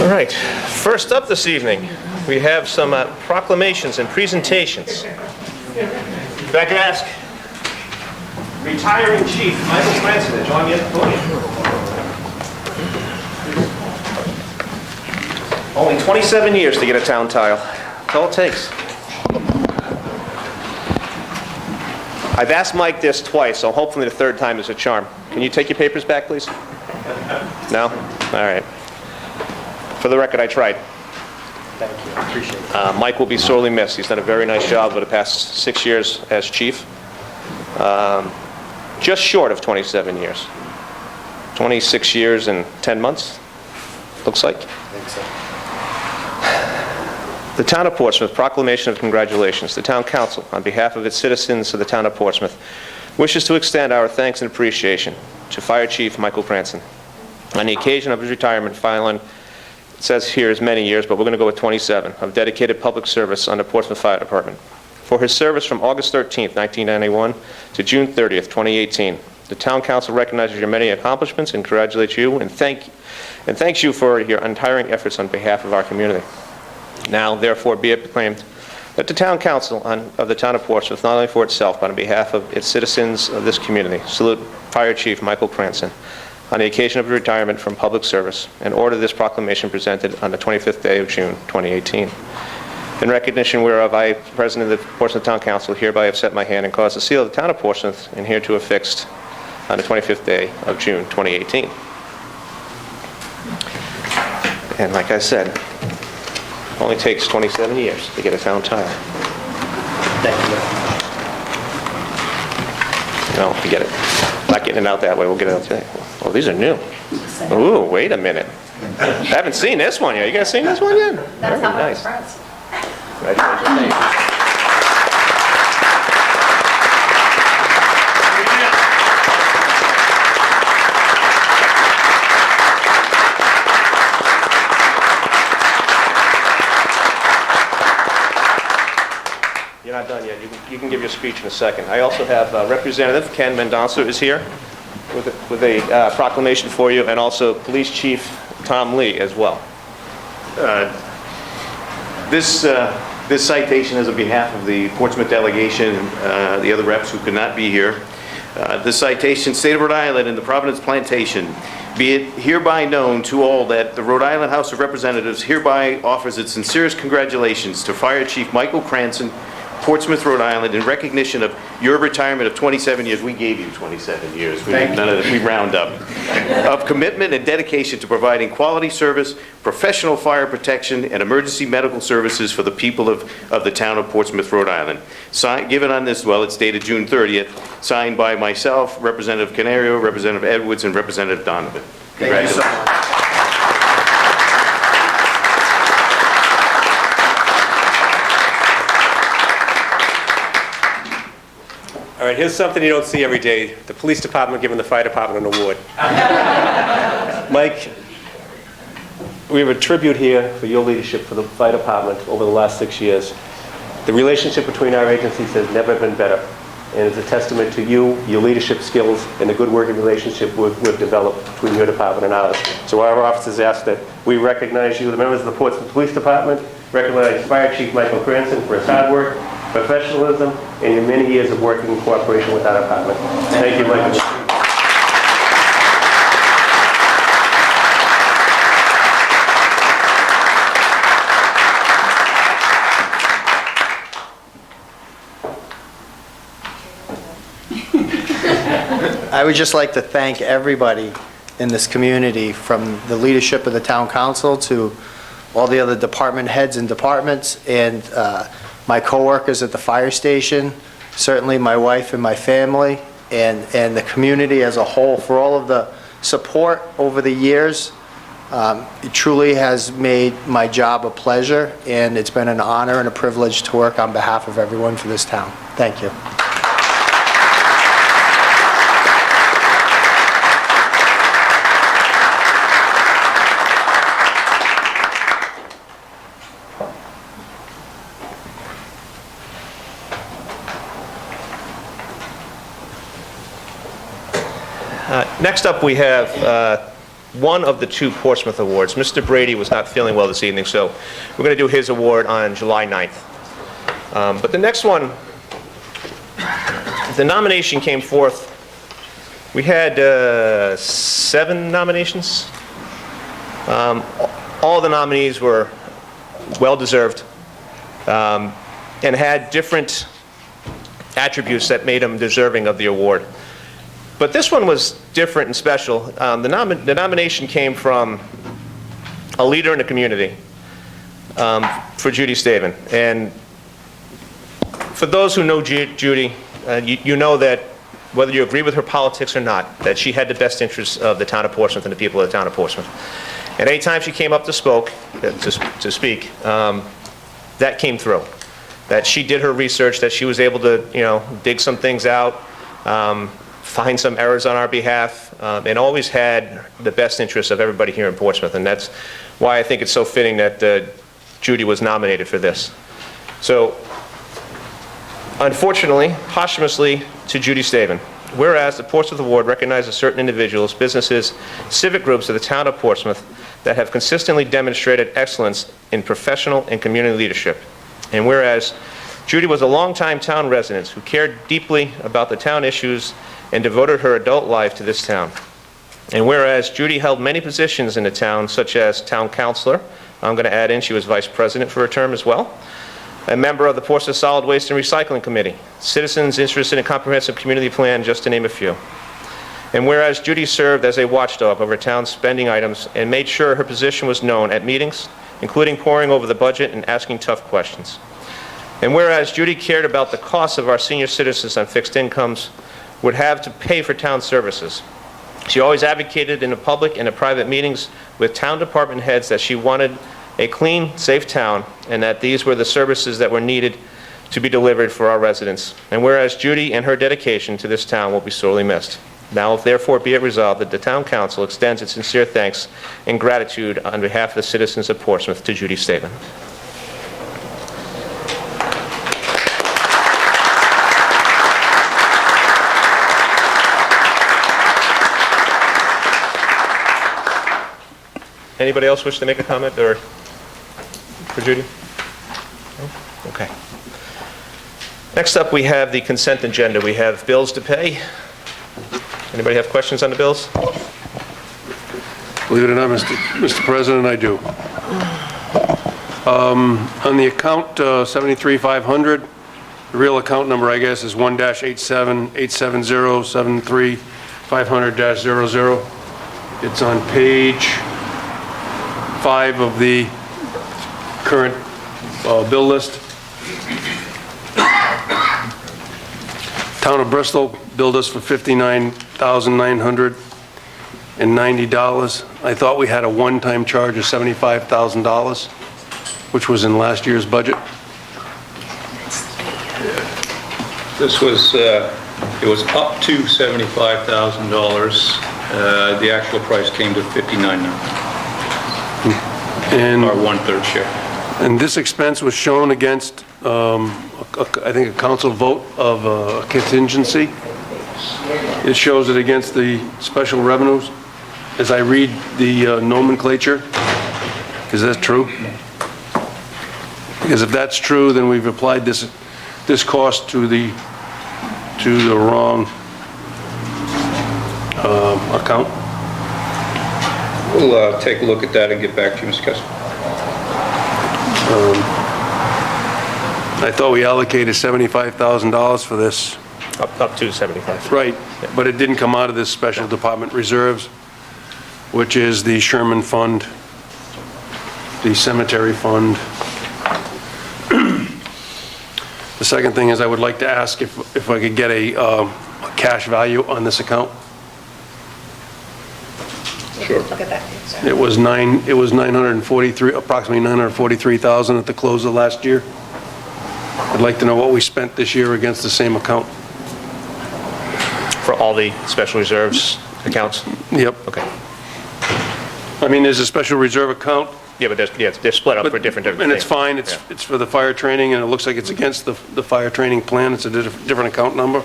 All right, first up this evening, we have some proclamations and presentations. If I could ask retiring Chief Michael Cranston to join me at the podium. Only 27 years to get a town tile. That's all it takes. I've asked Mike this twice, so hopefully the third time is a charm. Can you take your papers back, please? No? All right. For the record, I tried. Thank you. I appreciate it. Mike will be sorely missed. He's done a very nice job over the past 6 years as chief. Just short of 27 years. 26 years and 10 months, looks like. I think so. The Town of Portsmouth, proclamation of congratulations. The Town Council, on behalf of its citizens of the Town of Portsmouth, wishes to extend our thanks and appreciation to Fire Chief Michael Cranston on the occasion of his retirement following, it says here as many years, but we're going to go with 27, of dedicated public service on the Portsmouth Fire Department. For his service from August 13th, 1991 to June 30th, 2018, the Town Council recognizes your many accomplishments and congratulates you and thanks you for your untiring efforts on behalf of our community. Now, therefore, be it proclaimed that the Town Council of the Town of Portsmouth, not only for itself, but on behalf of its citizens of this community, salute Fire Chief Michael Cranston on the occasion of retirement from public service and order this proclamation presented on the 25th day of June, 2018. In recognition whereof, I, President of the Portsmouth Town Council, hereby have set my hand and caused the seal of the Town of Portsmouth and hereto affixed on the 25th day of June, 2018. And like I said, only takes 27 years to get a town tile. Thank you. No, forget it. Not getting it out that way. We'll get it out today. Oh, these are new. Ooh, wait a minute. I haven't seen this one yet. You guys seen this one yet? That's Very how nice. nice. Congratulations. You're not done yet. You can give your speech in a second. I also have Representative Ken Mendonça is here with a proclamation for you, and also Police Chief Tom Lee as well. This citation is on behalf of the Portsmouth delegation and the other reps who could not be here. This citation, State of Rhode Island and the Providence Plantation, be it hereby known to all that the Rhode Island House of Representatives hereby offers its sincerest congratulations to Fire Chief Michael Cranston, Portsmouth, Rhode Island, in recognition of your retirement of 27 years. We gave you 27 years. We round up. Of commitment and dedication to providing quality service, professional fire protection, and emergency medical services for the people of the town of Portsmouth, Rhode Island. Given on this, well, it's dated June 30th, signed by myself, Representative Canario, Representative Edwards, and Representative Donovan. Congratulations. Thank you so much. All right, here's something you don't see every day. The police department giving the fire department an award. Mike, we have a tribute here for your leadership for the fire department over the last 6 years. The relationship between our agencies has never been better, and it's a testament to you, your leadership skills, and the good working relationship we've developed between your department and ours. So our officers ask that we recognize you, the members of the Portsmouth Police Department, recognize Fire Chief Michael Cranston for his hard work, professionalism, and your many years of working in cooperation with our department. Thank you, Michael. I would just like to thank everybody in this community, from the leadership of the town council to all the other department heads and departments, and my coworkers at the fire station, certainly my wife and my family, and the community as a whole for all of the support over the years. It truly has made my job a pleasure, and it's been an honor and a privilege to work on behalf of everyone for this town. Thank you. Next up, we have one of the 2 Portsmouth Awards. Mr. Brady was not feeling well this evening, so we're going to do his award on July 9th. But the next one, the nomination came forth. We had 7 nominations. All the nominees were well-deserved and had different attributes that made them deserving of the award. But this one was different and special. The nomination came from a leader in the community for Judy Staven. And for those who know Judy, you know that whether you agree with her politics or not, that she had the best interests of the town of Portsmouth and the people of the town of Portsmouth. And any time she came up to speak, that came through. That she did her research, that she was able to, dig some things out, find some errors on our behalf, and always had the best interests of everybody here in Portsmouth. And that's why I think it's so fitting that Judy was nominated for this. So, unfortunately, posthumously to Judy Staven, whereas the Portsmouth Award recognizes certain individuals, businesses, civic groups of the town of Portsmouth that have consistently demonstrated excellence in professional and community leadership. And whereas Judy was a longtime town resident who cared deeply about the town issues and devoted her adult life to this town. And whereas Judy held many positions in the town, such as town councilor, I'm going to add in she was vice president for a term as well, a member of the Portsmouth Solid Waste and Recycling Committee, citizens interested in a comprehensive community plan, just to name a few. And whereas Judy served as a watchdog over town spending items and made sure her position was known at meetings, including poring over the budget and asking tough questions. And whereas Judy cared about the costs of our senior citizens on fixed incomes would have to pay for town services. She always advocated in the public and in private meetings with town department heads that she wanted a clean, safe town, and that these were the services that were needed to be delivered for our residents. And whereas Judy and her dedication to this town will be sorely missed. Now, therefore, be it resolved that the Town Council extends its sincere thanks and gratitude on behalf of the citizens of Portsmouth to Judy Staven. Anybody else wish to make a comment or for Judy? No? Okay. Next up, we have the consent agenda. We have bills to pay. Anybody have questions on the bills? Believe it or not, Mr. President, I do. On the account 73,500, the real account number, I guess, is 1-8787073-500-00. It's on page 5 of the current bill list. Town of Bristol billed us for $59,990. I thought we had a one-time charge of $75,000, which was in last year's budget. This was, it was up to $75,000. The actual price came to $59,900, And our one-third share. And this expense was shown against, I think, a council vote of a contingency. It shows it against the special revenues. As I read the nomenclature, is that true? Because if that's true, then we've applied this cost to the wrong account. We'll take a look at that and get back to you, Mr. Kessler. I thought we allocated $75,000 for this. Up to 75. Right, but it didn't come out of this special department reserves, which is the Sherman Fund, the Cemetery Fund. The second thing is I would like to ask if I could get a cash value on this account. Sure. Look at that. It was 943, approximately 943,000 at the close of last year. I'd like to know what we spent this year against the same account. For all the special reserves accounts? Yep. Okay. I mean, there's a special reserve account. Yeah, but they're split up for different things. And it's fine, it's Yeah. for the fire training, and it looks like it's against the fire training plan, it's a different account number.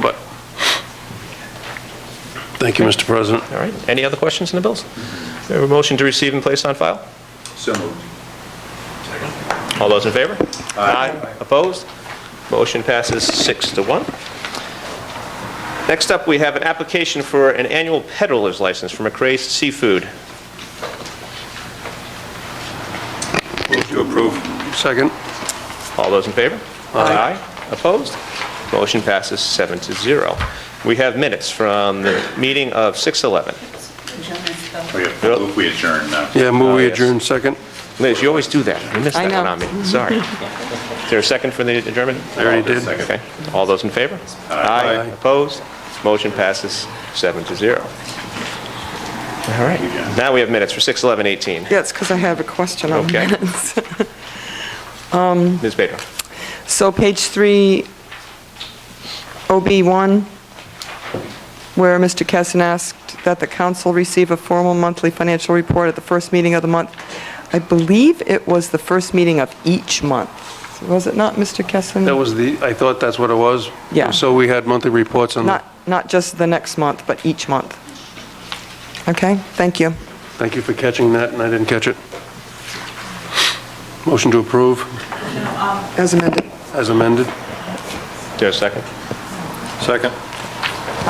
But Thank you, Mr. President. All right, any other questions on the bills? We have a motion to receive and place on file? So moved. All those in favor? Aye. Opposed? Motion passes 6-1. Next up, we have an application for an annual peddler's license for McRae's Seafood. Move to approve. Second. All those in favor? Aye. Opposed? Motion passes 7-0. We have minutes from the meeting of 6/11. Move we adjourn now. Yeah, move we yes. adjourn. Second. Liz, you always do that. You missed I that one know. on me. Sorry. Is there a second for the adjournment? I already did. Okay. All those in favor? Aye. Opposed? Motion passes 7-0. All right. Now we have minutes for 6/11/18. Yeah, it's because I have a question on Okay. minutes. Ms. Bader. So page 3, OB1, where Mr. Kessin asked that the council receive a formal monthly financial report at the first meeting of the month. I believe it was the first meeting of each month. Was it not, Mr. Kessin? That was I thought that's what it was. Yeah. So we had monthly reports on Not just the next month, but each month. Okay, thank you. Thank you for catching that, and I didn't catch it. Motion to approve As amended. as amended. Is there a second? Second.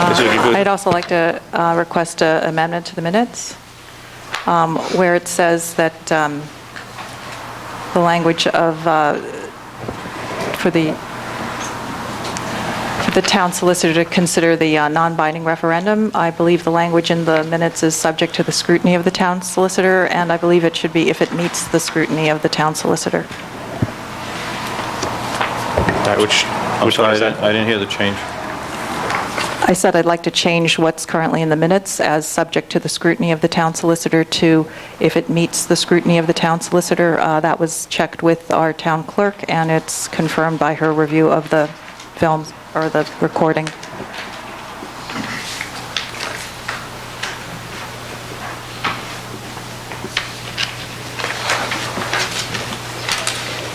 Ms. Uji, I'd also like to request an amendment to the minutes, where it says that the language of, for the town solicitor to consider the non-binding referendum, I believe the language in the minutes is subject to the scrutiny of the town solicitor, and I believe it should be if it meets the scrutiny of the town solicitor. All right, which one is that? I didn't hear the change. I said I'd like to change what's currently in the minutes as subject to the scrutiny of the town solicitor to if it meets the scrutiny of the town solicitor. That was checked with our town clerk, and it's confirmed by her review of the films or the recording.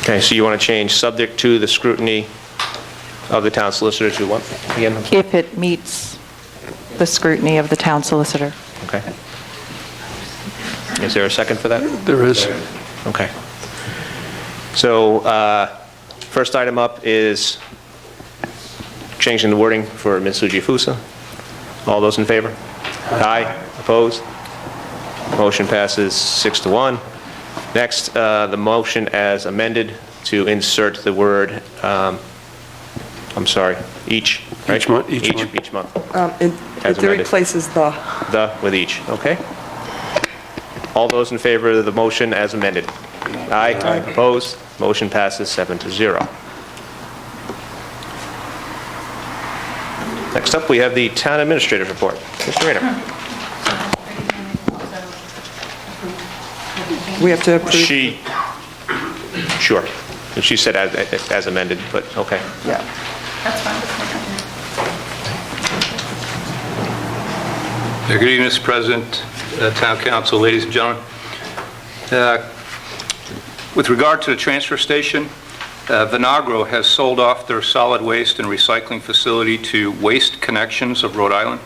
Okay, so you want to change subject to the scrutiny of the town solicitor to what? Again? If it meets the scrutiny of the town solicitor. Okay. Is there a second for that? There is. Okay. So, first item up is changing the wording for Ms. Fujifusa. All those in favor? Aye. Opposed? Motion passes 6-1. Next, the motion as amended to insert the word, I'm sorry, each, right? Each month, each month. Each month. It As amended. replaces the. The with each, okay? All those in favor of the motion as amended? Aye. Opposed? Motion passes 7-0. Next up, we have the town administrator's report. Mr. Rayner. We have to approve. Sure. And she said as amended, but okay. Yeah. Good evening, Mr. President, Town Council, ladies and gentlemen. With regard to the transfer station, Vinagro has sold off their solid waste and recycling facility to Waste Connections of Rhode Island.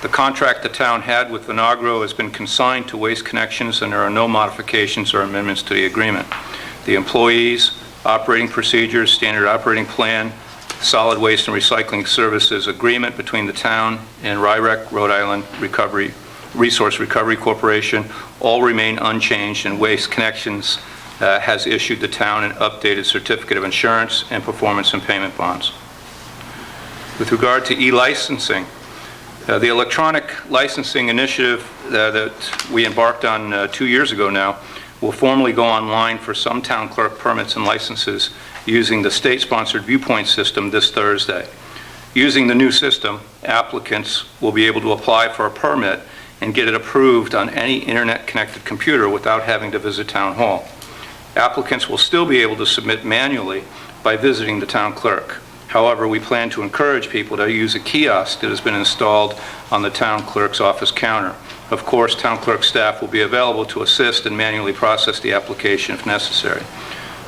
The contract the town had with Vinagro has been consigned to Waste Connections, and there are no modifications or amendments to the agreement. The employees, operating procedures, standard operating plan, solid waste and recycling services agreement between the town and RIREC, Rhode Island Resource Recovery Corporation, all remain unchanged, and Waste Connections has issued the town an updated certificate of insurance and performance and payment bonds. With regard to e-licensing, the electronic licensing initiative that we embarked on 2 years ago now will formally go online for some town clerk permits and licenses using the state-sponsored Viewpoint system this Thursday. Using the new system, applicants will be able to apply for a permit and get it approved on any internet-connected computer without having to visit Town Hall. Applicants will still be able to submit manually by visiting the town clerk. However, we plan to encourage people to use a kiosk that has been installed on the town clerk's office counter. Of course, town clerk staff will be available to assist and manually process the application if necessary.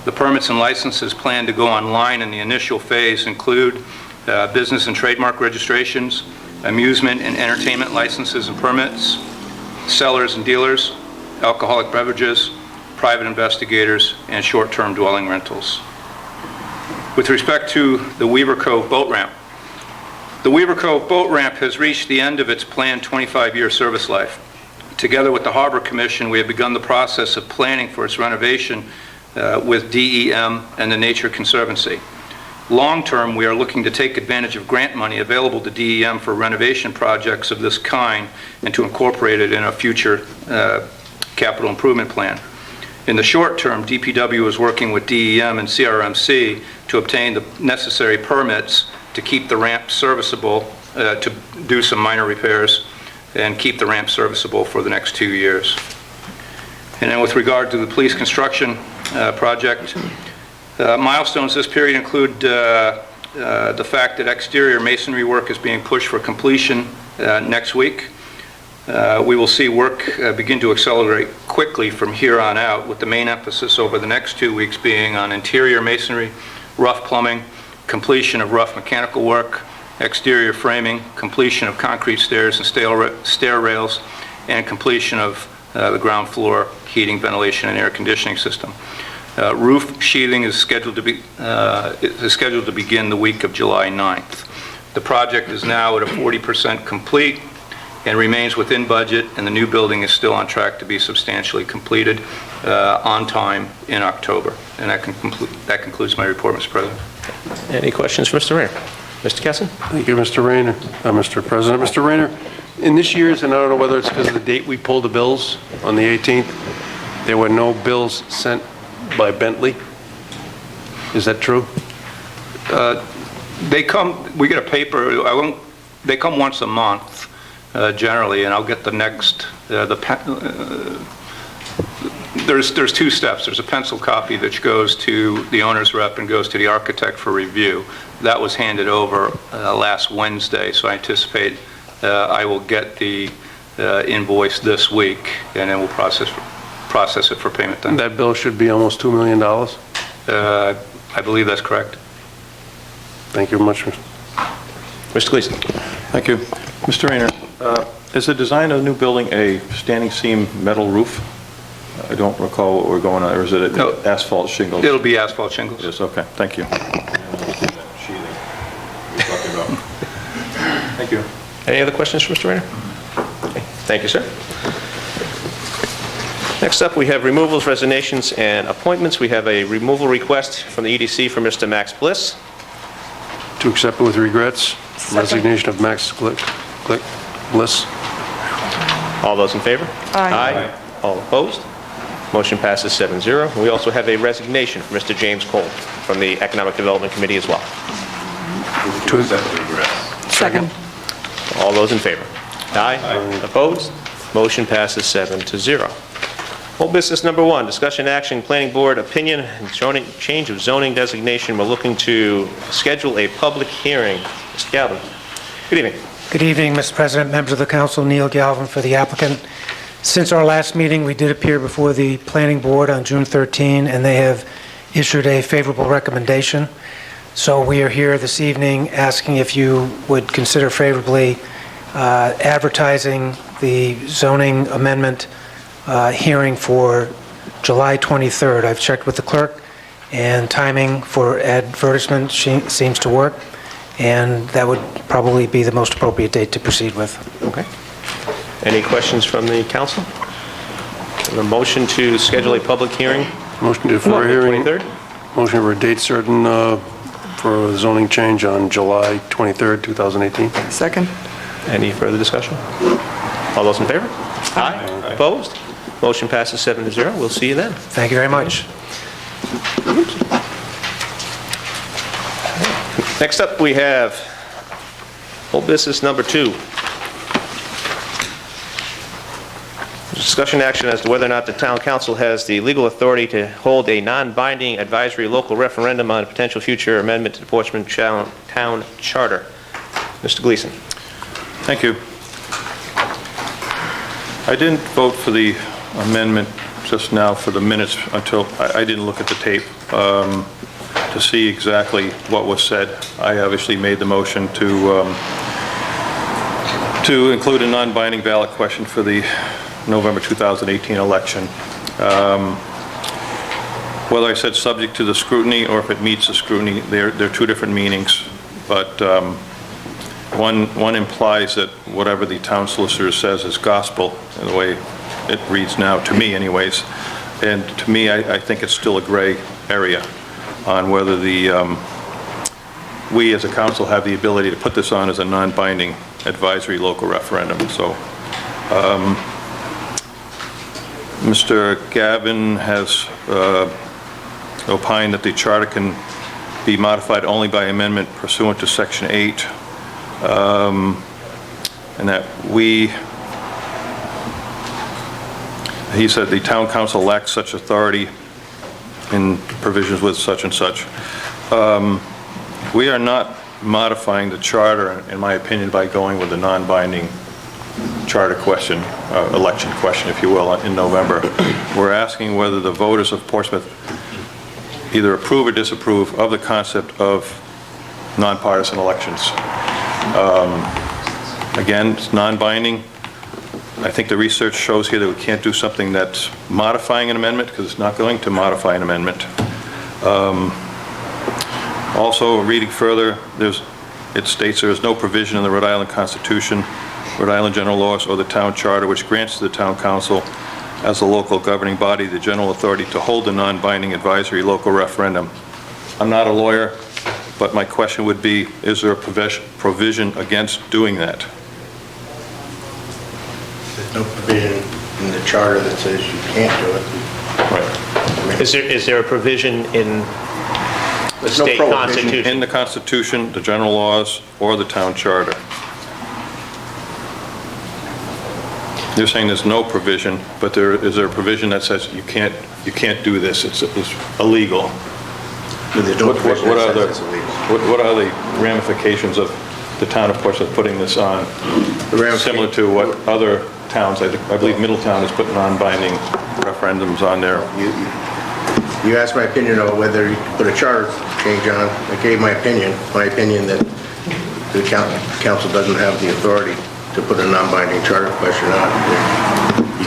The permits and licenses planned to go online in the initial phase include business and trademark registrations, amusement and entertainment licenses and permits, cellars and dealers, alcoholic beverages, private investigators, and short-term dwelling rentals. With respect to the Weaver Cove boat ramp, the Weaver Cove boat ramp has reached the end of its planned 25-year service life. Together with the Harbor Commission, we have begun the process of planning for its renovation with DEM and the Nature Conservancy. Long-term, we are looking to take advantage of grant money available to DEM for renovation projects of this kind and to incorporate it in a future capital improvement plan. In the short term, DPW is working with DEM and CRMC to obtain the necessary permits to keep the ramp serviceable, to do some minor repairs, and keep the ramp serviceable for the next 2 years. And then with regard to the police construction project, milestones this period include the fact that exterior masonry work is being pushed for completion next week. We will see work begin to accelerate quickly from here on out, with the main emphasis over the next 2 weeks being on interior masonry, rough plumbing, completion of rough mechanical work, exterior framing, completion of concrete stairs and stair rails, and completion of the ground floor heating, ventilation, and air conditioning system. Roof sheathing is scheduled to begin the week of July 9th. The project is now at a 40% complete and remains within budget, and the new building is still on track to be substantially completed on time in October. And that concludes my report, Mr. President. Any questions for Mr. Rayner? Mr. Kessin? Thank you, Mr. Rayner. Mr. President. Mr. Rayner, in this year's, and I don't know whether it's because of the date we pulled the bills on the 18th, there were no bills sent by Bentley. Is that true? They come, we get a paper, they come once a month, generally, and I'll get the next, there's 2 steps. There's a pencil copy that goes to the owner's rep and goes to the architect for review. That was handed over last Wednesday, so I anticipate I will get the invoice this week, and then we'll process it for payment then. That bill should be almost $2 million. I believe that's correct. Thank you very much. Mr. Gleason? Thank you. Mr. Rayner, is the design of the new building a standing seam metal roof? I don't recall what we're going on, or is it No. asphalt shingles? It'll be asphalt shingles. Yes, okay, thank you. Thank you. Any other questions for Mr. Rayner? Okay, thank you, sir. Next up, we have removals, resignations, and appointments. We have a removal request from the EDC for Mr. Max Bliss. To accept with regrets, resignation of Max Bliss. All those in favor? Aye. All opposed? Motion passes 7-0. We also have a resignation from Mr. James Cole from the Economic Development Committee as well. To accept with regrets. Second. All those in favor? Aye. Opposed? Motion passes 7-0. Old business number 1, discussion action, planning board opinion, and zoning, change of zoning designation. We're looking to schedule a public hearing. Mr. Galvin. Good evening. Good evening, Mr. President, members of the council, Neil Galvin for the applicant. Since our last meeting, we did appear before the planning board on June 13, and they have issued a favorable recommendation. So we are here this evening asking if you would consider favorably advertising the zoning amendment hearing for July 23rd. I've checked with the clerk, and timing for advertisement seems to work, and that would probably be the most appropriate date to proceed with. Okay. Any questions from the council? A motion to schedule a public hearing? Motion for a hearing. 23rd? Motion for a date certain for a zoning change on July 23rd, 2018. Second. Any further discussion? All those in favor? Aye. Opposed? Motion passes 7-0. We'll see you then. Thank you very much. Next up, we have old business number 2. Discussion action as to whether or not the town council has the legal authority to hold a non-binding advisory local referendum on a potential future amendment to the Portsmouth Town Charter. Mr. Gleason. Thank you. I didn't vote for the amendment just now for the minutes until I didn't look at the tape to see exactly what was said. I obviously made the motion to to include a non-binding ballot question for the November 2018 election. Whether I said subject to the scrutiny or if it meets the scrutiny, they're two different meanings, but one implies that whatever the town solicitor says is gospel, in the way it reads now, to me anyways, and to me, I think it's still a gray area on whether we as a council have the ability to put this on as a non-binding advisory local referendum. So Mr. Gavin has opined that the charter can be modified only by amendment pursuant to Section 8, and that he said the town council lacks such authority in provisions with such and such. We are not modifying the charter, in my opinion, by going with a non-binding charter question, election question, if you will, in November. We're asking whether the voters of Portsmouth either approve or disapprove of the concept of nonpartisan elections. Again, it's non-binding. I think the research shows here that we can't do something that's modifying an amendment, because it's not going to modify an amendment. Also, reading further, it states there is no provision in the Rhode Island Constitution, Rhode Island general laws, or the town charter which grants to the town council as the local governing body the general authority to hold a non-binding advisory local referendum. I'm not a lawyer, but my question would be, is there a provision against doing that? There's no provision in the charter that says you can't do it. Right. Is there a provision in the There's no state prohibition. constitution? In the Constitution, the general laws, or the town charter? You're saying there's no provision, but is there a provision that says you can't do this, it's illegal? There's no provision that says it's illegal. What are the ramifications of the town of Portsmouth putting this on? Similar to what other towns, I believe Middletown has put non-binding referendums on there. You asked my opinion on whether you could put a charter change on. I gave my opinion that the council doesn't have the authority to put a non-binding charter question on.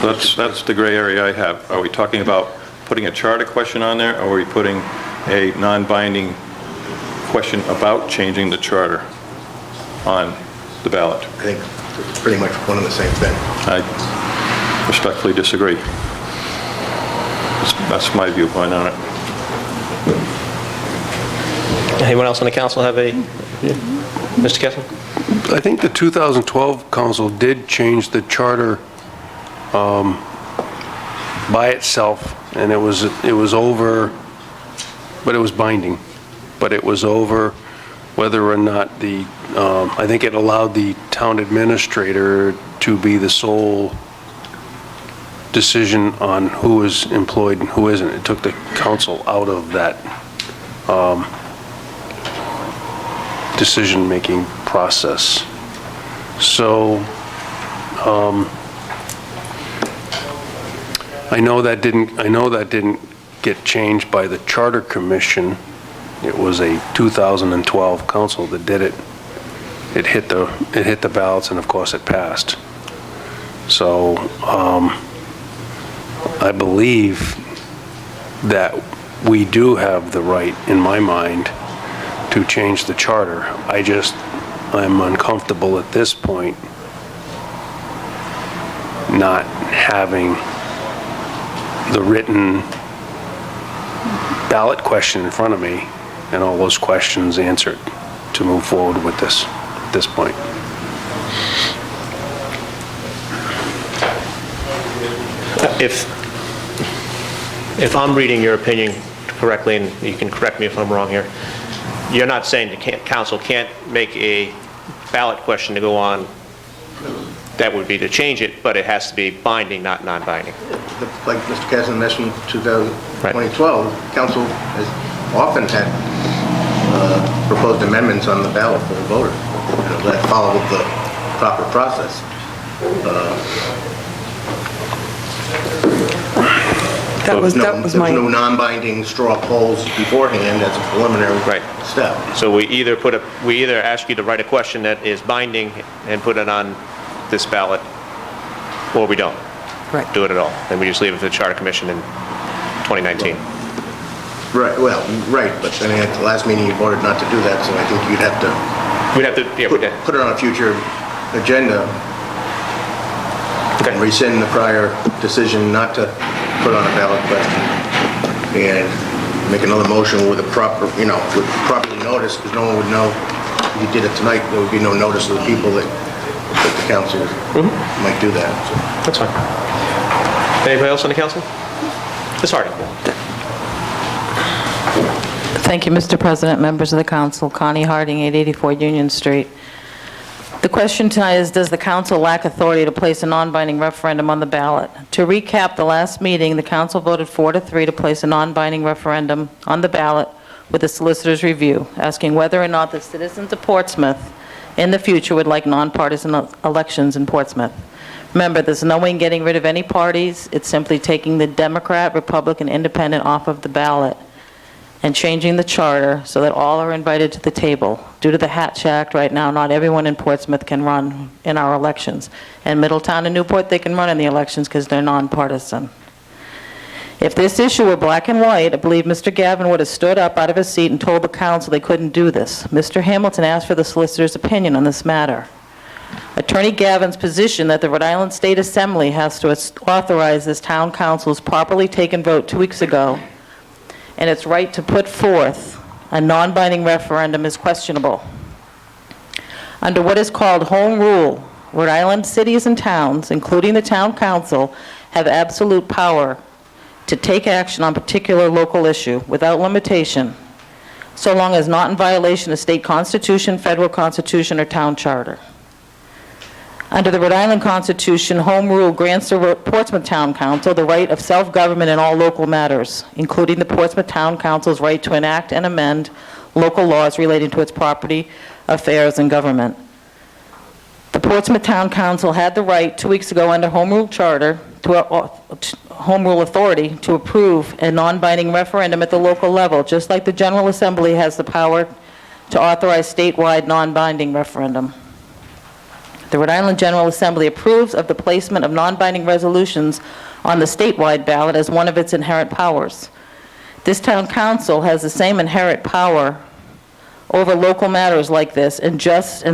That's the gray area I have. Are we talking about putting a charter question on there, or are we putting a non-binding question about changing the charter on the ballot? I think it's pretty much one and the same thing. I respectfully disagree. That's my viewpoint on it. Anyone else on the council have a, Mr. Kessler? I think the 2012 council did change the charter by itself, and it was over, but it was binding. But it was over whether or not I think it allowed the town administrator to be the sole decision on who is employed and who isn't. It took the council out of that decision-making process. So I know that didn't get changed by the Charter Commission. It was a 2012 council that did it. It hit the ballots, and of course it passed. So I believe that we do have the right, in my mind, to change the charter. I'm uncomfortable at this point not having the written ballot question in front of me and all those questions answered to move forward with this at this point. If I'm reading your opinion correctly, and you can correct me if I'm wrong here, you're not saying the council can't make a ballot question to go on, that would be to change it, but it has to be binding, not non-binding. Like Mr. Kessler mentioned, 2012, council has often had proposed amendments on the ballot for the voters that followed the proper process. That was There's my... no non-binding straw polls beforehand. That's a preliminary step. So we either ask you to write a question that is binding and put it on this ballot, or we don't Right. do it at all, and we just leave it to the Charter Commission in 2019. Right, well, right, but I mean, at the last meeting, you voted not to do that, so I think you'd have to We'd have to, yeah, we'd have- put it on a future agenda and rescind the prior decision not to put on a ballot question and make another motion with a proper, with properly notice, because no one would know. If you did it tonight, there would be no notice to the people that the council might do that. So. That's fine. Anybody else on the council? Ms. Harding? Thank you, Mr. President, members of the council. Connie Harding, 884 Union Street. The question tonight is, does the council lack authority to place a non-binding referendum on the ballot? To recap the last meeting, the council voted 4-3 to place a non-binding referendum on the ballot with the solicitor's review, asking whether or not the citizens of Portsmouth in the future would like nonpartisan elections in Portsmouth. Remember, there's no way in getting rid of any parties. It's simply taking the Democrat, Republican, Independent off of the ballot and changing the charter so that all are invited to the table. Due to the Hatch Act right now, not everyone in Portsmouth can run in our elections. In Middletown and Newport, they can run in the elections because they're nonpartisan. If this issue were black and white, I believe Mr. Gavin would have stood up out of his seat and told the council they couldn't do this. Mr. Hamilton asked for the solicitor's opinion on this matter. Attorney Gavin's position that the Rhode Island State Assembly has to authorize this town council's properly taken vote 2 weeks ago and its right to put forth a non-binding referendum is questionable. Under what is called home rule, Rhode Island cities and towns, including the town council, have absolute power to take action on a particular local issue without limitation, so long as not in violation of state constitution, federal constitution, or town charter. Under the Rhode Island Constitution, home rule grants the Portsmouth Town Council the right of self-government in all local matters, including the Portsmouth Town Council's right to enact and amend local laws relating to its property, affairs, and government. The Portsmouth Town Council had the right 2 weeks ago under home rule charter, home rule authority, to approve a non-binding referendum at the local level, just like the General Assembly has the power to authorize statewide non-binding referendum. The Rhode Island General Assembly approves of the placement of non-binding resolutions on the statewide ballot as one of its inherent powers. This town council has the same inherent power over local matters like this, and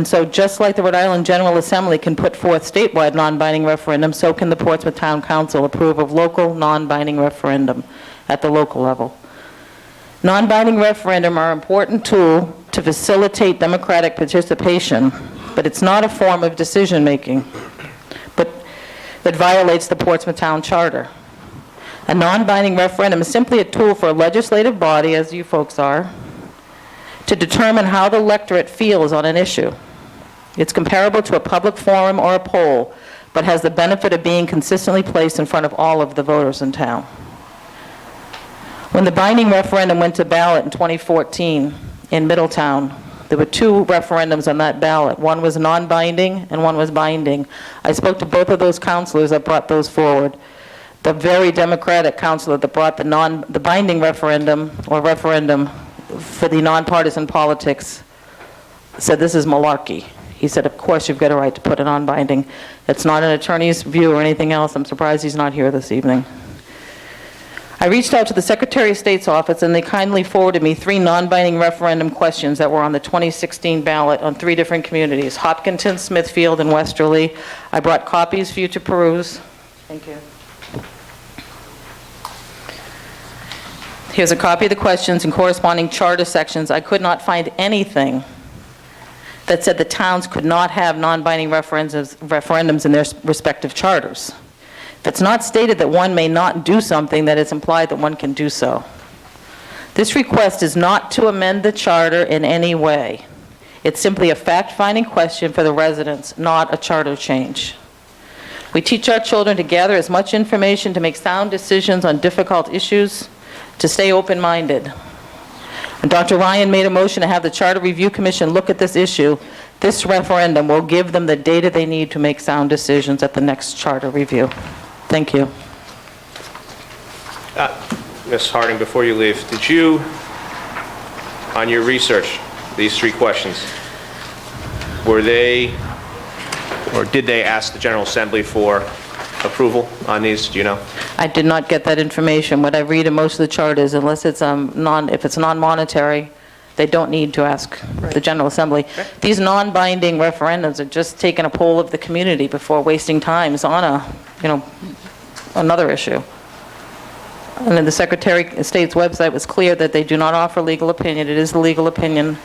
so just like the Rhode Island General Assembly can put forth statewide non-binding referendum, so can the Portsmouth Town Council approve of local non-binding referendum at the local level. Non-binding referendum are an important tool to facilitate democratic participation, but it's not a form of decision-making that violates the Portsmouth Town Charter. A non-binding referendum is simply a tool for a legislative body, as you folks are, to determine how the electorate feels on an issue. It's comparable to a public forum or a poll, but has the benefit of being consistently placed in front of all of the voters in town. When the binding referendum went to ballot in 2014 in Middletown, there were 2 referendums on that ballot. One was non-binding and one was binding. I spoke to both of those councilors that brought those forward. The very Democratic councilor that brought the binding referendum for the nonpartisan politics said this is malarkey. He said, of course you've got a right to put it on binding. It's not an attorney's view or anything else. I'm surprised he's not here this evening. I reached out to the Secretary of State's office and they kindly forwarded me 3 non-binding referendum questions that were on the 2016 ballot on 3 different communities, Hopkinton, Smithfield, and Westerly. I brought copies for you to peruse. Thank you. Here's a copy of the questions and corresponding charter sections. I could not find anything that said the towns could not have non-binding referendums in their respective charters. If it's not stated that one may not do something, that it's implied that one can do so. This request is not to amend the charter in any way. It's simply a fact-finding question for the residents, not a charter change. We teach our children to gather as much information to make sound decisions on difficult issues, to stay open-minded. When Dr. Ryan made a motion to have the Charter Review Commission look at this issue, this referendum will give them the data they need to make sound decisions at the next charter review. Thank you. Ms. Harding, before you leave, did you, on your research, these 3 questions, were they or did they ask the General Assembly for approval on these? Do you know? I did not get that information. What I read in most of the charters, unless it's if it's non-monetary, they don't need to ask the General Assembly. These non-binding referendums are just taking a poll of the community before wasting times on another issue. And then the Secretary of State's website was clear that they do not offer legal opinion. It is the legal opinion.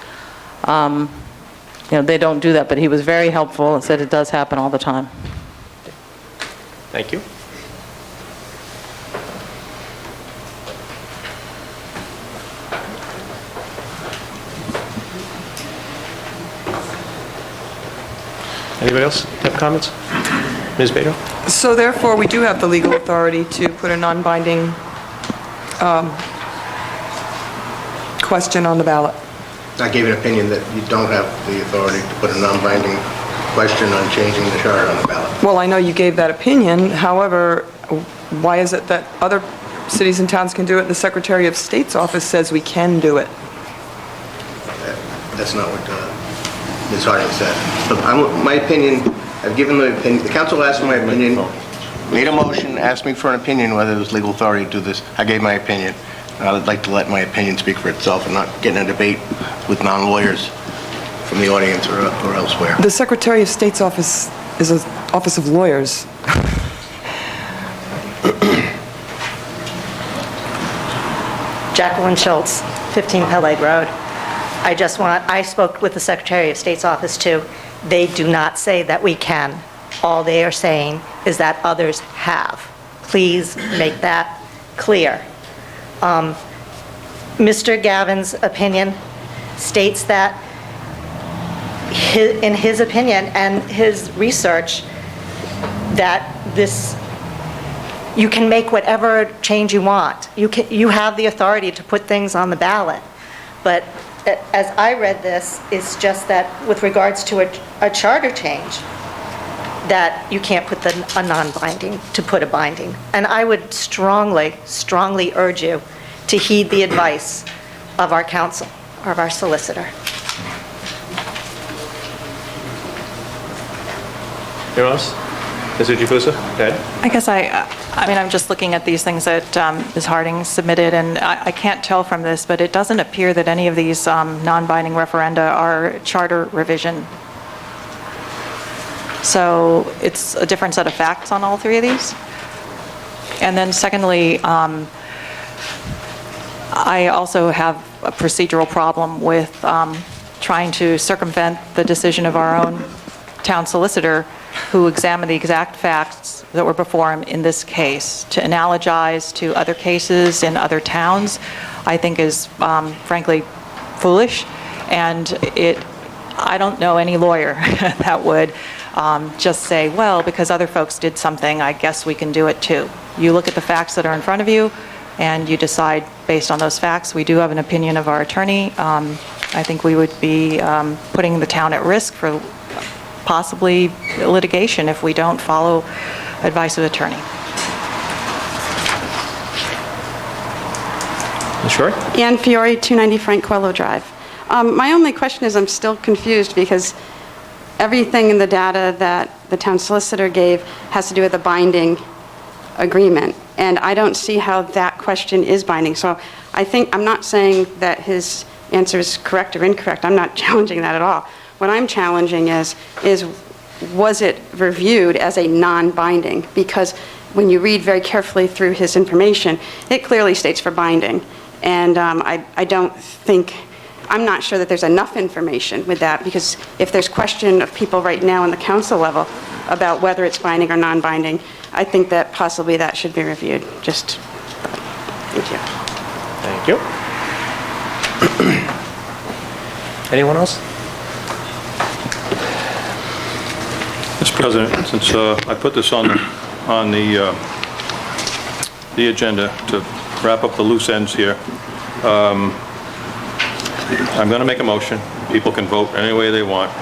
They don't do that, but he was very helpful and said it does happen all the time. Thank you. Anybody else have comments? Ms. Beto? So therefore, we do have the legal authority to put a non-binding question on the ballot. I gave an opinion that you don't have the authority to put a non-binding question on changing the charter on the ballot. Well, I know you gave that opinion. However, why is it that other cities and towns can do it? The Secretary of State's office says we can do it. That's not what Ms. Harding said. But my opinion, I've given my opinion, the council asked my opinion, made a motion, asked me for an opinion whether there was legal authority to do this. I gave my opinion. I'd like to let my opinion speak for itself and not get in a debate with non-lawyers from the audience or elsewhere. The Secretary of State's office is an office of lawyers. Jacqueline Schultz, 15 Peleg Road. I spoke with the Secretary of State's office too. They do not say that we can. All they are saying is that others have. Please make that clear. Mr. Gavin's opinion states that in his opinion and his research that you can make whatever change you want. You have the authority to put things on the ballot. But as I read this, it's just that with regards to a charter change, that you can't put a non-binding to put a binding. And I would strongly, strongly urge you to heed the advice of our counsel, of our solicitor. Anyone else? Mr. Giufusa, go ahead. I guess I'm just looking at these things that Ms. Harding submitted, and I can't tell from this, but it doesn't appear that any of these non-binding referenda are charter revision. So it's a different set of facts on all three of these. And then secondly, I also have a procedural problem with trying to circumvent the decision of our own town solicitor, who examined the exact facts that were before him in this case. To analogize to other cases in other towns, I think is frankly foolish, and I don't know any lawyer that would just say, well, because other folks did something, I guess we can do it too. You look at the facts that are in front of you, and you decide based on those facts. We do have an opinion of our attorney. I think we would be putting the town at risk for possibly litigation if we don't follow advice of attorney. Ms. Short? Ann Fiore, 290 Frank Coelho Drive. My only question is I'm still confused because everything in the data that the town solicitor gave has to do with a binding agreement, and I don't see how that question is binding. So I'm not saying that his answer is correct or incorrect. I'm not challenging that at all. What I'm challenging is was it reviewed as a non-binding? Because when you read very carefully through his information, it clearly states for binding. And I'm not sure that there's enough information with that, because if there's question of people right now in the council level about whether it's binding or non-binding, I think that possibly that should be reviewed. Thank you. Thank you. Anyone else? Mr. President, since I put this on the agenda to wrap up the loose ends here, I'm going to make a motion. People can vote any way they want,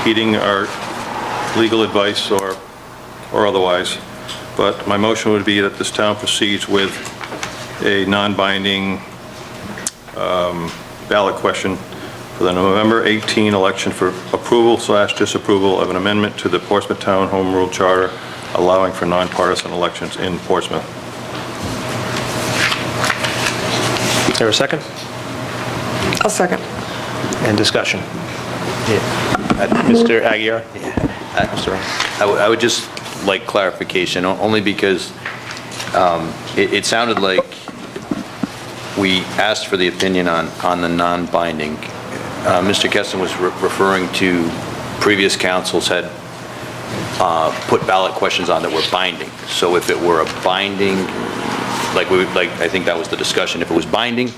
heeding our legal advice or otherwise. But my motion would be that this town proceeds with a non-binding ballot question for for the November 18 election for approval/disapproval of an amendment to the Portsmouth Town Home Rule Charter allowing for nonpartisan elections in Portsmouth. Is there a second? I'll second. And discussion? Mr. Aguirre? Mr. Ryan? I would just like clarification, only because it sounded like we asked for the opinion on the non-binding. Mr. Kessin was referring to previous councils had put ballot questions on that were binding. So if it were a binding, like I think that was the discussion, if it was binding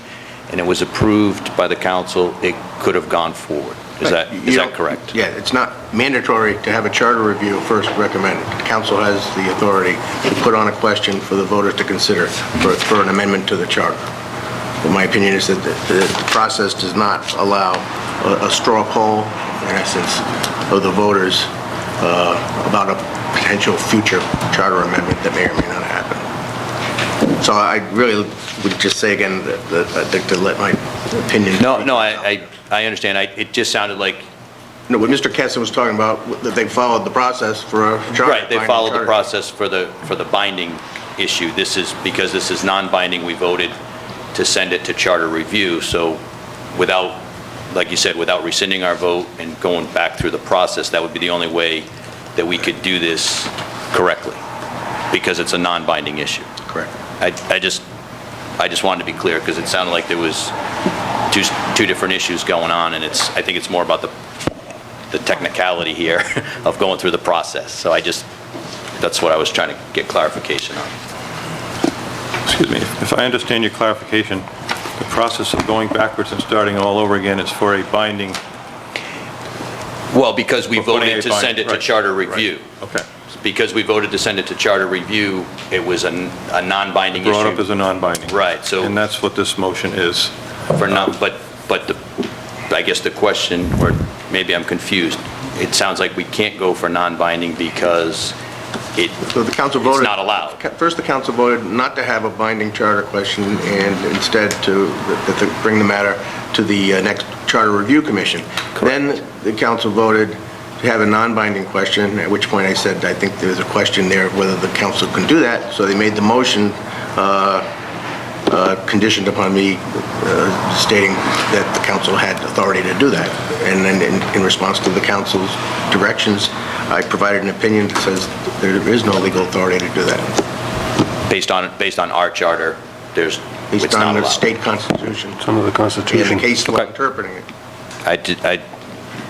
and it was approved by the council, it could have gone forward. Is that correct? Yeah, it's not mandatory to have a charter review first recommended. The council has the authority to put on a question for the voters to consider for an amendment to the charter. But my opinion is that the process does not allow a straw poll, in essence, of the voters about a potential future charter amendment that may or may not happen. So I really would just say again that I'd like to let my opinion... No, I understand. It just sounded like... No, what Mr. Kessin was talking about, that they followed the process for a charter. Right, they followed the process for the binding issue. Because this is non-binding, we voted to send it to charter review. So without, like you said, without rescinding our vote and going back through the process, that would be the only way that we could do this correctly, because it's a non-binding issue. Correct. I just wanted to be clear, because it sounded like there was two different issues going on, and I think it's more about the technicality here of going through the process. So that's what I was trying to get clarification on. Excuse me, if I understand your clarification, the process of going backwards and starting all over again is for a binding... Well, because we voted to send it to charter review. Right. Okay. Because we voted to send it to charter review, it was a non-binding issue. Brought up as a non-binding. Right, so... And that's what this motion is. But I guess the question, or maybe I'm confused, it sounds like we can't go for non-binding because So the council voted... it's not allowed. First, the council voted not to have a binding charter question and instead to bring the matter to the next Charter Review Commission. Then the council voted to have a non-binding question, at which point I said, I think there's a question there of whether the council can do that. So they made the motion conditioned upon me stating that the council had authority to do that. And then in response to the council's directions, I provided an opinion that says there is no legal authority to do that. Based on our charter, it's Based not on the allowed. state constitution. Some of the Constitution. And the case law interpreting it.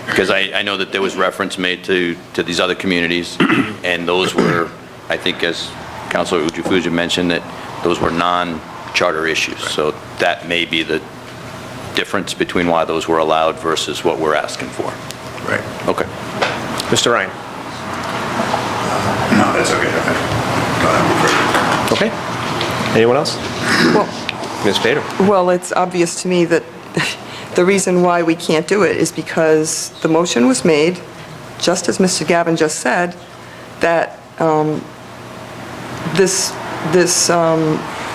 Because I know that there was reference made to these other communities, and those were, I think, as Councilor Ujifuji mentioned, that those were non-charter issues. So that may be the difference between why those were allowed versus what we're asking for. Right. Okay. Mr. Ryan? No, that's okay. Okay. Anyone else? Well, Ms. Bader? Well, it's obvious to me that the reason why we can't do it is because the motion was made, just as Mr. Gavin just said, that this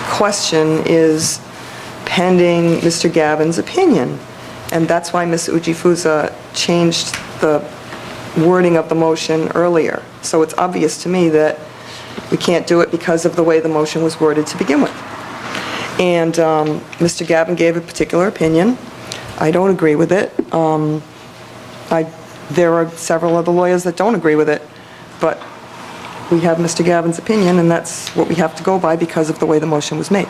question is pending Mr. Gavin's opinion. And that's why Ms. Ujifusa changed the wording of the motion earlier. So it's obvious to me that we can't do it because of the way the motion was worded to begin with. And Mr. Gavin gave a particular opinion. I don't agree with it. There are several other lawyers that don't agree with it, but we have Mr. Gavin's opinion, and that's what we have to go by because of the way the motion was made.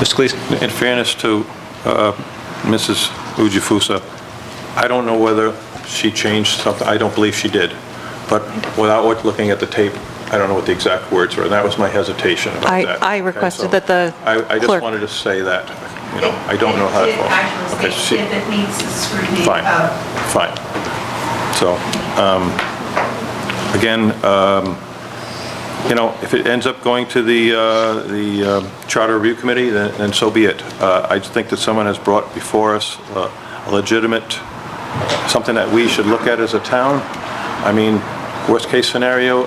Mr. Gleason? In fairness to Mrs. Ujifusa, I don't know whether she changed something. I don't believe she did. But without looking at the tape, I don't know what the exact words were, and that was my hesitation about that. I requested that the I just clerk... wanted to say that, you know, I don't know how to... Actually state if it meets the scrutiny Fine, fine. So, again, you know, if it ends up going to the Charter Review Committee, then so be it. I think that someone has brought before us a legitimate, something that we should look at as a town. I mean, worst case scenario,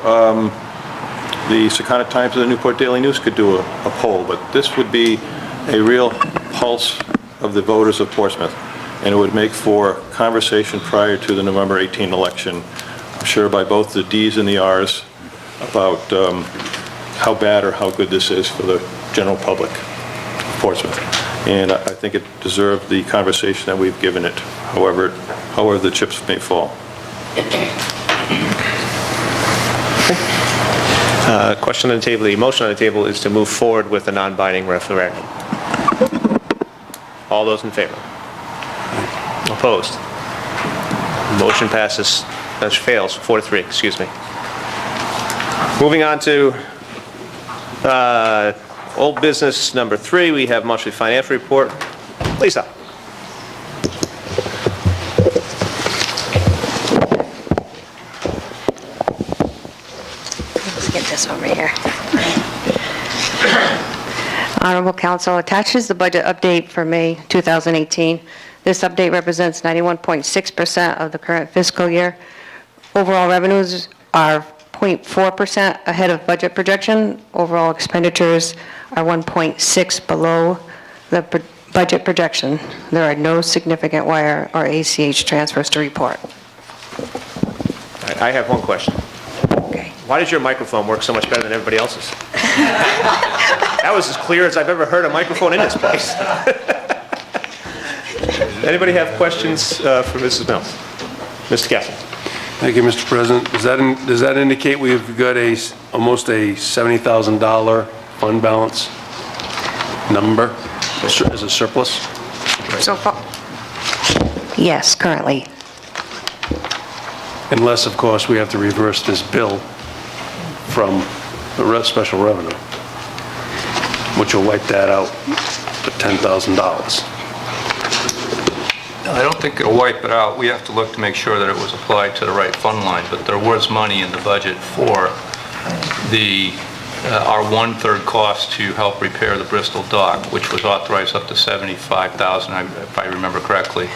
the Secana Times and the Newport Daily News could do a poll, but this would be a real pulse of the voters of Portsmouth, and it would make for conversation prior to the November 18 election, I'm sure by both the Ds and the Rs, about how bad or how good this is for the general public of Portsmouth. And I think it deserved the conversation that we've given it, however the chips may fall. Question on the table, the motion on the table is to move forward with the non-binding referendum. All those in favor? Opposed? Motion passes, fails, 4-3, excuse me. Moving on to old business number 3, we have monthly financial report. Lisa. Let's get this over here. Honorable Council, attached is the budget update for May 2018. This update represents 91.6% of the current fiscal year. Overall revenues are 0.4% ahead of budget projection. Overall expenditures are 1.6 below the budget projection. There are no significant wire or ACH transfers to report. I have one question. Okay. Why does your microphone work so much better than everybody else's? That was as clear as I've ever heard a microphone in this place. Anybody have questions for Mrs. Mills? Mr. Kessler. Thank you, Mr. President. Does that indicate we've got almost a $70,000 fund balance number as a surplus? So far, yes, currently. Unless, of course, we have to reverse this bill from the special revenue, which will wipe that out to $10,000. I don't think it'll wipe it out. We have to look to make sure that it was applied to the right fund line, but there was money in the budget for our one-third cost to help repair the Bristol dock, which was authorized up to $75,000, if I remember correctly.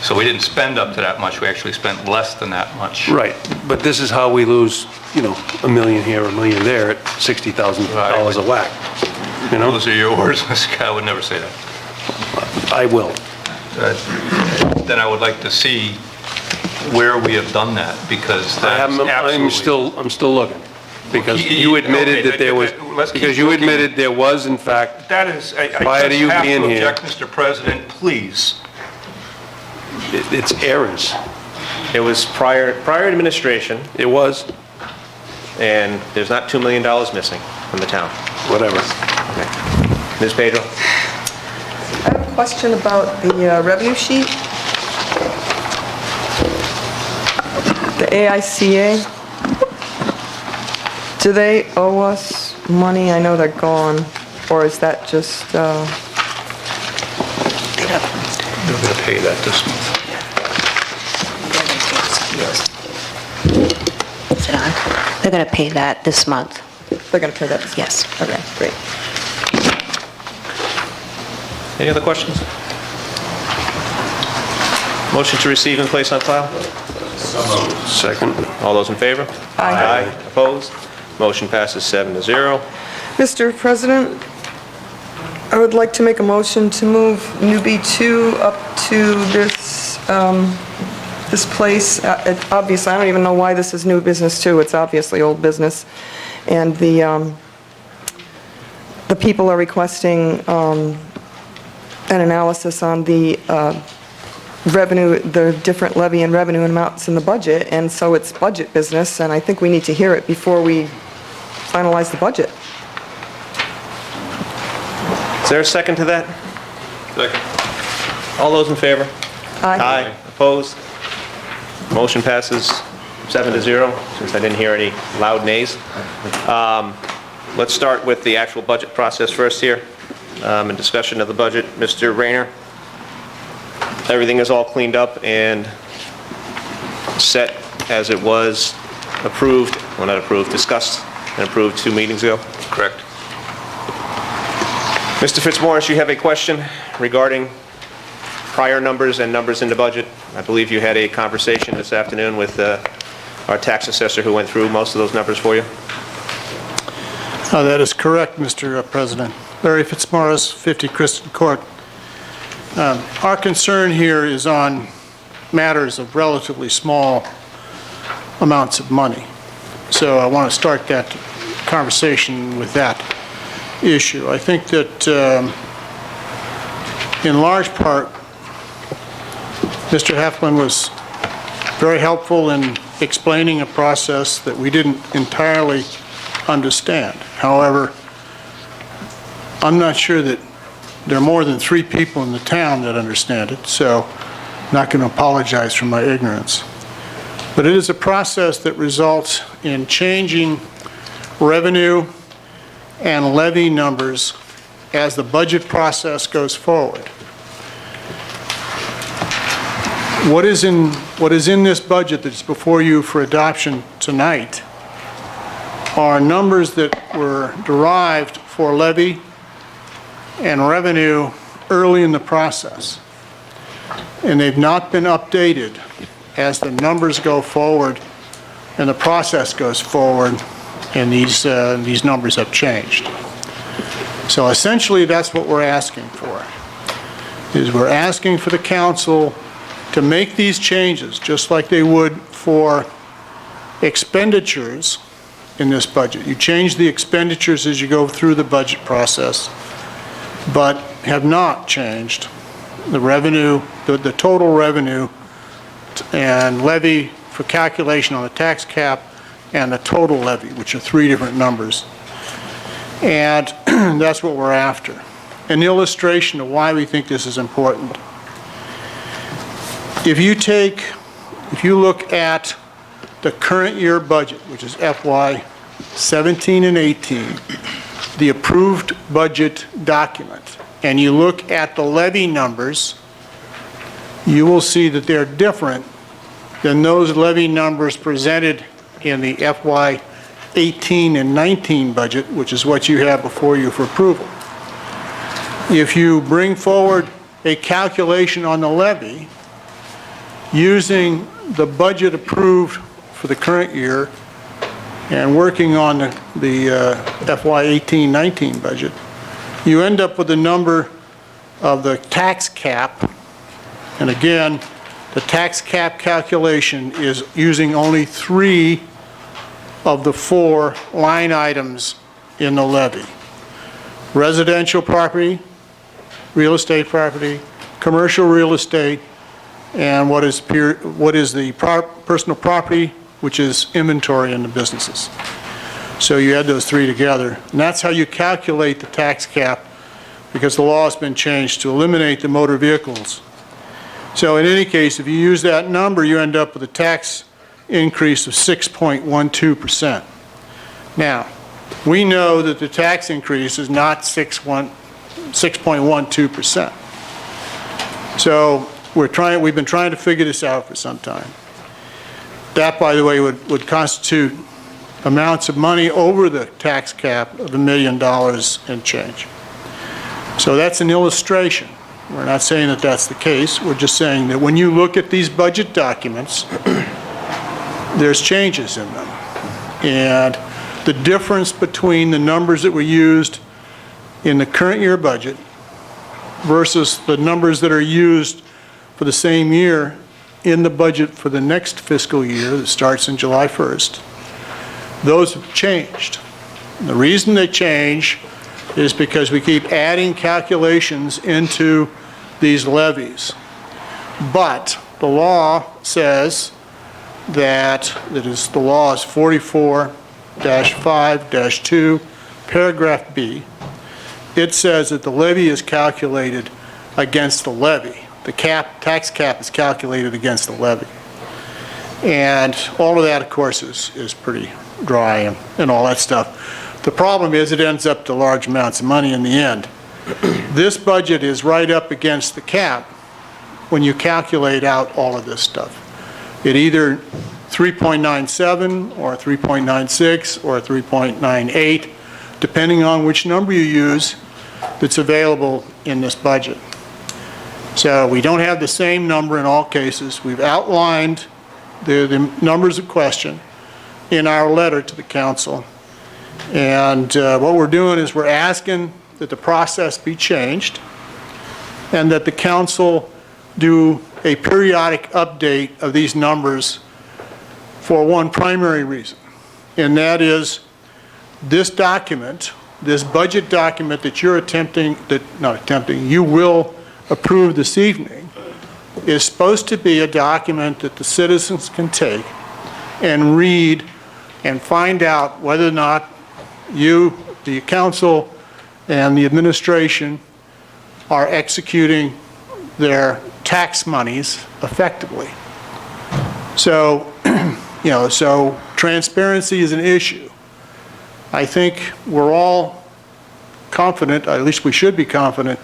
So we didn't spend up to that much. We actually spent less than that much. Right, but this is how we lose, $1 million here, $1 million there at $60,000 a whack. Those are your words, Mr. Guy. I would never say that. I will. Then I would like to see where we have done that, because that's absolutely... I'm still looking, because you admitted that there was, in fact, that is, prior to you being here. I just have to object, Mr. President, please. It's errors. It was prior administration. It was. And there's not $2 million missing from the town. Whatever. Okay. Ms. Pedro? I have a question about the revenue sheet. The AICA, do they owe us money? I know they're gone, or is that just... They're going to pay that this month. Is it on? They're going to pay that this month. They're going to pay that this month? Yes. Okay, great. Any other questions? Motion to receive and place on file? Second. All those in favor? Aye. Opposed? Motion passes 7-0. Mr. President, I would like to make a motion to move newbie 2 up to this, this place. Obviously, I don't even know why this is new business 2. It's obviously old business. And the people are requesting an analysis on the revenue, the different levy and revenue amounts in the budget, and so it's budget business, and I think we need to hear it before we finalize the budget. Is there a second to that? Second. All those in favor? Aye. Opposed? Motion passes 7-0, since I didn't hear any loud nays. Let's start with the actual budget process first here. In discussion of the budget, Mr. Rayner, everything is all cleaned up and set as it was approved, well, not approved, discussed and approved 2 meetings ago? Correct. Mr. Fitzmaurice, you have a question regarding prior numbers and numbers in the budget. I believe you had a conversation this afternoon with our tax assessor who went through most of those numbers for you. That is correct, Mr. President. Larry Fitzmaurice, 50 Kristen Court. Our concern here is on matters of relatively small amounts of money. So I want to start that conversation with that issue. I think that in large part, Mr. Heflin was very helpful in explaining a process that we didn't entirely understand. However, I'm not sure that there are more than 3 people in the town that understand it, so I'm not going to apologize for my ignorance. But it is a process that results in changing revenue and levy numbers as the budget process goes forward. What is in this budget that's before you for adoption tonight are numbers that were derived for levy and revenue early in the process. And they've not been updated as the numbers go forward and the process goes forward, and these numbers have changed. So essentially, that's what we're asking for, is we're asking for the council to make these changes, just like they would for expenditures in this budget. You change the expenditures as you go through the budget process, but have not changed the revenue, the total revenue and levy for calculation on the tax cap and the total levy, which are 3 different numbers. And that's what we're after. An illustration of why we think this is important. If you look at the current year budget, which is FY 17 and 18, the approved budget document, and you look at the levy numbers, you will see that they're different than those levy numbers presented in the FY 18 and 19 budget, which is what you have before you for approval. If you bring forward a calculation on the levy using the budget approved for the current year and working on the FY 18-19 budget, you end up with a number of the tax cap. And again, the tax cap calculation is using only 3 of the 4 line items in the levy: residential property, real estate property, commercial real estate, and what is the personal property, which is inventory in the businesses. So you add those 3 together, and that's how you calculate the tax cap, because the law has been changed to eliminate the motor vehicles. So in any case, if you use that number, you end up with a tax increase of 6.12%. Now, we know that the tax increase is not 6.12%. So we've been trying to figure this out for some time. That, by the way, would constitute amounts of money over the tax cap of $1 million and change. So that's an illustration. We're not saying that that's the case. We're just saying that when you look at these budget documents, there's changes in them. And the difference between the numbers that were used in the current year budget versus the numbers that are used for the same year in the budget for the next fiscal year that starts in July 1st, those have changed. And the reason they change is because we keep adding calculations into these levies. But the law says that the law is 44-5-2, paragraph B. It says that the levy is calculated against the levy. The tax cap is calculated against the levy. And all of that, of course, is pretty dry and all that stuff. The problem is it ends up to large amounts of money in the end. This budget is right up against the cap when you calculate out all of this stuff. It either 3.97 or 3.96 or 3.98, depending on which number you use that's available in this budget. So we don't have the same number in all cases. We've outlined the numbers of question in our letter to the council. And what we're doing is we're asking that the process be changed and that the council do a periodic update of these numbers for one primary reason, and that is this document, this budget document that you're you will approve this evening, is supposed to be a document that the citizens can take and read and find out whether or not you, the council, and the administration are executing their tax monies effectively. So, so transparency is an issue. I think we're all confident, at least we should be confident,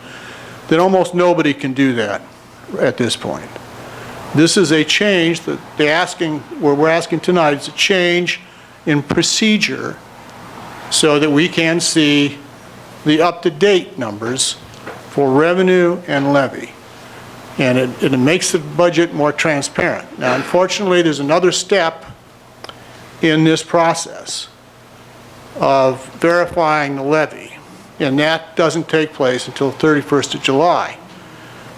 that almost nobody can do that at this point. This is a change that what we're asking tonight is a change in procedure so that we can see the up-to-date numbers for revenue and levy. And it makes the budget more transparent. Now, unfortunately, there's another step in this process of verifying the levy, and that doesn't take place until 31st of July.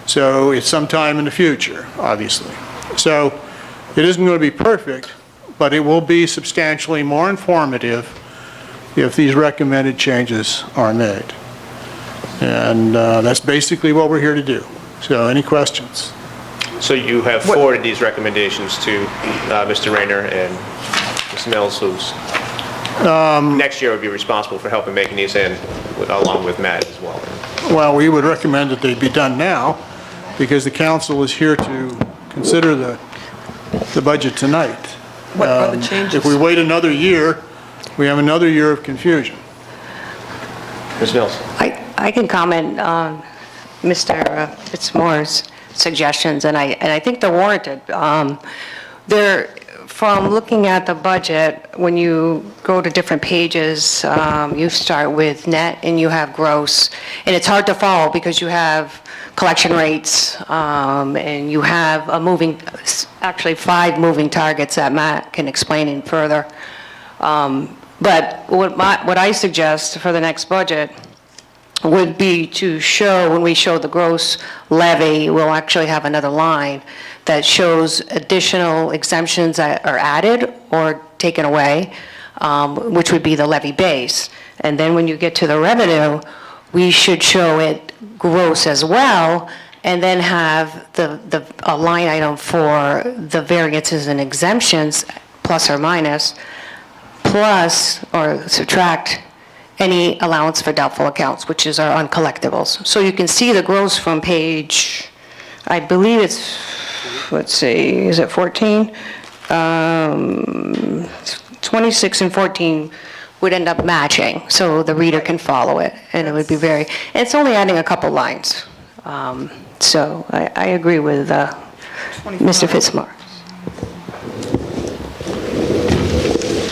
So it's sometime in the future, obviously. So it isn't going to be perfect, but it will be substantially more informative if these recommended changes are made. And that's basically what we're here to do. So any questions? So you have forwarded these recommendations to Mr. Rayner and Ms. Mills, who's next year would be responsible for helping making these in, along with Matt as well. Well, we would recommend that they be done now, because the council is here to consider the budget tonight. What are the changes? If we wait another year, we have another year of confusion. Ms. Mills? I can comment on Mr. Fitzmore's suggestions, and I think they're warranted. From looking at the budget, when you go to different pages, you start with net and you have gross, and it's hard to follow because you have collection rates, and you have actually 5 moving targets that Matt can explain in further. But what I suggest for the next budget would be to show, when we show the gross levy, we'll actually have another line that shows additional exemptions that are added or taken away, which would be the levy base. And then when you get to the revenue, we should show it gross as well, and then have a line item for the variances and exemptions, plus or minus, plus or subtract any allowance for doubtful accounts, which is our uncollectibles. So you can see the gross from page, I believe it's, let's see, is it 14? 26 and 14 would end up matching, so the reader can follow it, and it would be and it's only adding a couple lines. So I agree with Mr. Fitzmore.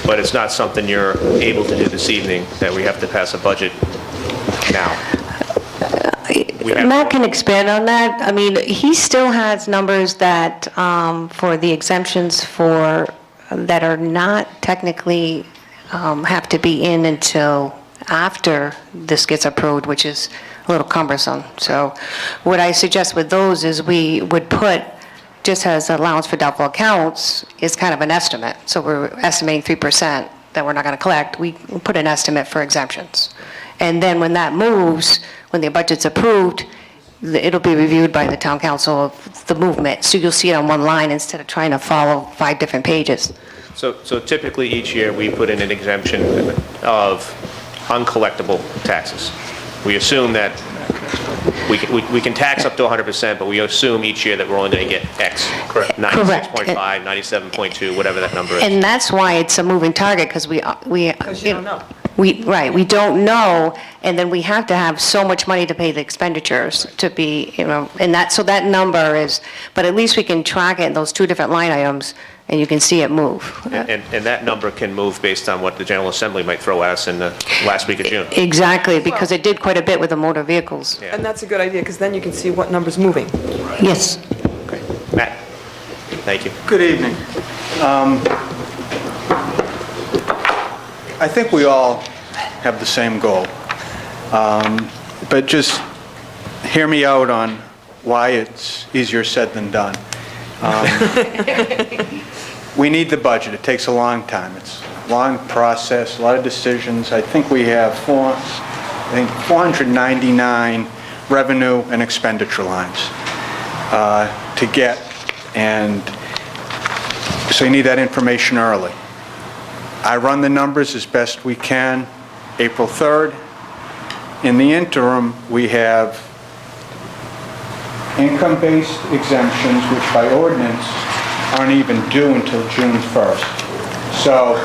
But it's not something you're able to do this evening, that we have to pass a budget now. Matt can expand on that. I mean, he still has numbers that, for the exemptions that are not technically have to be in until after this gets approved, which is a little cumbersome. So what I suggest with those is we would put, just as allowance for doubtful accounts is kind of an estimate. So we're estimating 3% that we're not going to collect. We put an estimate for exemptions. And then when that moves, when the budget's approved, it'll be reviewed by the town council of the movement. So you'll see it on one line instead of trying to follow 5 different pages. So typically each year we put in an exemption of uncollectible taxes. We assume that we can tax up to 100%, but we assume each year that we're only going to get X. Correct. 96.5, 97.2, whatever that number is. And that's why it's a moving target, because Because you don't know. we don't know, and then we have to have so much money to pay the expenditures to be, and so that number is, but at least we can track it in those 2 different line items, and you can see it move. And that number can move based on what the General Assembly might throw at us in the last week of June. Exactly, because it did quite a bit with the motor vehicles. Yeah. And that's a good idea, because then you can see what number's moving. Yes. Okay. Matt? Thank you. Good evening. I think we all have the same goal, but just hear me out on why it's easier said than done. We need the budget. It takes a long time. It's a long process, a lot of decisions. I think we have 499 revenue and expenditure lines to get, and so you need that information early. I run the numbers as best we can. April 3rd. In the interim, we have income-based exemptions, which by ordinance aren't even due until June 1st. So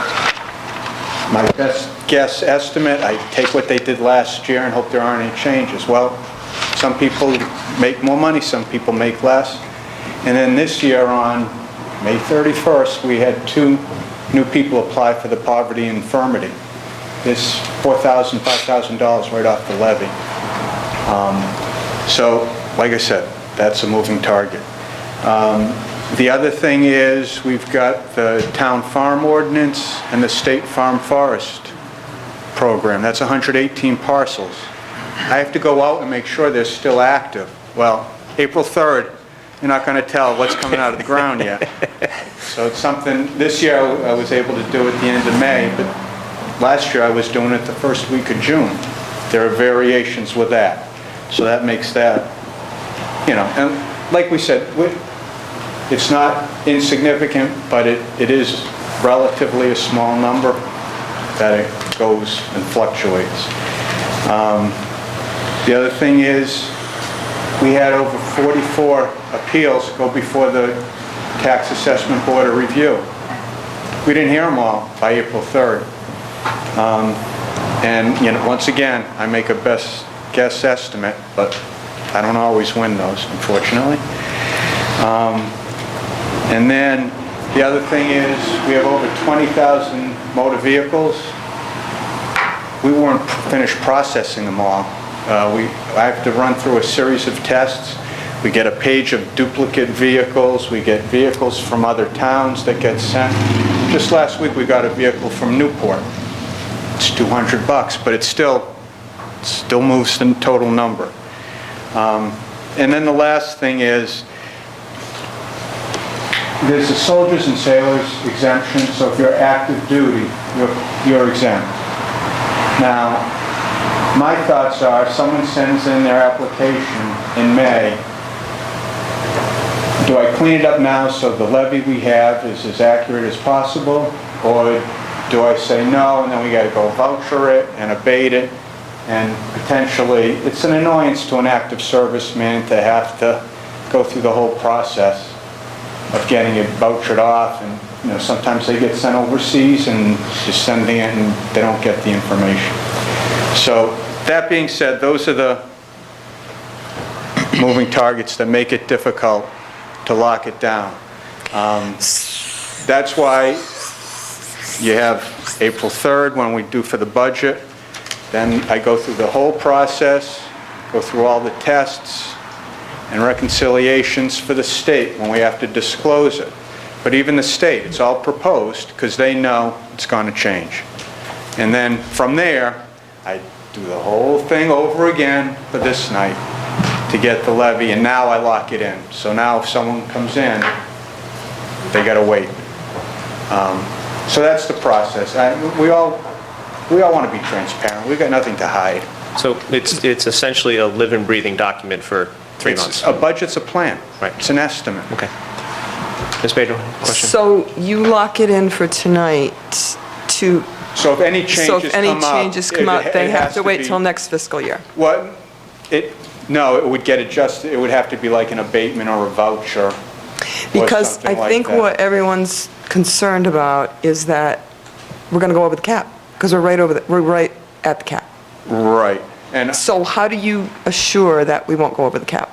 my best guess estimate, I take what they did last year and hope there aren't any changes. Well, some people make more money, some people make less. And then this year on May 31st, we had 2 new people apply for the poverty infirmity. This $4,000, $5,000 right off the levy. So, like I said, that's a moving target. The other thing is we've got the town farm ordinance and the state farm forest program. That's 118 parcels. I have to go out and make sure they're still active. Well, April 3rd, you're not going to tell what's coming out of the ground yet. So it's something, this year I was able to do at the end of May, but last year I was doing it the first week of June. There are variations with that. So that makes that, and like we said, it's not insignificant, but it is relatively a small number that it goes and fluctuates. The other thing is we had over 44 appeals go before the Tax Assessment Board of Review. We didn't hear them all by April 3rd. And once again, I make a best guess estimate, but I don't always win those, unfortunately. And then the other thing is we have over 20,000 motor vehicles. We weren't finished processing them all. I have to run through a series of tests. We get a page of duplicate vehicles. We get vehicles from other towns that get sent. Just last week we got a vehicle from Newport. It's $200, but it still moves the total number. And then the last thing is there's a soldiers and sailors exemption, so if you're active duty, you're exempt. Now, my thoughts are, if someone sends in their application in May, do I clean it up now so the levy we have is as accurate as possible, or do I say no and then we got to go voucher it and abate it, and potentially it's an annoyance to an active serviceman to have to go through the whole process of getting it vouchered off, and sometimes they get sent overseas and just sending it and they don't get the information. So that being said, those are the moving targets that make it difficult to lock it down. That's why you have April 3rd when we do for the budget. Then I go through the whole process, go through all the tests and reconciliations for the state when we have to disclose it. But even the state, it's all proposed because they know it's going to change. And then from there, I do the whole thing over again for this night to get the levy, and now I lock it in. So now if someone comes in, they got to wait. So that's the process. We all want to be transparent. We've got nothing to hide. So it's essentially a living, breathing document for 3 months. A budget's a plan. Right. It's an estimate. Okay. Ms. Pedro, question? So you lock it in for tonight to... So if any changes come up, they have to wait till next fiscal year? What? No, it would get adjusted. It would have to be like an abatement or a voucher. Because I think what everyone's concerned about is that we're going to go over the cap, because we're right at the cap. Right. And so how do you assure that we won't go over the cap?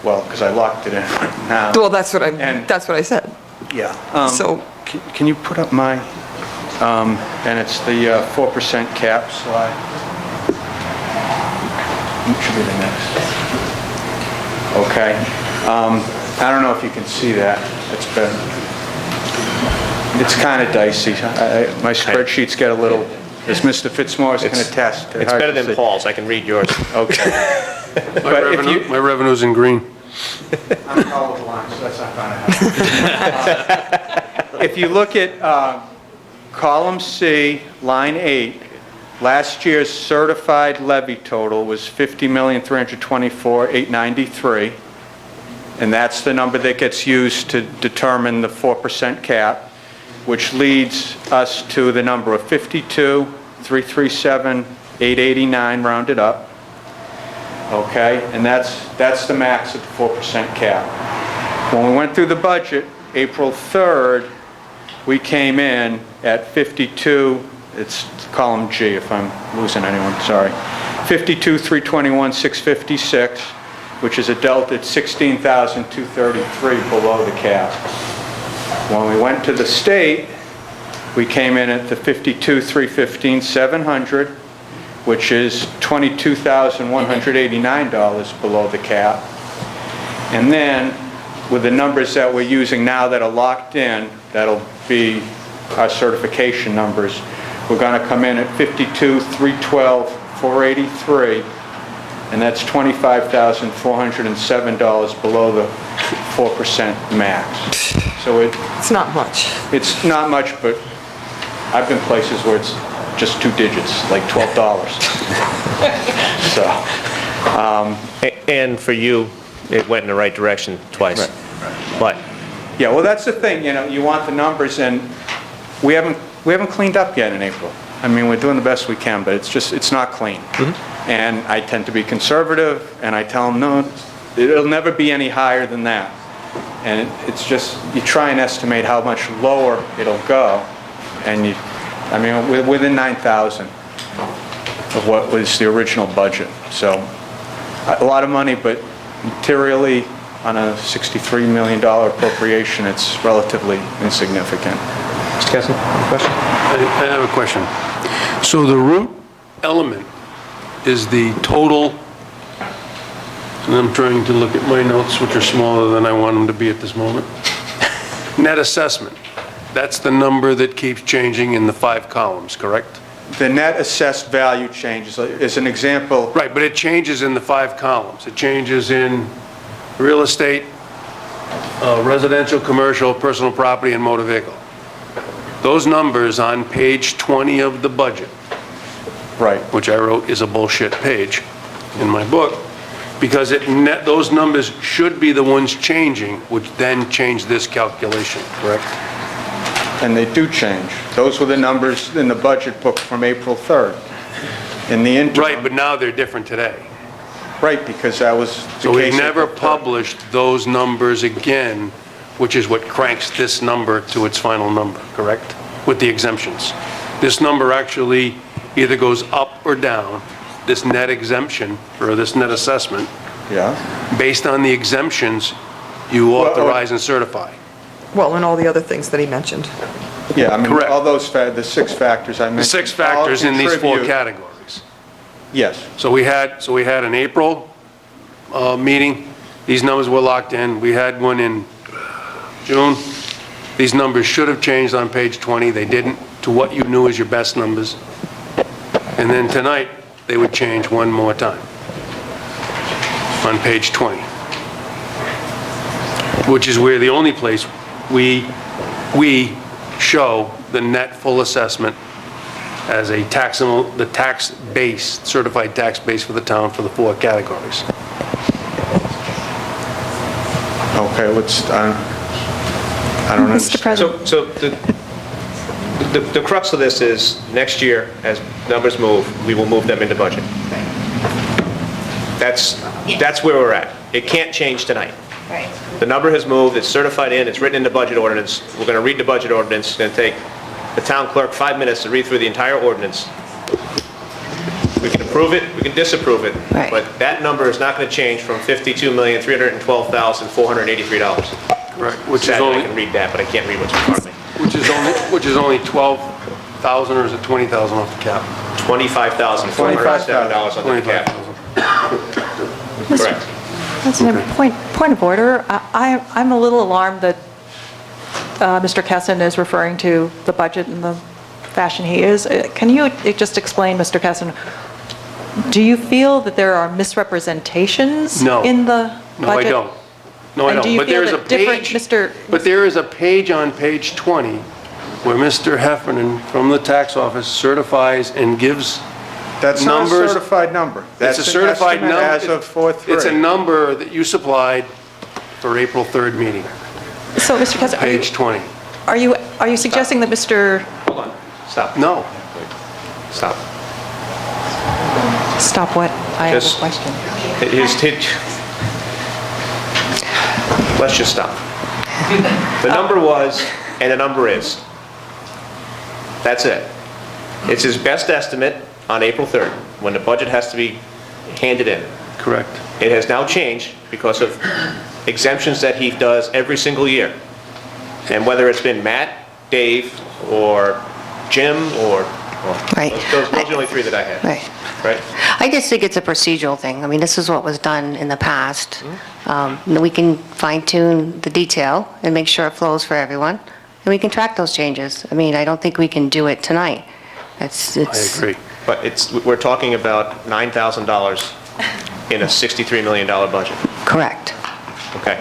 Well, because I locked it in now. Well, that's what I said. Yeah. So can you put up my, and it's the 4% cap slide. It should be the next. Okay. I don't know if you can see that. It's kind of dicey. My spreadsheets get a little as Mr. Fitzmaurice can attest. It's better than Paul's, I can read yours. Okay. My revenue's in green. I'm colorblind, so that's not going to happen. If you look at column C, line 8, last year's certified levy total was $50,324,893, and that's the number that gets used to determine the 4% cap, which leads us to the number of $52,337,889 rounded up. Okay, and that's the max of the 4% cap. When we went through the budget, April 3rd, we came in at 52, it's column G if I'm losing anyone, sorry, 52,321,656, which is a delta at 16,233 below the cap. When we went to the state, we came in at the 52,315,700, which is $22,189 below the cap. And then, with the numbers that we're using now that are locked in, that'll be our certification numbers, we're going to come in at 52,312,483, and that's $25,407 below the 4% max. So it's not much. It's not much, but I've been places where it's just 2 digits, like $12. So, and for you, it went in the right direction twice. Right. But yeah, well, that's the thing, you know, you want the numbers, and we haven't cleaned up yet in April. I mean, we're doing the best we can, but it's not clean. And I tend to be conservative, and I tell them, no, it'll never be any higher than that. And it's just, you try and estimate how much lower it'll go, and I mean, within 9,000 of what was the original budget. So, a lot of money, but materially, on a $63 million appropriation, it's relatively insignificant. Mr. Kessler, question? I have a question. So the root element is the total, and I'm trying to look at my notes, which are smaller than I want them to be at this moment. Net assessment. That's the number that keeps changing in the 5 columns, correct? The net assessed value changes, as an example. Right, but it changes in the 5 columns. It changes in real estate, residential, commercial, personal property, and motor vehicle. Those numbers on page 20 of the budget, right, which I wrote is a bullshit page in my book, because those numbers should be the ones changing, which then change this calculation, correct? And they do change. Those were the numbers in the budget book from April 3rd. In the interim. Right, but now they're different today. Right, because that was the So we've case never April 3rd. published those numbers again, which is what cranks this number to its final number, correct? With the exemptions. This number actually either goes up or down, this net exemption, or this net assessment, based on the exemptions you authorize and certify. Well, and all the other things that he mentioned. Yeah, I mean, Correct. all those, the 6 factors I mentioned. The 6 all factors in these 4 contribute- categories. Yes. So we had an April meeting. These numbers were locked in. We had one in June. These numbers should have changed on page 20. They didn't, to what you knew as your best numbers. And then tonight, they would change one more time on page 20, which is where the only place we show the net full assessment as a taxable, the tax base, certified tax base for the town for the 4 categories. Okay, I don't understand. So the crux of this is, next year, as numbers move, we will move them into budget. That's where we're at. It can't change tonight. Right. The number has moved, it's certified in, it's written in the budget ordinance. We're going to read the budget ordinance. It's going to take the town clerk 5 minutes to read through the entire ordinance. We can approve it, we can disapprove it, Right. but that number is not going to change from $52,312,483. Right, which is Sadly, only, I can read that, but I can't read what's in front of me. which is only 12,000, or is it 20,000 off the cap? $25,407 on the cap. Correct. President, point of order. I'm a little alarmed that Mr. Kessin is referring to the budget in the fashion he is. Can you just explain, Mr. Kessin, do you feel that there are misrepresentations No. in the budget? No, I don't. No, I And do don't. you But feel there's a that different, page, Mr. but there is a page on page 20 where Mr. Heffernan from the tax office certifies and gives That's not a numbers. certified number. It's That's a an certified estimate number. as of 4/3. It's a number that you supplied for April 3rd meeting, So, Mr. Kessin, page 20. are you suggesting that Mr. Hold on, stop. No. Stop. Stop what? I have Just- a question. Let's just stop. The number was, and the number is. That's it. It's his best estimate on April 3rd, when the budget has to be handed in. Correct. It has now changed because of exemptions that he does every single year. And whether it's been Matt, Dave, or Jim, or, well, Right. those are the only three that I had. Right. Right? I just think it's a procedural thing. I mean, this is what was done in the past. We can fine-tune the detail and make sure it flows for everyone, and we can track those changes. I mean, I don't think we can do it tonight. I agree. But we're talking about $9,000 in a $63 million budget. Correct. Okay.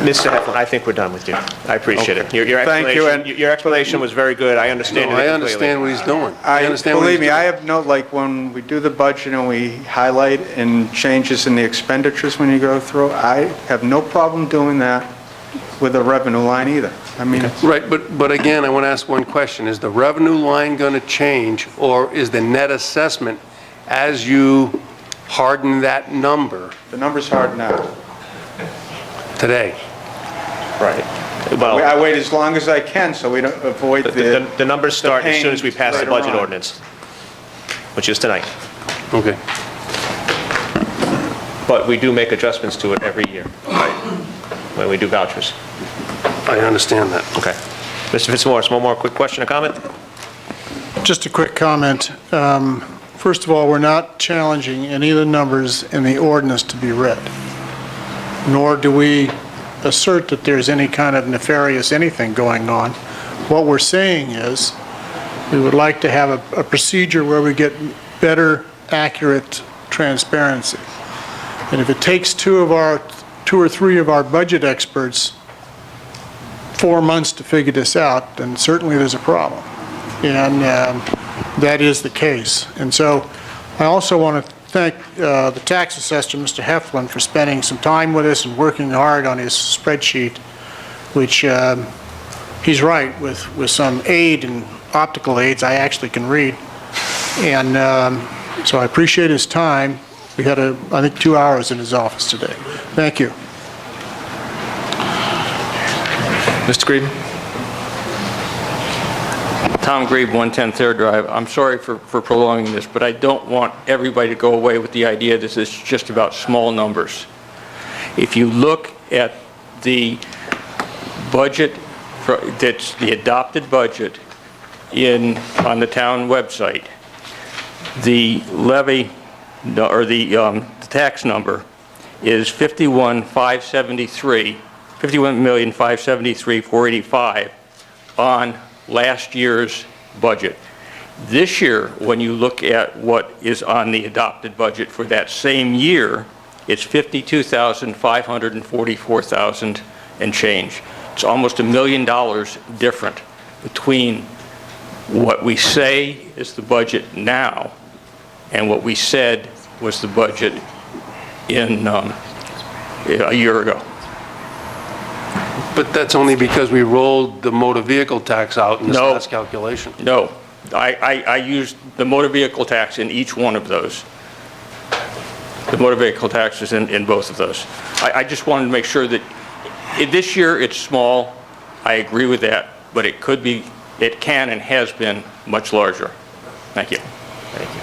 Mr. Heflin, I think we're done with you. I appreciate it. Your Thank you, explanation, your explanation was very good. I understand No, it I completely. understand what he's doing. I understand what he's Believe me, doing. I have no, like, when we do the budget and we highlight and changes in the expenditures when you go through, I have no problem doing that with the revenue line either. I mean, Right, but again, I want to ask one question. Is the revenue line going to change, or is the net assessment, as you harden that number the number's hard now. today? Right. Well, I wait as long as I can so we don't avoid the numbers start as soon as we pass the later budget on. ordinance, which is tonight. Okay. But we do make adjustments to it every year, right? When we do vouchers. I understand that. Okay. Mr. Fitzmaurice, one more quick question or comment? Just a quick comment. First of all, we're not challenging any of the numbers in the ordinance to be read, nor do we assert that there's any kind of nefarious anything going on. What we're saying is, we would like to have a procedure where we get better, accurate transparency. And if it takes two or three of our budget experts 4 months to figure this out, then certainly there's a problem. And that is the case. And so I also want to thank the tax assessor, Mr. Heflin, for spending some time with us and working hard on his spreadsheet, which he's right, with some aid and optical aids, I actually can read. And so I appreciate his time. We had, I think, 2 hours in his office today. Thank you. Mr. Green? Tom Grieve, 110 Third Drive. I'm sorry for prolonging this, but I don't want everybody to go away with the idea this is just about small numbers. If you look at the budget, that's the adopted budget on the town website, the levy, or the tax number is $51,573,485 on last year's budget. This year, when you look at what is on the adopted budget for that same year, it's $52,544,000 and change. It's almost $1 million different between what we say is the budget now and what we said was the budget in a year ago. But that's only because we rolled the motor vehicle tax out in this No. last calculation. No, I used the motor vehicle tax in each one of those. The motor vehicle tax is in both of those. I just wanted to make sure that this year it's small. I agree with that, but it could be, it can and has been much larger. Thank you. Thank you.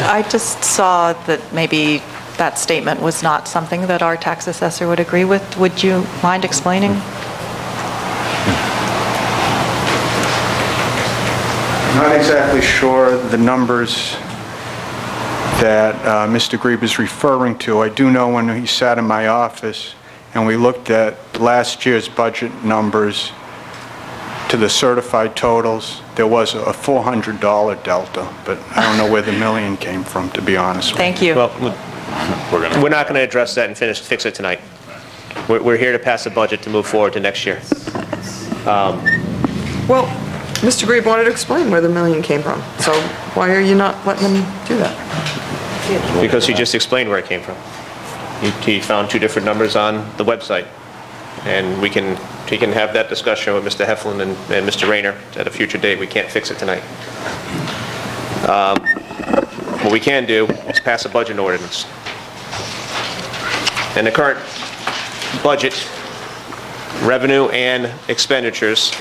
I just saw that maybe that statement was not something that our tax assessor would agree with. Would you mind explaining? I'm not exactly sure the numbers that Mr. Grieve is referring to. I do know when he sat in my office and we looked at last year's budget numbers to the certified totals, there was a $400 delta, but I don't know where the million came from, to be honest with you. Thank you. Well, we're not going to address that and fix it tonight. We're here to pass a budget to move forward to next year. Well, Mr. Grebe wanted to explain where the million came from, so why are you not letting him do that? Because he just explained where it came from. He found two different numbers on the website, and he can have that discussion with Mr. Heflin and Mr. Rayner at a future date. We can't fix it tonight. What we can do is pass a budget ordinance. And the current budget, revenue and expenditures,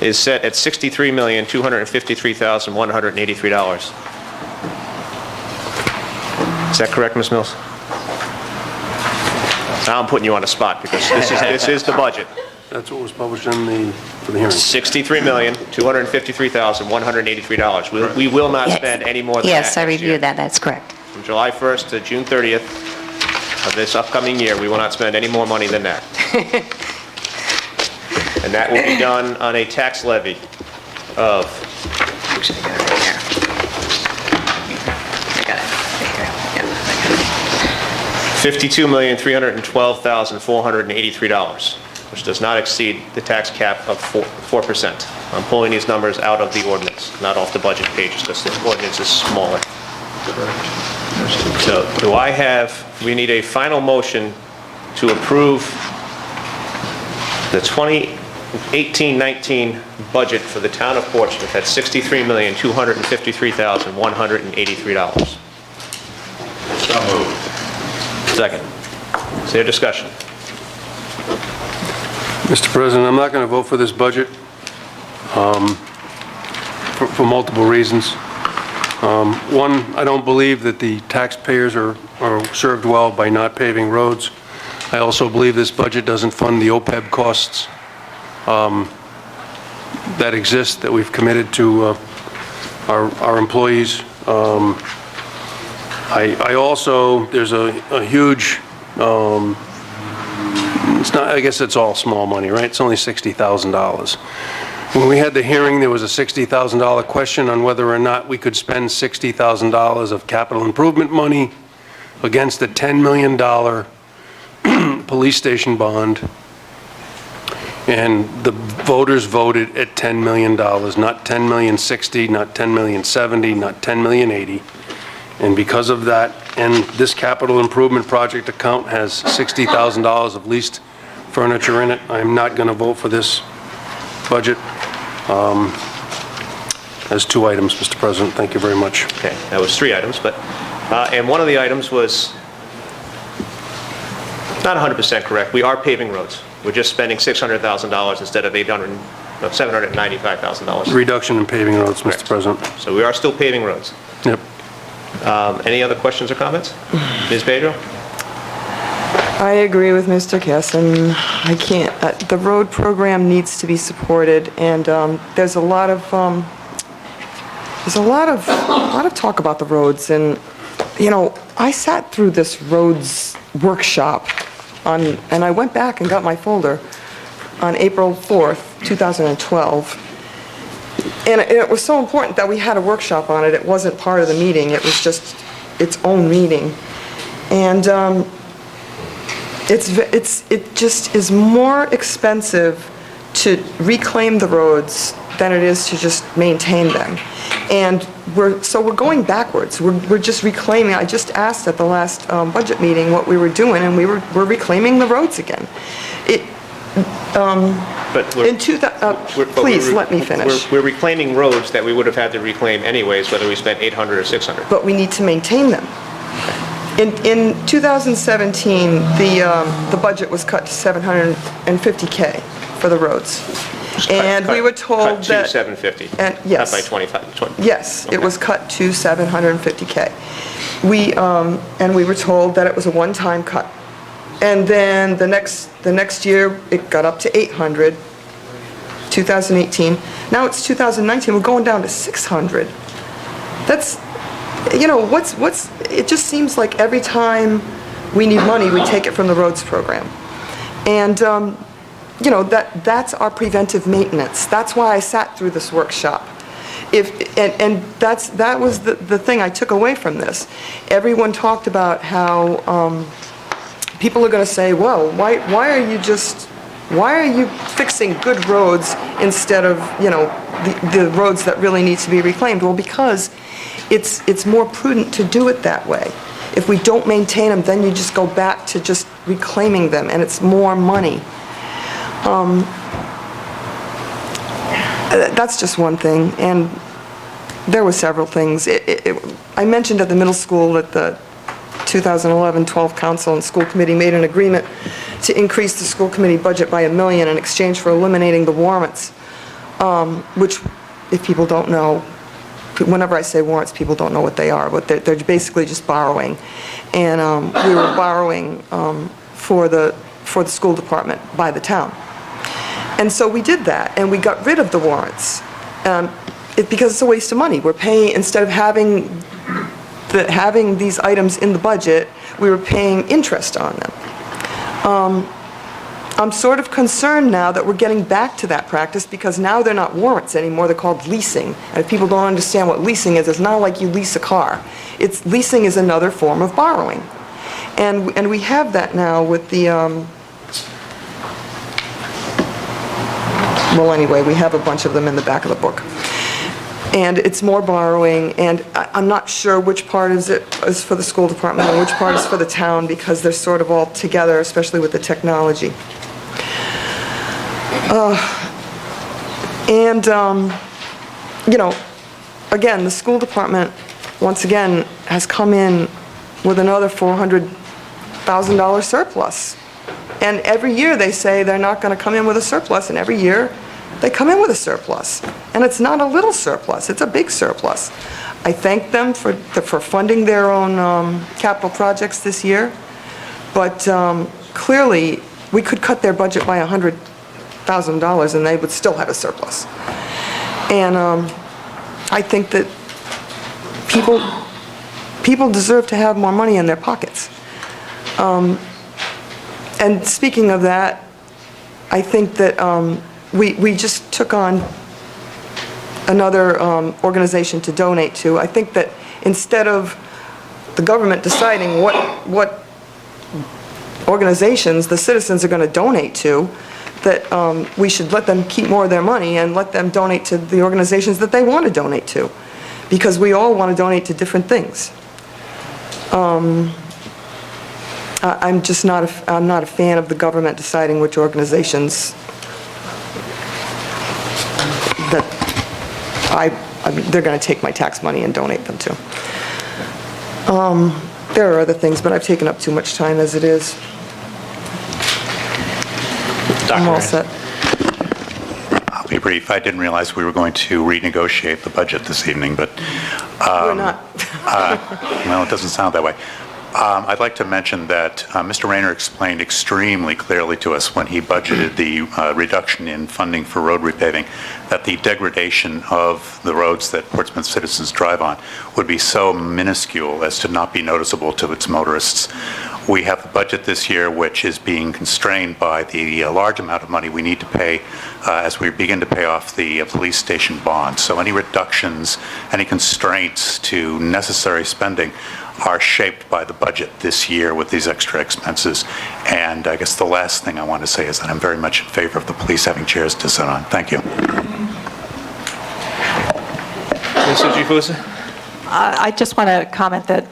is set at $63,253,183. Is that correct, Ms. Mills? Now I'm putting you on the spot because this is the budget. That's what was published for the hearing. $63,253,183. We will not spend any more than that. Yes, I reviewed that, that's correct. From July 1st to June 30th of this upcoming year, we will not spend any more money than that. And that will be done on a tax levy of... $52,312,483, which does not exceed the tax cap of 4%. I'm pulling these numbers out of the ordinance, not off the budget pages, because the ordinance is smaller. So we need a final motion to approve the 2018-19 budget for the town of Portsmouth at $63,253,183. So moved. Second. Is there discussion? Mr. President, I'm not going to vote for this budget for multiple reasons. One, I don't believe that the taxpayers are served well by not paving roads. I also believe this budget doesn't fund the OPEB costs that exist, that we've committed to our employees. I also, there's a huge, it's not, I guess it's all small money, right? It's only $60,000. When we had the hearing, there was a $60,000 question on whether or not we could spend $60,000 of capital improvement money against a $10 million police station bond. And the voters voted at $10 million, not $10,060,000, not $10,070,000, not $10,080,000. And because of that, and this capital improvement project account has $60,000 of leased furniture in it, I'm not going to vote for this budget. As two items, Mr. President. Thank you very much. Okay, that was three items, but, and one of the items was not 100% correct. We are paving roads. We're just spending $600,000 instead of $795,000. Reduction in paving roads, Mr. President. So we are still paving roads. Yep. Any other questions or comments? Ms. Pedro? I agree with Mr. Kessin. I can't, the road program needs to be supported, and there's a lot of talk about the roads, and, you know, I sat through this roads workshop and I went back and got my folder on April 4th, 2012. And it was so important that we had a workshop on it. It wasn't part of the meeting. It was just its own meeting. And it just is more expensive to reclaim the roads than it is to just maintain them. And we're going backwards. We're just reclaiming. I just asked at the last budget meeting what we were doing, and we're reclaiming the roads again. Please, let me finish. We're reclaiming roads that we would have had to reclaim anyways, whether we spent $800 or $600. But we need to maintain them. In 2017, the budget was cut to $750K for the roads. And we were told that... Cut to $750. Yes. Cut by 25. Yes, it was cut to $750K. And we were told that it was a one-time cut. And then the next year, it got up to 800, 2018. Now it's 2019, we're going down to 600. That's, you know, it just seems like every time we need money, we take it from the roads program. And, you know, that's our preventive maintenance. That's why I sat through this workshop. And that was the thing I took away from this. Everyone talked about how people are going to say, well, why are you fixing good roads instead of, you know, the roads that really need to be reclaimed? Well, because it's more prudent to do it that way. If we don't maintain them, then you just go back to just reclaiming them, and it's more money. That's just one thing, and there were several things. I mentioned at the middle school that the 2011-12 Council and School Committee made an agreement to increase the school committee budget by $1 million in exchange for eliminating the warrants, which, if people don't know, whenever I say warrants, people don't know what they are, but they're basically just borrowing. And we were borrowing for the school department by the town. And so we did that, and we got rid of the warrants because it's a waste of money. We're paying, instead of having these items in the budget, we were paying interest on them. I'm sort of concerned now that we're getting back to that practice, because now they're not warrants anymore, they're called leasing. And if people don't understand what leasing is, it's not like you lease a car. Leasing is another form of borrowing. And we have that now with the, well, anyway, we have a bunch of them in the back of the book. And it's more borrowing, and I'm not sure which part is for the school department and which part is for the town, because they're sort of all together, especially with the technology. You know, again, the school department, once again, has come in with another $400,000 surplus. And every year they say they're not going to come in with a surplus, and every year they come in with a surplus. And it's not a little surplus, it's a big surplus. I thank them for funding their own capital projects this year, but clearly we could cut their budget by $100,000 and they would still have a surplus. And I think that people deserve to have more money in their pockets. And speaking of that, I think that we just took on another organization to donate to. I think that instead of the government deciding what organizations the citizens are going to donate to, that we should let them keep more of their money and let them donate to the organizations that they want to donate to, because we all want to donate to different things. I'm just not a fan of the government deciding which organizations that they're going to take my tax money and donate them to. There are other things, but I've taken up too much time as it is. I'm all set. I'll be brief. I didn't realize we were going to renegotiate the budget this evening, but... We're not. Well, it doesn't sound that way. I'd like to mention that Mr. Rayner explained extremely clearly to us when he budgeted the reduction in funding for road repaving that the degradation of the roads that Portsmouth citizens drive on would be so minuscule as to not be noticeable to its motorists. We have a budget this year which is being constrained by the large amount of money we need to pay as we begin to pay off the police station bond. So any reductions, any constraints to necessary spending are shaped by the budget this year with these extra expenses. And I guess the last thing I want to say is that I'm very much in favor of the police having chairs to sit on. Thank you. Mr. Giuffulisa? I just want to comment that,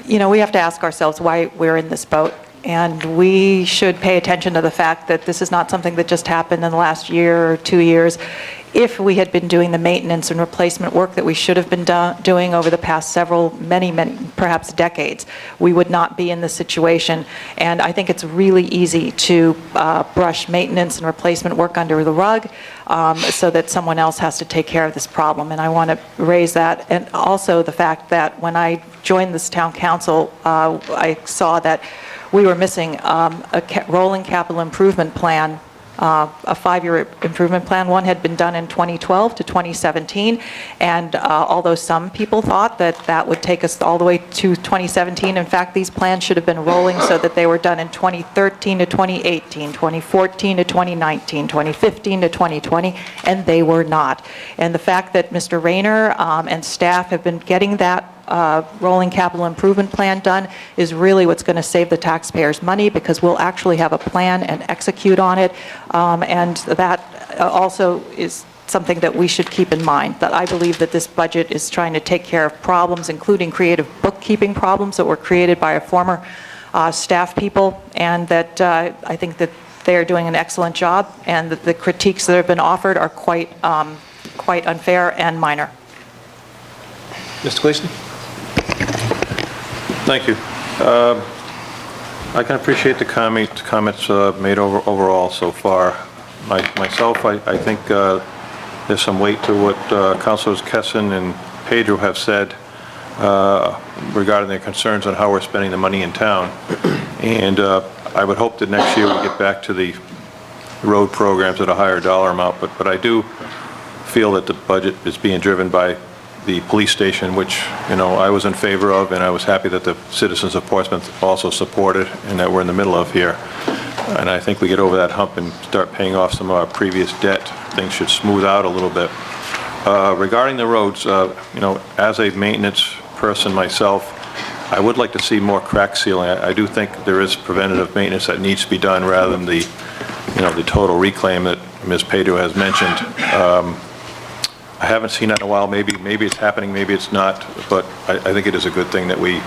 you know, we have to ask ourselves why we're in this boat. And we should pay attention to the fact that this is not something that just happened in the last year or 2 years. If we had been doing the maintenance and replacement work that we should have been doing over the past many, perhaps decades, we would not be in this situation. And I think it's really easy to brush maintenance and replacement work under the rug so that someone else has to take care of this problem. And I want to raise that. And also the fact that when I joined this town council, I saw that we were missing a rolling capital improvement plan a 5-year improvement plan. One had been done in 2012 to 2017, and although some people thought that that would take us all the way to 2017, in fact, these plans should have been rolling so that they were done in 2013 to 2018, 2014 to 2019, 2015 to 2020, and they were not. And the fact that Mr. Rayner and staff have been getting that rolling capital improvement plan done is really what's going to save the taxpayers money, because we'll actually have a plan and execute on it. And that also is something that we should keep in mind, that I believe that this budget is trying to take care of problems, including creative bookkeeping problems that were created by a former staff people, and that I think that they are doing an excellent job, and that the critiques that have been offered are quite unfair and minor. Mr. Gleason? Thank you. I can appreciate the comments made overall so far. Myself, I think there's some weight to what Councilors Kessin and Pedro have said regarding their concerns on how we're spending the money in town. And I would hope that next year we get back to the road programs at a higher dollar amount. But I do feel that the budget is being driven by the police station, which, you know, I was in favor of, and I was happy that the citizens of Portsmouth also supported, and that we're in the middle of here. And I think we get over that hump and start paying off some of our previous debt, things should smooth out a little bit. Regarding the roads, you know, as a maintenance person myself, I would like to see more crack sealing. I do think there is preventative maintenance that needs to be done rather than the, you know, the total reclaim that Ms. Pedro has mentioned. I haven't seen that in a while. Maybe it's happening, maybe it's not, but I think it is a good thing that we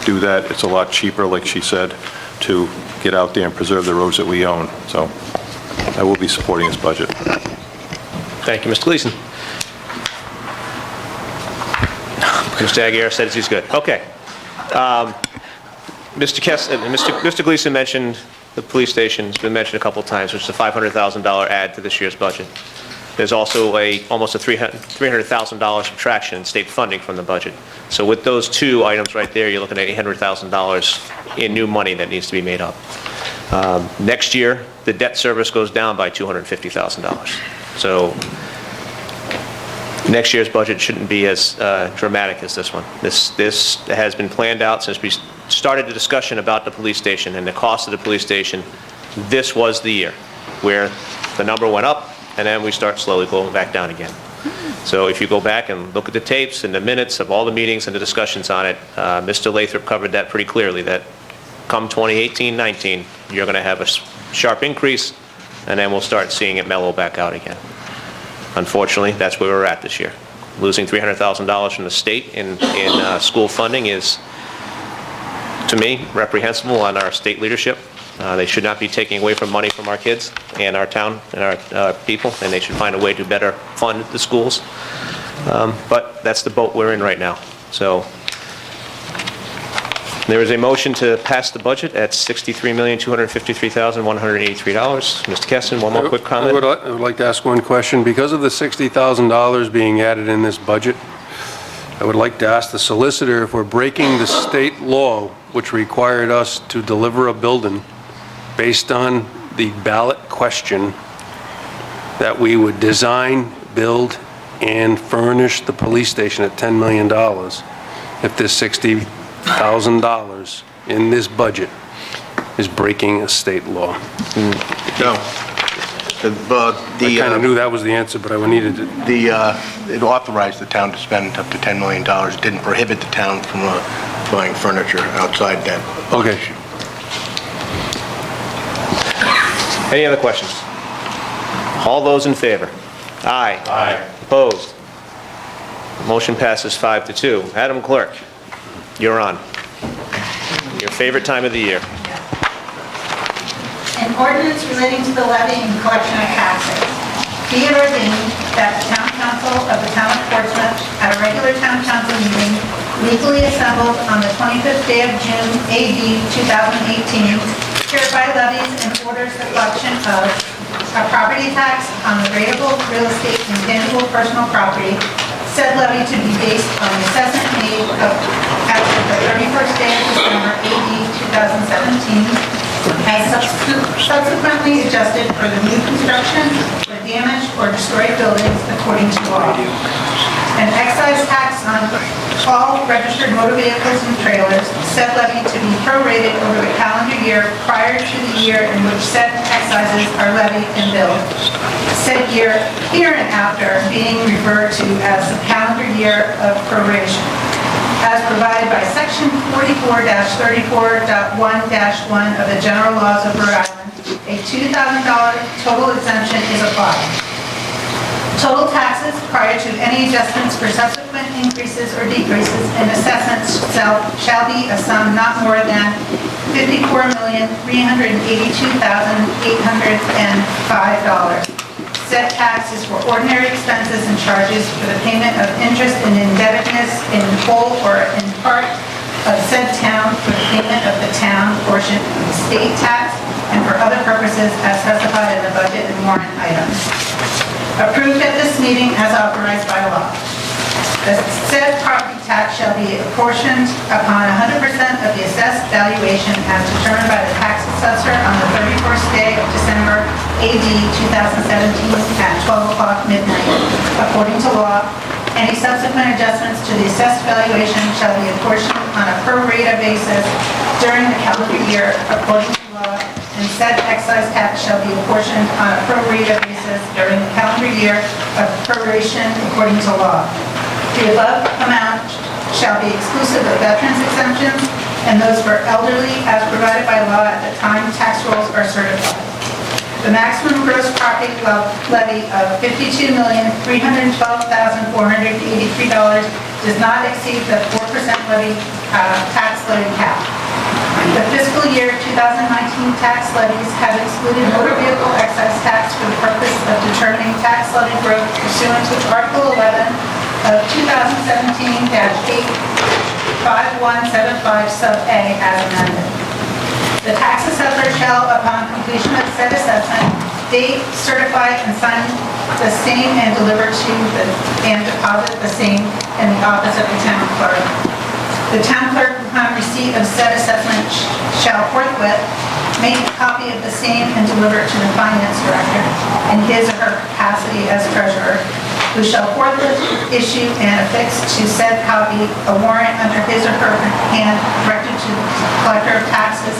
do that. It's a lot cheaper, like she said, to get out there and preserve the roads that we own. So I will be supporting this budget. Thank you, Mr. Gleason. Mr. Aguirre said he's good. Okay. Mr. Gleason mentioned the police station. It's been mentioned a couple of times, which is a $500,000 add to this year's budget. There's also almost a $300,000 subtraction in state funding from the budget. So with those two items right there, you're looking at $800,000 in new money that needs to be made up. Next year, the debt service goes down by $250,000. So next year's budget shouldn't be as dramatic as this one. This has been planned out since we started the discussion about the police station and the cost of the police station. This was the year where the number went up, and then we start slowly going back down again. So if you go back and look at the tapes and the minutes of all the meetings and the discussions on it, Mr. Lathrop covered that pretty clearly, that come 2018-19, you're going to have a sharp increase, and then we'll start seeing it mellow back out again. Unfortunately, that's where we're at this year. Losing $300,000 from the state in school funding is, to me, reprehensible on our state leadership. They should not be taking away from money from our kids and our town and our people, and they should find a way to better fund the schools. But that's the boat we're in right now. So there is a motion to pass the budget at $63,253,183. Mr. Kessin, one more quick comment. I would like to ask one question. Because of the $60,000 being added in this budget, I would like to ask the solicitor if we're breaking the state law which required us to deliver a building based on the ballot question, that we would design, build, and furnish the police station at $10 million if this $60,000 in this budget is breaking a state law. No. I kind of knew that was the answer, but I needed it. It authorized the town to spend up to $10 million. It didn't prohibit the town from buying furniture outside that. Okay. Any other questions? All those in favor? Aye. Aye. Opposed? Motion passes 5-2. Madam Clerk, you're on. Your favorite time of the year. An ordinance relating to the levy and collection of taxes. Be it ordained that the Town Council of the Town of Portsmouth, at a regular Town Council meeting legally assembled on the 25th day of June, AD 2018, hereby levies and orders the collection of a property tax on the rateable real estate and tangible personal property, said levy to be based on the assessment made after the 31st day of December, AD 2017, as subsequently adjusted for the new construction or damaged or destroyed buildings according to law. An excise tax on all registered motor vehicles and trailers, said levy to be prorated over the calendar year prior to the year in which said excises are levied and billed. Said year hereinafter being referred to as the calendar year of proration, as provided by Section 44-34.1-1 of the General Laws of Rhode Island. A $2,000 total exemption is applied. Total taxes prior to any adjustments for subsequent increases or decreases in assessments shall be a sum not more than $54,382,805. Said tax is for ordinary expenses and charges for the payment of interest and indebtedness in whole or in part of said town for the payment of the town portion of the state tax and for other purposes as specified in the budget and warrant items. Approved at this meeting as authorized by law. The said property tax shall be apportioned upon 100% of the assessed valuation as determined by the tax assessor on the 31st day of December AD 2017 at 12 o'clock midnight. According to law, any subsequent adjustments to the assessed valuation shall be apportioned on a pro rata basis during the calendar year according to law, and said excise tax shall be apportioned on a pro rata basis during the calendar year of proration according to law. The above amount shall be exclusive of veterans exemptions and those for elderly as provided by law at the time tax rolls are certified. The maximum gross property levy of $52,312,483 does not exceed the 4% levy tax levy cap. The fiscal year 2019 tax levies have excluded motor vehicle excise tax for the purpose of determining tax levy growth pursuant to Article 11 of 2017-85175 sub A as amended. The tax assessor shall, upon completion of said assessment, date, certify, and sign the same and deliver to and deposit the same in the office of the town clerk. The town clerk, upon receipt of said assessment, shall forthwith make a copy of the same and deliver it to the finance director in his or her capacity as treasurer, who shall forthwith issue and affix to said copy a warrant under his or her hand directed to the collector of taxes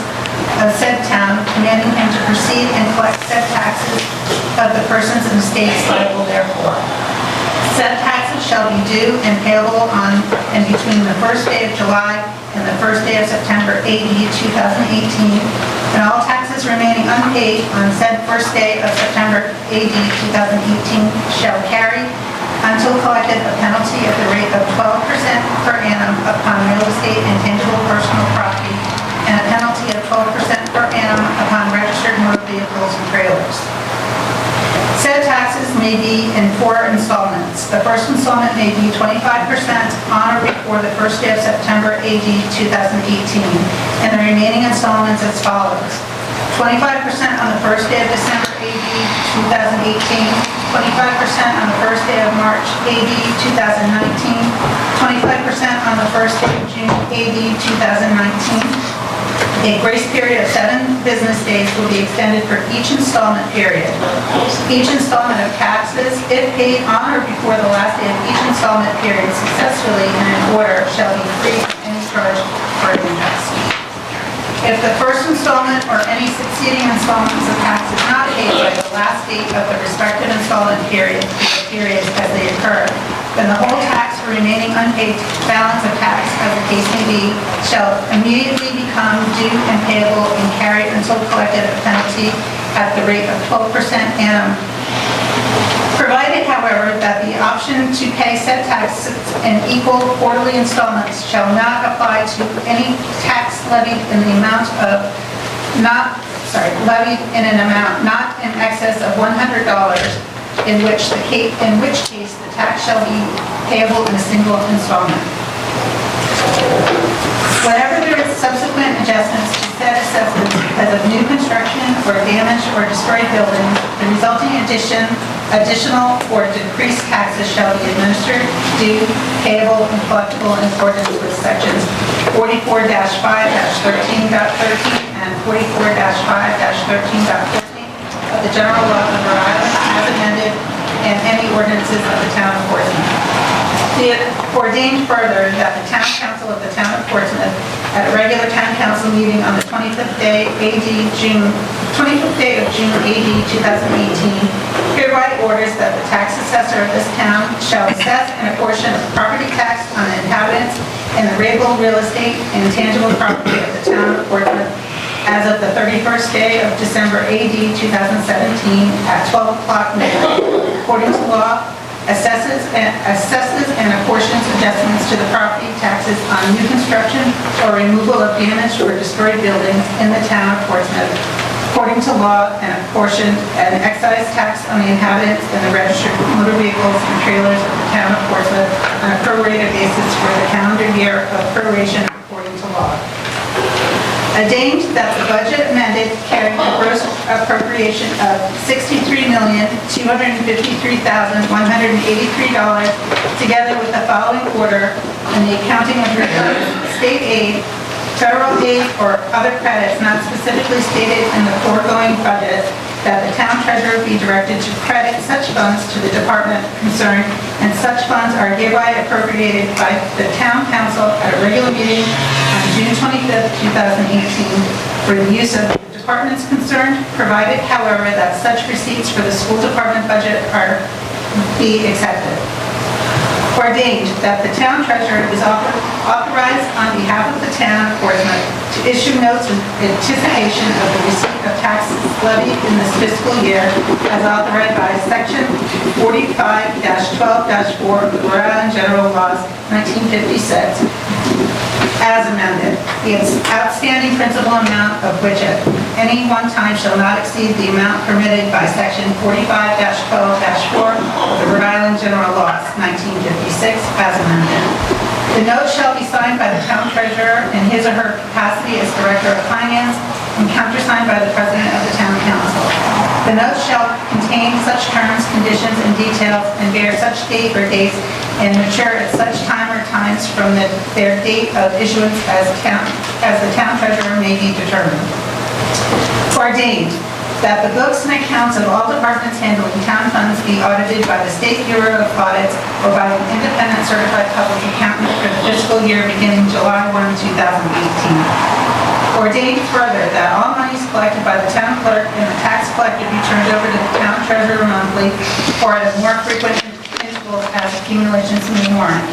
of said town, commanding him to proceed and collect said taxes of the persons and estates liable therefor. Said taxes shall be due and payable on and between the first day of July and the first day of September AD 2018, and all taxes remaining unpaid on said first day of September AD 2018 shall carry until collected a penalty at the rate of 12% per annum upon real estate and tangible personal property, and a penalty of 12% per annum upon registered motor vehicles and trailers. Said taxes may be in 4 installments. The first installment may be 25% on or before the first day of September AD 2018, and the remaining installments as follows: 25% on the first day of December AD 2018, 25% on the first day of March AD 2019, 25% on the first day of June AD 2019. A grace period of 7 business days will be extended for each installment period. Each installment of taxes, if paid on or before the last day of each installment period successfully and in order, shall be free from any charge for interest. If the first installment or any succeeding installments of tax is not paid by the last date of the respective installment periods as they occur, then the whole tax for remaining unpaid balance of tax, as the case may be, shall immediately become due and payable and carried until collected at a penalty at the rate of 12% annum. Provided, however, that the option to pay said tax in equal quarterly installments shall not apply to any tax levied in the amount of levied in an amount not in excess of $100, in which case the tax shall be payable in a single installment. Whenever there is subsequent adjustments to said assessments because of new construction or damaged or destroyed buildings, the resulting additional or decreased taxes shall be administered, due, payable, and collectible in accordance with sections 44-5-13.13 and 44-5-13.14 of the general laws of Rhode Island as amended, and any ordinances of the town of Portsmouth. Be it ordained further that the town council of the town of Portsmouth, at a regular town council meeting on the 25th day of June AD 2018, hereby orders that the tax assessor of this town shall assess and apportion of property tax on the inhabitants and the rateable real estate and tangible property of the town of Portsmouth as of the 31st day of December AD 2017 at 12 o'clock midnight, according to law, assesses and apportions adjustments to the property taxes on new construction or removal of damaged or destroyed buildings in the town of Portsmouth, according to law, and apportioned an excise tax on the inhabitants and the registered motor vehicles and trailers of the town of Portsmouth on a prorated basis for the calendar year of proration according to law. Ordained that the budget amended carried a gross appropriation of $63,253,183, together with the following order and the accounting of reserves, state aid, federal aid, or other credits not specifically stated in the foregoing budget, that the town treasurer be directed to credit such funds to the department concerned, and such funds are hereby appropriated by the town council at a regular meeting on June 25th, 2018, for the use of the departments concerned, provided, however, that such receipts for the school department budget be accepted. Ordained that the town treasurer is authorized on behalf of the town of Portsmouth to issue notes in anticipation of the receipt of taxes levied in this fiscal year as authorized by Section 45-12-4 of the Rhode Island General Laws, 1956, as amended. The outstanding principal amount of which at any one time shall not exceed the amount permitted by Section 45-12-4 of the Rhode Island General Laws, 1956, as amended. The note shall be signed by the town treasurer in his or her capacity as Director of Finance and countersigned by the President of the Town Council. The note shall contain such terms, conditions, and details and bear such date or dates and mature at such time or times from their date of issuance as the town treasurer may be determined. Ordained that the books and accounts of all departments handling town funds be audited by the State Bureau of Audits or by an independent certified public accountant for the fiscal year beginning July 1, 2018. Ordained further that all monies collected by the town clerk and the tax collector be turned over to the town treasurer monthly or at a more frequent interval as accumulations may warrant.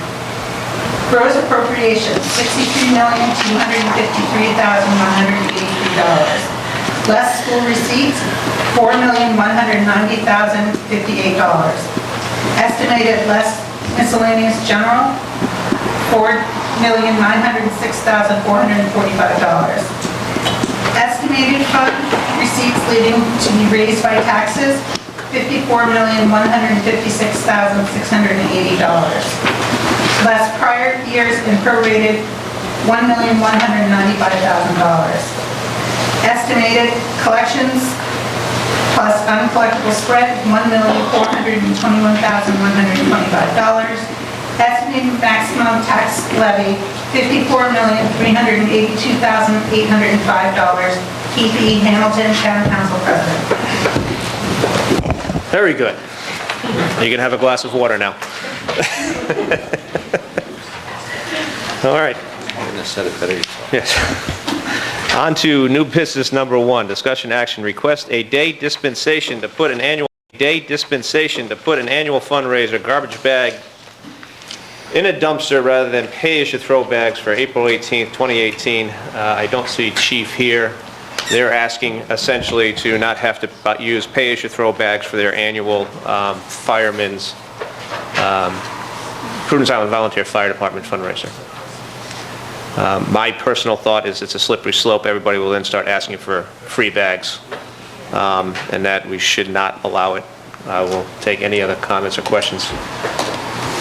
Gross appropriation, $63,253,183. Less school receipts, $4,190,058. Estimated less miscellaneous general, $4,906,445. Estimated fund receipts leading to be raised by taxes, $54,156,680. Less prior years and prorated, $1,195,000. Estimated collections plus uncollectible spread, $1,421,125. Estimated maximum tax levy, $54,382,805. Keith E. Hamilton, Town Council President. Very good. You can have a glass of water now. All right. Yes. On to new business number 1, discussion action, request a day dispensation to put an annual fundraiser garbage bag in a dumpster rather than pay-as-you-throw bags for April 18th, 2018. I don't see Chief here. They're asking essentially to not have to use pay-as-you-throw bags for their annual firemen's Prudence Island Volunteer Fire Department fundraiser. My personal thought is it's a slippery slope. Everybody will then start asking for free bags, and that we should not allow it. I will take any other comments or questions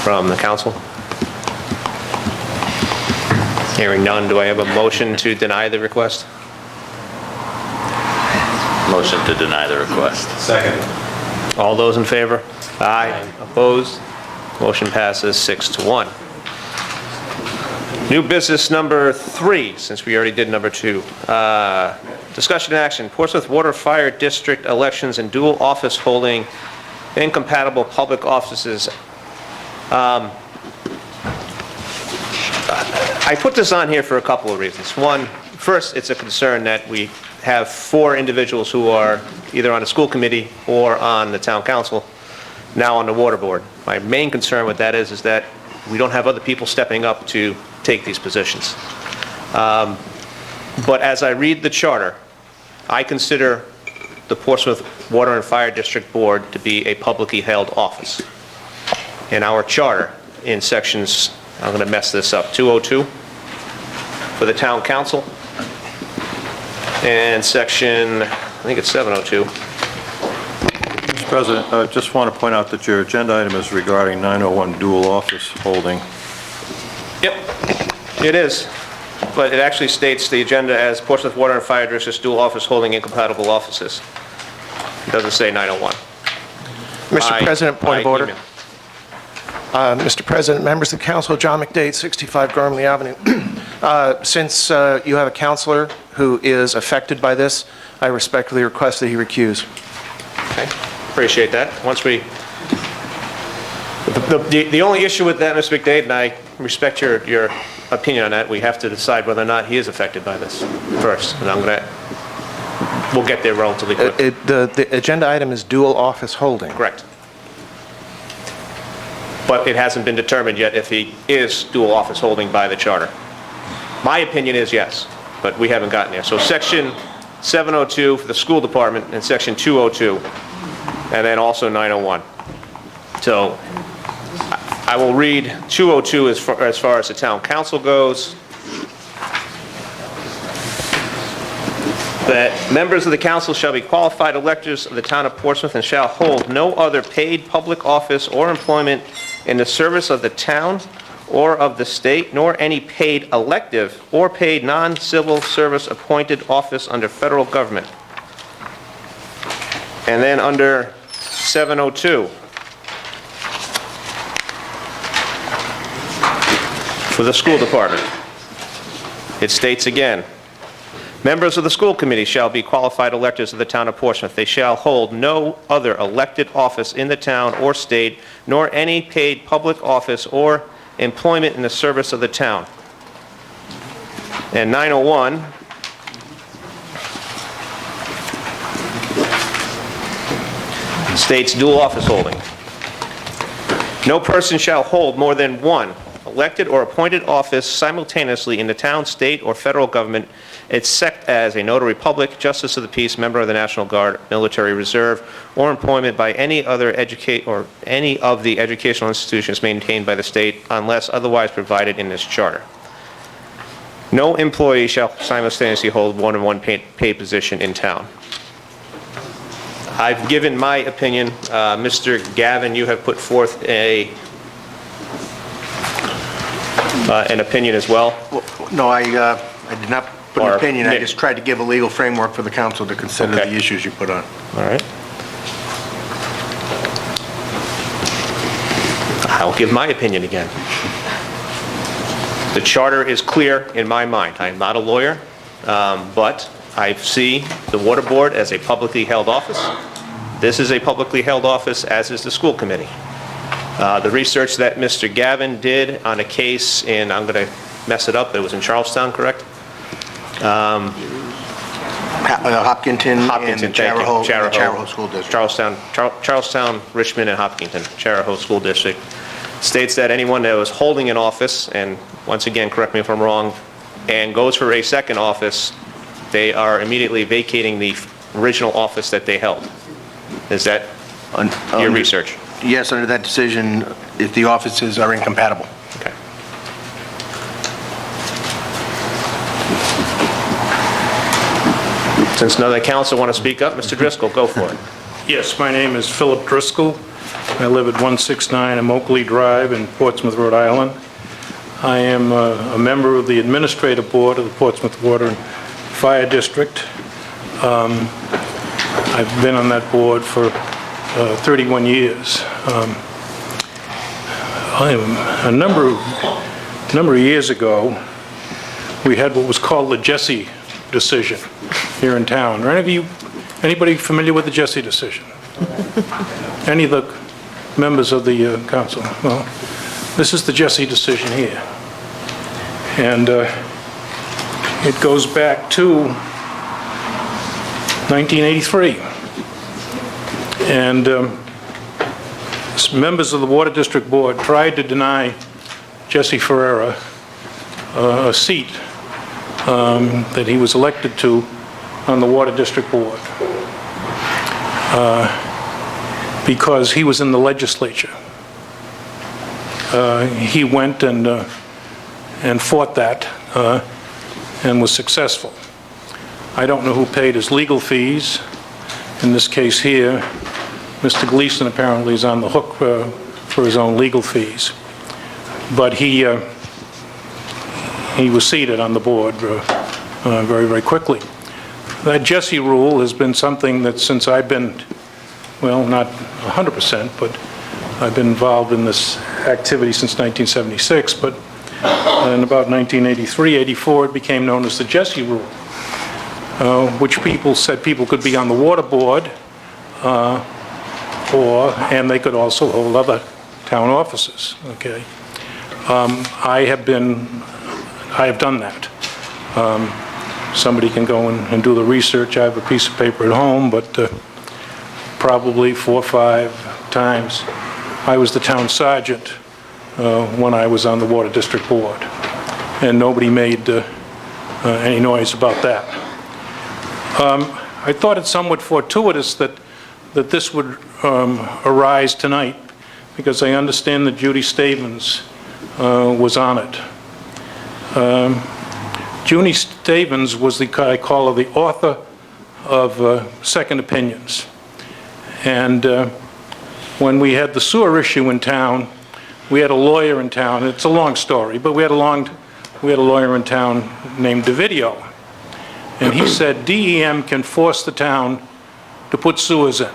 from the council. Hearing none, do I have a motion to deny the request? Motion to deny the request. Second. All those in favor? Aye. Opposed? Motion passes 6-1. New business number 3, since we already did number 2. Discussion and action, Portsmouth Water Fire District elections and dual office holding incompatible public offices. I put this on here for a couple of reasons. One, first, it's a concern that we have 4 individuals who are either on the school committee or on the town council, now on the water board. My main concern with that is that we don't have other people stepping up to take these positions. But as I read the charter, I consider the Portsmouth Water and Fire District Board to be a publicly held office. In our charter, in sections, I'm going to mess this up, 202 for the town council, and section, I think it's 702. Mr. President, I just want to point out that your agenda item is regarding 901 dual office holding. Yep, it is. But it actually states the agenda as Portsmouth Water and Fire District's dual office holding incompatible offices. It doesn't say 901. Mr. President, point of order. Mr. President, members of the council, John McDade, 65 Gormley Avenue. Since you have a counselor who is affected by this, I respectfully request that he recuse. Okay, appreciate that. Once we... The only issue with that, Mr. McDade, and I respect your opinion on that, we have to decide whether or not he is affected by this first. And we'll get there relatively quickly. The agenda item is dual office holding. Correct. But it hasn't been determined yet if he is dual office holding by the charter. My opinion is yes, but we haven't gotten there. So section 702 for the school department and section 202, and then also 901. So I will read 202 as far as the town council goes. That members of the council shall be qualified electors of the town of Portsmouth and shall hold no other paid public office or employment in the service of the town or of the state, nor any paid elective or paid non-civil service appointed office under federal government. And then under 702, for the school department, it states again, members of the school committee shall be qualified electors of the town of Portsmouth. They shall hold no other elected office in the town or state, nor any paid public office or employment in the service of the town. And 901, states dual office holding. No person shall hold more than one elected or appointed office simultaneously in the town, state, or federal government, except as a notary public, justice of the peace, member of the National Guard, military reserve, or employment by any of the educational institutions maintained by the state, unless otherwise provided in this charter. No employee shall simultaneously hold more than one paid position in town. I've given my opinion. Mr. Gavin, you have put forth an opinion as well. No, I did not put an opinion. I just tried to give a legal framework for the council to consider the issues you put on. All right. I'll give my opinion again. The charter is clear in my mind. I am not a lawyer, but I see the water board as a publicly held office. This is a publicly held office, as is the school committee. The research that Mr. Gavin did on a case in, I'm going to mess it up, it was in Charlestown, correct? Hopkinton and Charahoe School District. Charlestown, Richmond, and Hopkinton, Charahoe School District, states that anyone that was holding an office, and once again, correct me if I'm wrong, and goes for a second office, they are immediately vacating the original office that they held. Is that your research? Yes, under that decision, if the offices are incompatible. Okay. Since none of the council want to speak up, Mr. Driscoll, go for it. Yes, my name is Philip Driscoll. I live at 169 Oakley Drive in Portsmouth, Rhode Island. I am a member of the Administrative Board of the Portsmouth Water and Fire District. I've been on that board for 31 years. A number of A number of years ago, we had what was called the Jesse decision here in town. Are anybody familiar with the Jesse decision? Any of the members of the council? Well, this is the Jesse decision here. And it goes back to 1983. And members of the Water District Board tried to deny Jesse Ferreira a seat that he was elected to on the Water District Board because he was in the legislature. He went and fought that and was successful. I don't know who paid his legal fees. In this case here, Mr. Gleason apparently is on the hook for his own legal fees. But he was seated on the board very, very quickly. That Jesse rule has been something that since I've been, well, not 100%, but I've been involved in this activity since 1976, but in about 1983, 84, it became known as the Jesse rule, which people said people could be on the water board, and they could also hold other town offices, okay? I have done that. Somebody can go and do the research. I have a piece of paper at home, but probably 4 or 5 times. I was the town sergeant when I was on the Water District Board, and nobody made any noise about that. I thought it somewhat fortuitous that this would arise tonight, because I understand that Judy Stavens was on it. Judy Stavens was I call her the author of Second Opinions. And when we had the sewer issue in town, we had a lawyer in town. It's a long story, but we had a lawyer in town named DeVideo. And he said DEM can force the town to put sewers in.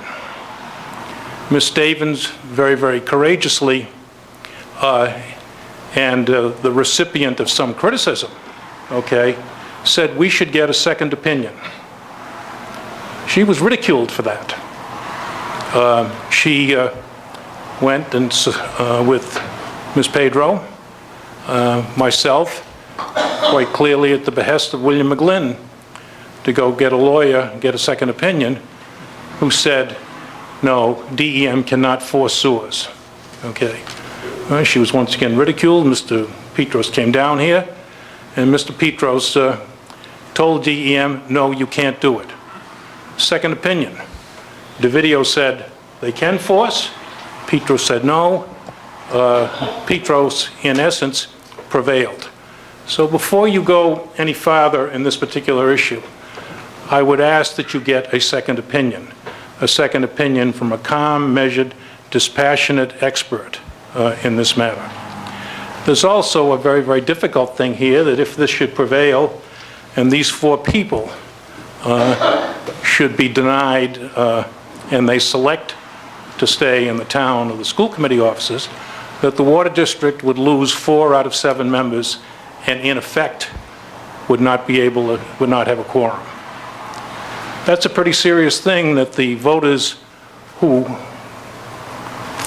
Ms. Stavens very, very courageously and the recipient of some criticism, okay, said we should get a second opinion. She was ridiculed for that. She went and with Ms. Pedro, myself, quite clearly at the behest of William McGlynn, to go get a lawyer, get a second opinion, who said, no, DEM cannot force sewers, okay? She was once again ridiculed. Mr. Petros came down here, and Mr. Petros told DEM, no, you can't do it. Second opinion. DeVideo said they can force. Petros said no. Petros, in essence, prevailed. So before you go any farther in this particular issue, I would ask that you get a second opinion from a calm, measured, dispassionate expert in this matter. There's also a very, very difficult thing here, that if this should prevail and these 4 people should be denied and they select to stay in the town or the school committee offices, that the Water District would lose 4 out of 7 members and in effect would not have a quorum. That's a pretty serious thing, that the voters who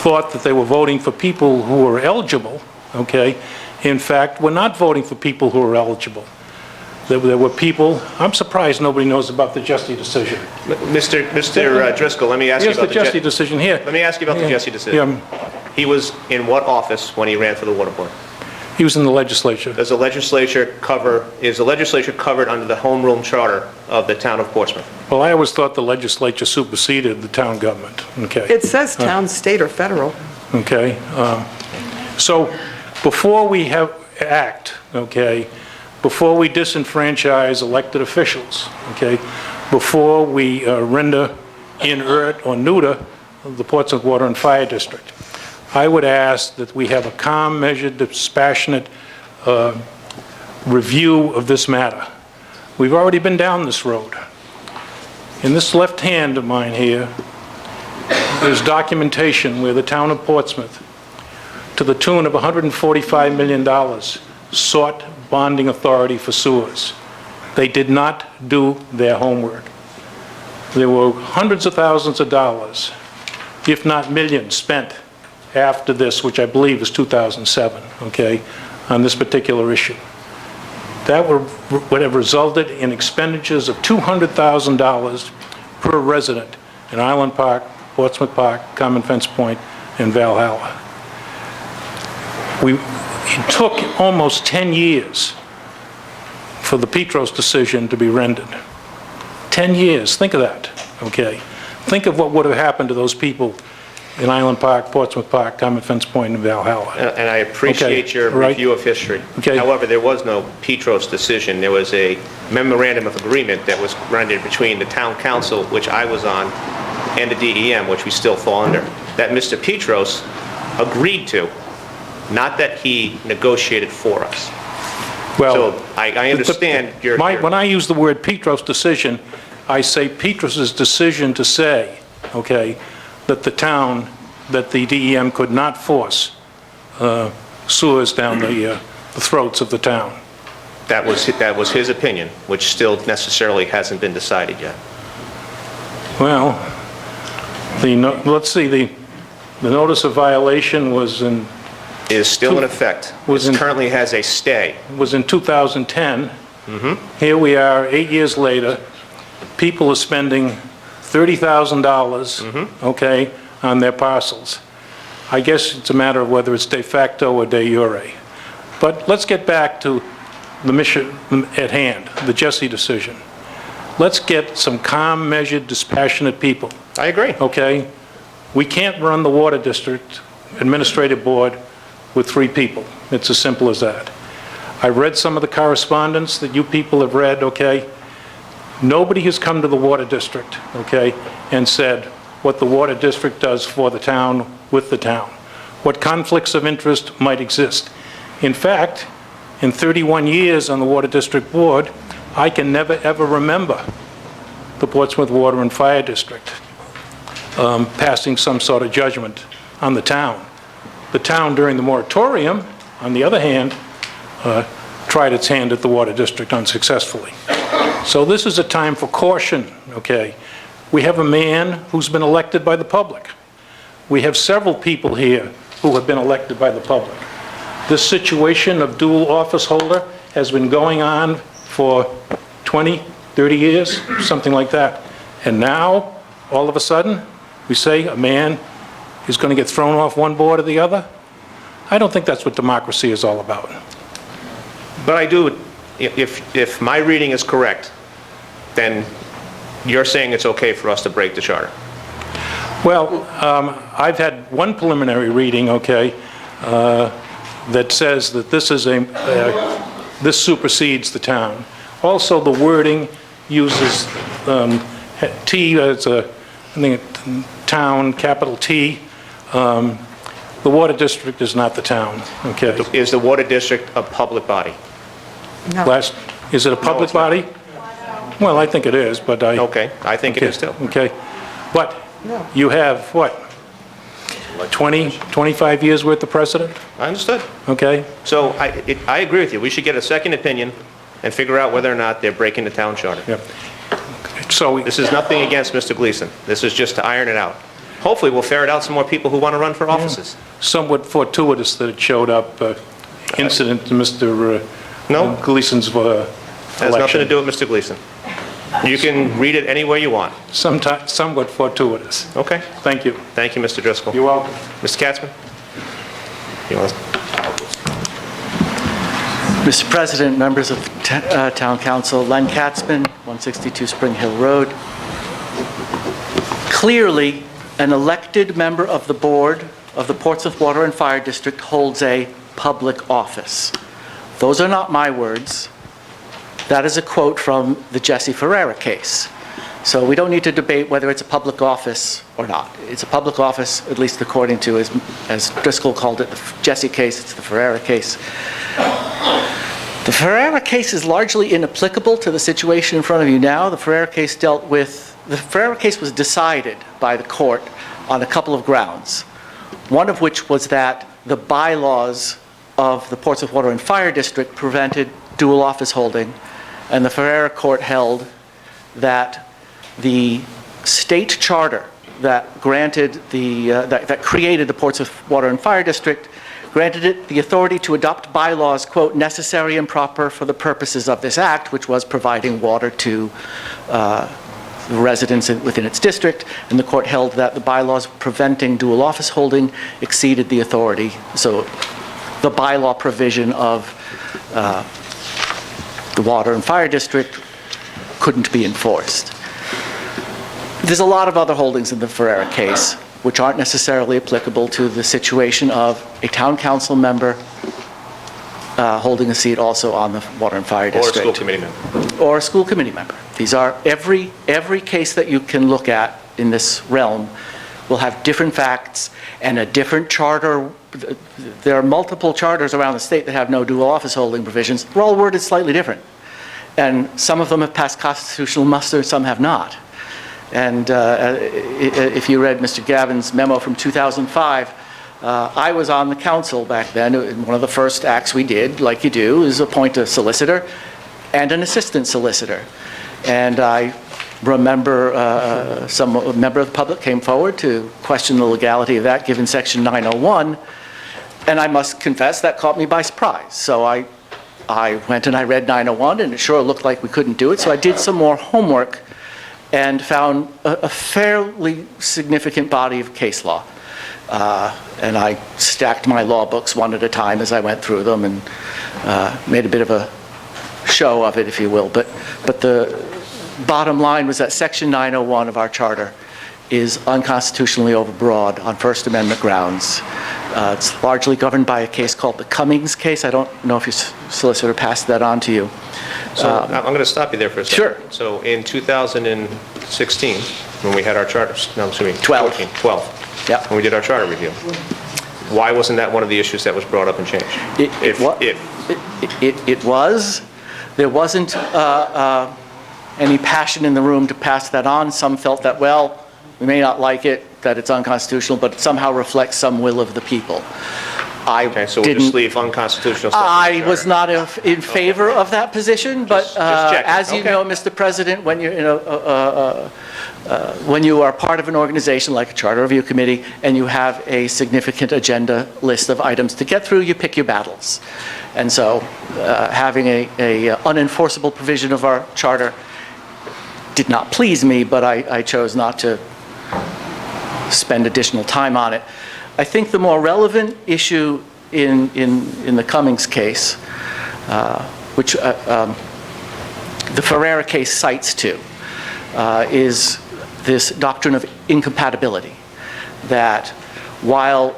thought that they were voting for people who were eligible, okay, in fact, were not voting for people who were eligible. There were people, I'm surprised nobody knows about the Jesse decision. Mr. Driscoll, let me ask you about the Jesse decision here. Let me ask you about the Jesse decision. He was in what office when he ran for the water board? He was in the legislature. Is the legislature covered under the home rule charter of the town of Portsmouth? Well, I always thought the legislature superseded the town government, okay? It says town, state, or federal. Okay. So before we act, okay, before we disenfranchise elected officials, okay, before we render inert or neuter the Portsmouth Water and Fire District, I would ask that we have a calm, measured, dispassionate review of this matter. We've already been down this road. In this left hand of mine here, there's documentation where the town of Portsmouth, to the tune of $145 million, sought bonding authority for sewers. They did not do their homework. There were hundreds of thousands of dollars, if not millions, spent after this, which I believe is 2007, okay, on this particular issue. That would have resulted in expenditures of $200,000 per resident in Island Park, Portsmouth Park, Common Fence Point, and Valhalla. It took almost 10 years for the Petros decision to be rendered. 10 years, think of that, okay? Think of what would have happened to those people in Island Park, Portsmouth Park, Common Fence Point, and Valhalla. And I appreciate your review of history. Okay. However, there was no Petros decision. There was a memorandum of agreement that was rendered between the town council, which I was on, and the DEM, which we still fall under, that Mr. Petros agreed to, not that he negotiated for us. Well, so I understand your... When I use the word Petros decision, I say Petros's decision to say, okay, that the DEM could not force sewers down the throats of the town. That was his opinion, which still necessarily hasn't been decided yet. Well, let's see, the notice of violation was in... Is still in effect. It currently has a stay. Was in 2010. Here we are, 8 years later. People are spending $30,000, okay, on their parcels. I guess it's a matter of whether it's de facto or de jure. But let's get back to the mission at hand, the Jesse decision. Let's get some calm, measured, dispassionate people. I agree. Okay? We can't run the Water District Administrative Board with 3 people. It's as simple as that. I read some of the correspondence that you people have read, okay? Nobody has come to the Water District, okay, and said what the Water District does for the town, with the town, what conflicts of interest might exist. In fact, in 31 years on the Water District Board, I can never ever remember the Portsmouth Water and Fire District passing some sort of judgment on the town. The town, during the moratorium, on the other hand, tried its hand at the Water District unsuccessfully. So this is a time for caution, okay? We have a man who's been elected by the public. We have several people here who have been elected by the public. This situation of dual office holder has been going on for 20, 30 years, something like that. And now, all of a sudden, we say a man is going to get thrown off one board or the other? I don't think that's what democracy is all about. But I do, if my reading is correct, then you're saying it's okay for us to break the charter. Well, I've had one preliminary reading, okay, that says that this is this supersedes the town. Also, the wording uses T as I think, town, capital T. The Water District is not the town, okay? Is the Water District a public body? No. Is it a public body? Well, I think it is, but I... Okay, I think it is too. Okay. But you have, what, 20, 25 years worth of precedent? I understood. Okay. So I agree with you. We should get a second opinion and figure out whether or not they're breaking the town charter. Yep. So this is nothing against Mr. Gleason. This is just to iron it out. Hopefully, we'll ferret out some more people who want to run for offices. Somewhat fortuitous that it showed up, incident to Mr. No. Gleason's election. Has nothing to do with Mr. Gleason. You can read it any way you want. Somewhat fortuitous. Okay. Thank you. Thank you, Mr. Driscoll. You're welcome. Mr. Katzman? You want to... Mr. President, members of Town Council, Len Katzman, 162 Spring Hill Road. Clearly, an elected member of the board of the Portsmouth Water and Fire District holds a public office. Those are not my words. That is a quote from the Jesse Ferreira case. So we don't need to debate whether it's a public office or not. It's a public office, at least according to, as Driscoll called it, the Jesse case, it's the Ferreira case. The Ferreira case is largely inapplicable to the situation in front of you now. The Ferreira case was decided by the court on a couple of grounds. One of which was that the bylaws of the Portsmouth Water and Fire District prevented dual office holding, and the Ferrera Court held that the state charter that granted that created the Portsmouth Water and Fire District granted it the authority to adopt bylaws, quote, necessary and proper for the purposes of this act, which was providing water to residents within its district, and the court held that the bylaws preventing dual office holding exceeded the authority. So the bylaw provision of the Water and Fire District couldn't be enforced. There's a lot of other holdings in the Ferrera case which aren't necessarily applicable to the situation of a town council member holding a seat also on the Water and Fire District. Or a school committee member. Or a school committee member. These are, every case that you can look at in this realm will have different facts and a different charter. There are multiple charters around the state that have no dual office holding provisions. They're all worded slightly different. And some of them have passed constitutional muster, some have not. And if you read Mr. Gavin's memo from 2005, I was on the council back then, and one of the first acts we did, like you do, is appoint a solicitor and an assistant solicitor. And I remember some member of the public came forward to question the legality of that, given Section 901, and I must confess that caught me by surprise. So I went and I read 901, and it sure looked like we couldn't do it, so I did some more homework and found a fairly significant body of case law. And I stacked my law books one at a time as I went through them and made a bit of a show of it, if you will. But the bottom line was that Section 901 of our charter is unconstitutionally overbroad on First Amendment grounds. It's largely governed by a case called the Cummings case. I don't know if your solicitor passed that on to you. So I'm going to stop you there for a second. Sure. So in 2016, when we had our charters, no, excuse me, 12, yeah, when we did our charter review, why wasn't that one of the issues that was brought up and changed? It was. There wasn't any passion in the room to pass that on. Some felt that, well, we may not like it, that it's unconstitutional, but it somehow reflects some will of the people. Okay, so we'll just leave unconstitutional stuff. I was not in favor of that position, but just checking. as you know, Mr. President, when you're when you are part of an organization like a Charter Review Committee and you have a significant agenda list of items to get through, you pick your battles. And so having a unenforceable provision of our charter did not please me, but I chose not to spend additional time on it. I think the more relevant issue in the Cummings case, which the Ferrera case cites to, is this doctrine of incompatibility, that while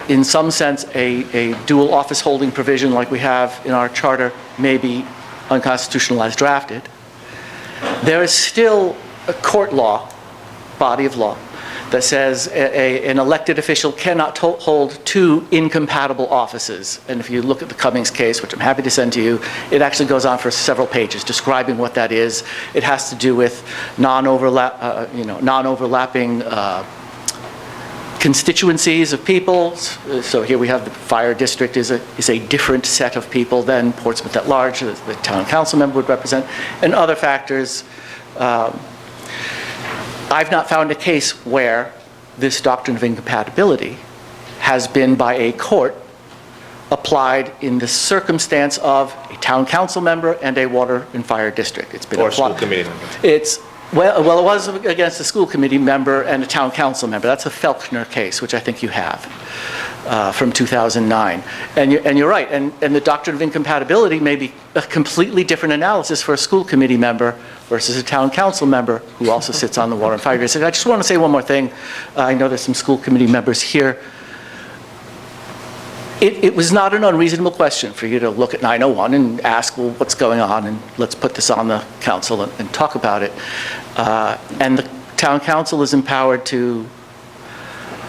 in some sense a dual office holding provision like we have in our charter may be unconstitutional as drafted, there is still a court law, body of law, that says an elected official cannot hold two incompatible offices. And if you look at the Cummings case, which I'm happy to send to you, it actually goes on for several pages describing what that is. It has to do with non-overlapping constituencies of people. So here we have the fire district is a different set of people than Portsmouth at large, the town council member would represent, and other factors. I've not found a case where this doctrine of incompatibility has been by a court applied in the circumstance of a town council member and a water and fire district. It's been Or a applied. school committee member. Well, it was against a school committee member and a town council member. That's a Felkner case, which I think you have, from 2009. And you're right, and the doctrine of incompatibility may be a completely different analysis for a school committee member versus a town council member who also sits on the Water and Fire District. I just want to say one more thing. I know there's some school committee members here. It was not an unreasonable question for you to look at 901 and ask, well, what's going on, and let's put this on the council and talk about it. And the town council is empowered to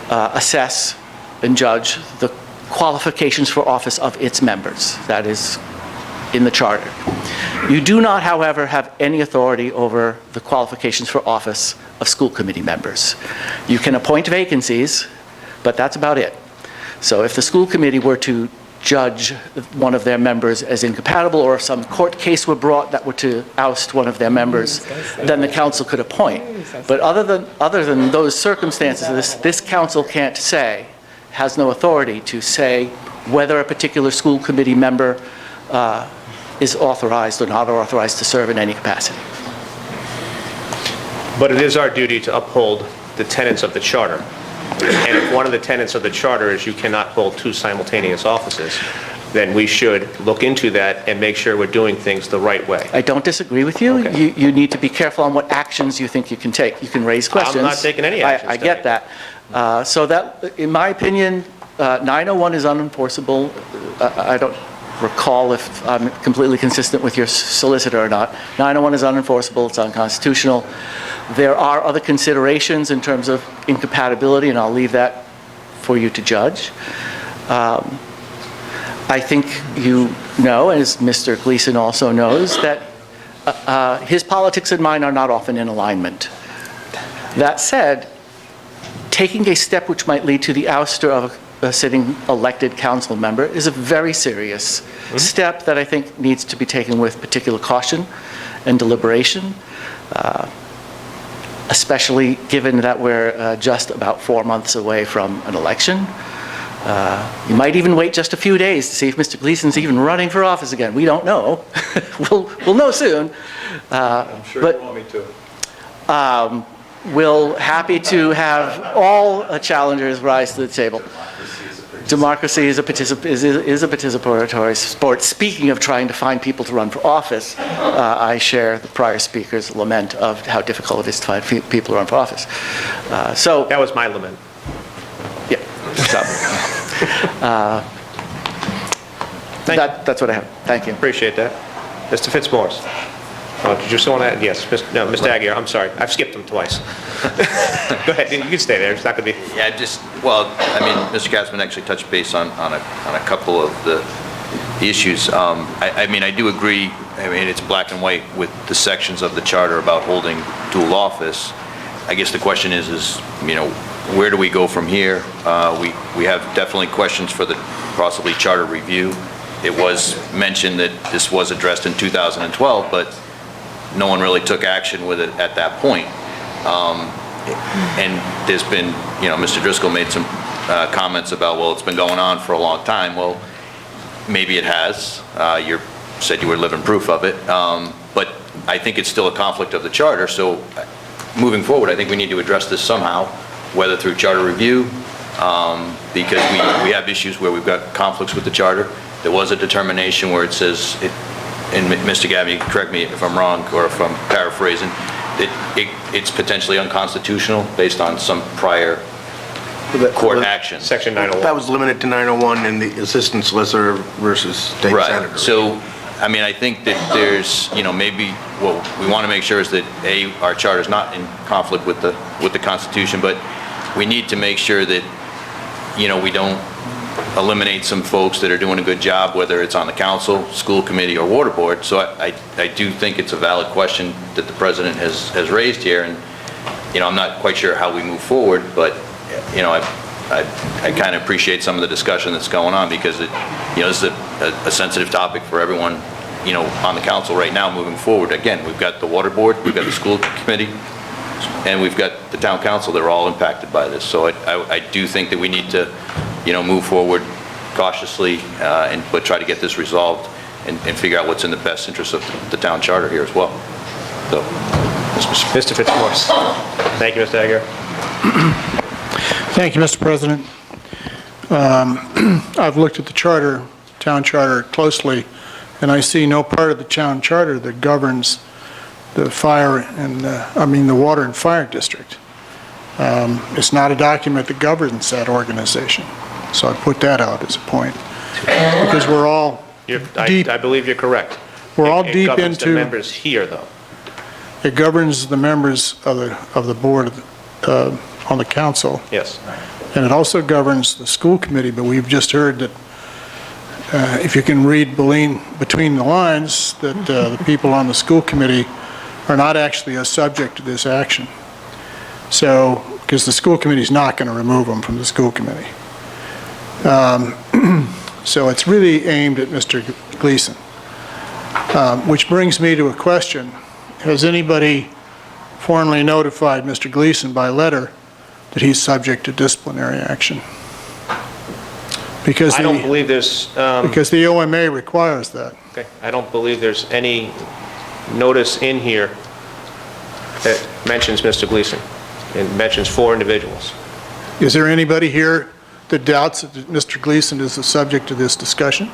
assess and judge the qualifications for office of its members. That is in the charter. You do not, however, have any authority over the qualifications for office of school committee members. You can appoint vacancies, but that's about it. So if the school committee were to judge one of their members as incompatible, or if some court case were brought that were to oust one of their members, then the council could appoint. But other than those circumstances, this council can't say, has no authority to say whether a particular school committee member is authorized or not authorized to serve in any capacity. But it is our duty to uphold the tenets of the charter. And if one of the tenets of the charter is you cannot hold two simultaneous offices, then we should look into that and make sure we're doing things the right way. I don't disagree with you. Okay. You need to be careful on what actions you think you can take. You can raise questions. I'm not taking any actions I get that. So that, in my opinion, 901 is unenforceable. I don't recall if I'm completely consistent with your solicitor or not. 901 is unenforceable. It's unconstitutional. There are other considerations in terms of incompatibility, and I'll leave that for you to judge. I think you know, as Mr. Gleason also knows, that his politics and mine are not often in alignment. That said, taking a step which might lead to the ouster of a sitting elected council member is a very serious step that I think needs to be taken with particular caution and deliberation, especially given that we're just about 4 months away from an election. You might even wait just a few days to see if Mr. Gleason's even running for office again. We don't know. We'll know soon. I'm sure you want me to. We're happy to have all challengers rise to the table. Democracy is a participatory sport. Speaking of trying to find people to run for office, I share the prior speaker's lament of how difficult it is to find people to run for office. So that was my lament. Yeah. So, that's what I have. Thank you. Appreciate that. Mr. Fitzmaurice. Oh, did you still want to add? Yes, Mr. Aguirre, I'm sorry. I've skipped him twice. Go ahead, you can stay there. It's not going to be... Yeah, Mr. Katzman actually touched base on a couple of the issues. I do agree. It's black and white with the sections of the charter about holding dual office. I guess the question is where do we go from here? We have definitely questions for the possibly charter review. It was mentioned that this was addressed in 2012, but no one really took action with it at that point. And there's been, Mr. Driscoll made some comments about, well, it's been going on for a long time. Well, maybe it has. You said you were living proof of it. But I think it's still a conflict of the charter. So moving forward, I think we need to address this somehow, whether through charter review, because we have issues where we've got conflicts with the charter. There was a determination where it says, and Mr. Gabby, you can correct me if I'm wrong or if I'm paraphrasing, it's potentially unconstitutional based on some prior court action. Section 901. That was limited to 901 and the assistant solicitor versus state senator. Right. So, I think that there's, maybe what we want to make sure is that our charter is not in conflict with the Constitution, but we need to make sure that, we don't eliminate some folks that are doing a good job, whether it's on the council, school committee, or water board. So I do think it's a valid question that the president has raised here, and I'm not quite sure how we move forward, but I kind of appreciate some of the discussion that's going on, because this is a sensitive topic for everyone on the council right now moving forward. Again, we've got the water board, we've got the school committee, and we've got the town council. They're all impacted by this. So I do think that we need to move forward cautiously, but try to get this resolved and figure out what's in the best interest of the town charter here as well. So, Mr. Fitzmaurice. Thank you, Mr. Aguirre. Thank you, Mr. President. I've looked at the town charter closely, and I see no part of the town charter that governs the the water and fire district. It's not a document that governs that organization. So I put that out as a point, because we're all deep. I believe you're correct. We're all deep It governs into. the members here, though. It governs the members of the board on the council. Yes. And it also governs the school committee, but we've just heard that if you can read between the lines, that the people on the school committee are not actually a subject to this action. So, because the school committee is not going to remove them from the school committee. So it's really aimed at Mr. Gleason. Which brings me to a question. Has anybody formally notified Mr. Gleason by letter that he's subject to disciplinary action? Because I don't believe there's... because the OMA requires that. Okay, I don't believe there's any notice in here that mentions Mr. Gleason. It mentions 4 individuals. Is there anybody here that doubts that Mr. Gleason is the subject of this discussion?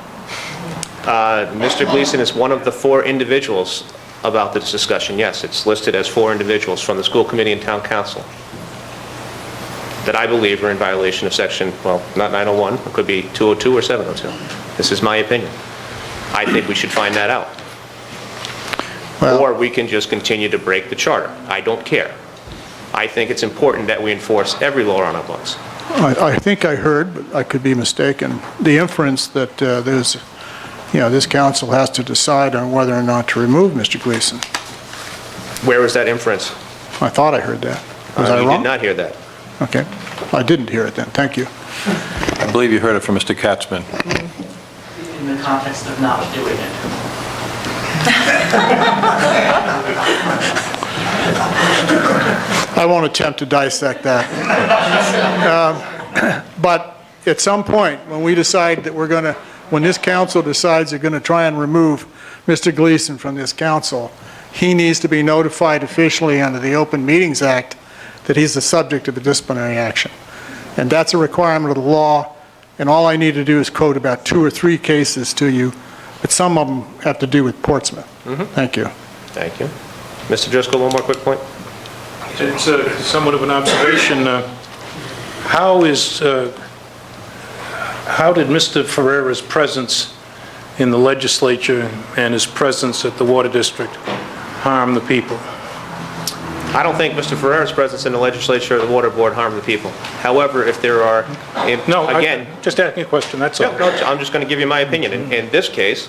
Mr. Gleason is one of the 4 individuals about this discussion. Yes, it's listed as 4 individuals from the school committee and town council that I believe are in violation of section, well, not 901, it could be 202 or 702. This is my opinion. I think we should find that out. Or we can just continue to break the charter. I don't care. I think it's important that we enforce every law on our books. I think I heard, but I could be mistaken, the inference that there's, this council has to decide on whether or not to remove Mr. Gleason. Where was that inference? I thought I heard that. Was I You wrong? did not hear that. Okay. I didn't hear it then. Thank you. I believe you heard it from Mr. Katzman. In the context of not doing it. I won't attempt to dissect that. But at some point, when we decide that when this council decides they're going to try and remove Mr. Gleason from this council, he needs to be notified officially under the Open Meetings Act that he's the subject of a disciplinary action. And that's a requirement of the law, and all I need to do is quote about 2 or 3 cases to you, but some of them have to do with Portsmouth. Thank you. Thank you. Mr. Driscoll, one more quick point. It's somewhat of an observation. How did Mr. Ferrera's presence in the legislature and his presence at the Water District harm the people? I don't think Mr. Ferrera's presence in the legislature or the water board harmed the people. However, if there are, again... Just asking a question, that's all. No, I'm just going to give you my opinion. In this case,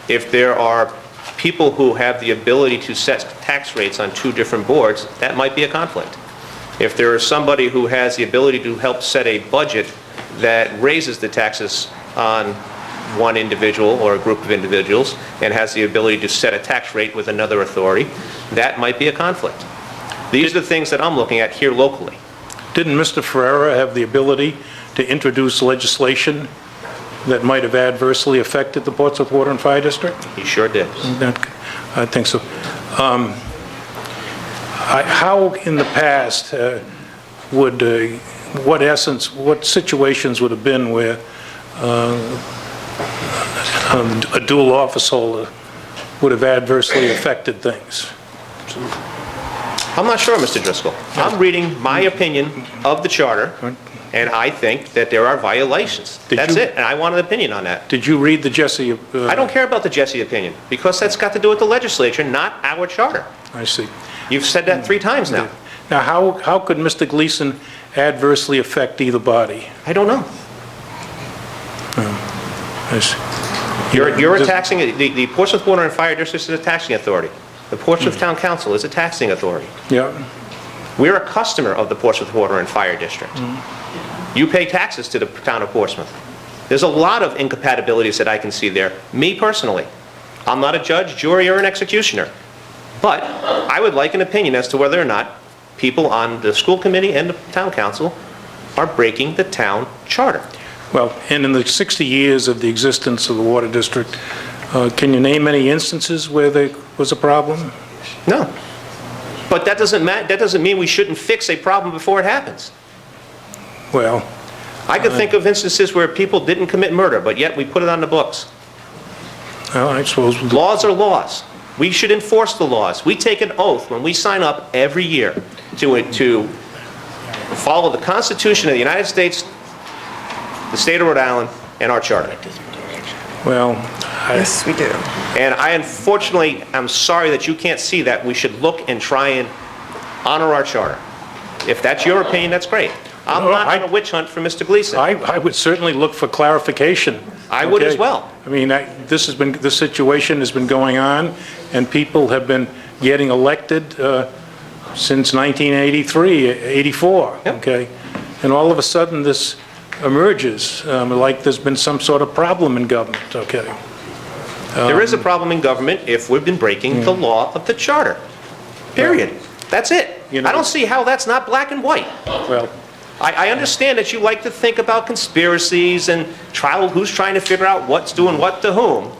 if there are people who have the ability to set tax rates on 2 different boards, that might be a conflict. If there is somebody who has the ability to help set a budget that raises the taxes on one individual or a group of individuals and has the ability to set a tax rate with another authority, that might be a conflict. These are the things that I'm looking at here locally. Didn't Mr. Ferrera have the ability to introduce legislation that might have adversely affected the Portsmouth Water and Fire District? He sure did. I think so. How in the past what situations would have been where a dual office holder would have adversely affected things? I'm not sure, Mr. Driscoll. I'm reading my opinion of the charter, and I think that there are violations. That's it, and I want an opinion on that. Did you read the Jesse... I don't care about the Jesse opinion, because that's got to do with the legislature, not our charter. I see. You've said that 3 times now. Now, how could Mr. Gleason adversely affect either body? I don't know. I see. You're a taxing... The Portsmouth Water and Fire District is a taxing authority. The Portsmouth Town Council is a taxing authority. Yeah. We're a customer of the Portsmouth Water and Fire District. You pay taxes to the town of Portsmouth. There's a lot of incompatibilities that I can see there. Me personally, I'm not a judge, jury, or an executioner. But I would like an opinion as to whether or not people on the school committee and the town council are breaking the town charter. Well, and in the 60 years of the existence of the Water District, can you name any instances where there was a problem? No. But that doesn't mean we shouldn't fix a problem before it happens. Well... I could think of instances where people didn't commit murder, but yet we put it on the books. Well, I suppose... Laws are laws. We should enforce the laws. We take an oath when we sign up every year to follow the Constitution of the United States, the state of Rhode Island, and our charter. Well, yes, we do. And I unfortunately am sorry that you can't see that. We should look and try and honor our charter. If that's your opinion, that's great. I'm not on a witch hunt for Mr. Gleason. I would certainly look for clarification. I would as well. I mean, this situation has been going on, and people have been getting elected since 1983, 84. Yep. Okay, and all of a sudden this emerges, like there's been some sort of problem in government, okay? There is a problem in government if we've been breaking the law of the charter. Period. That's it. I don't see how that's not black and white. Well, I understand that you like to think about conspiracies and who's trying to figure out what's doing what to whom,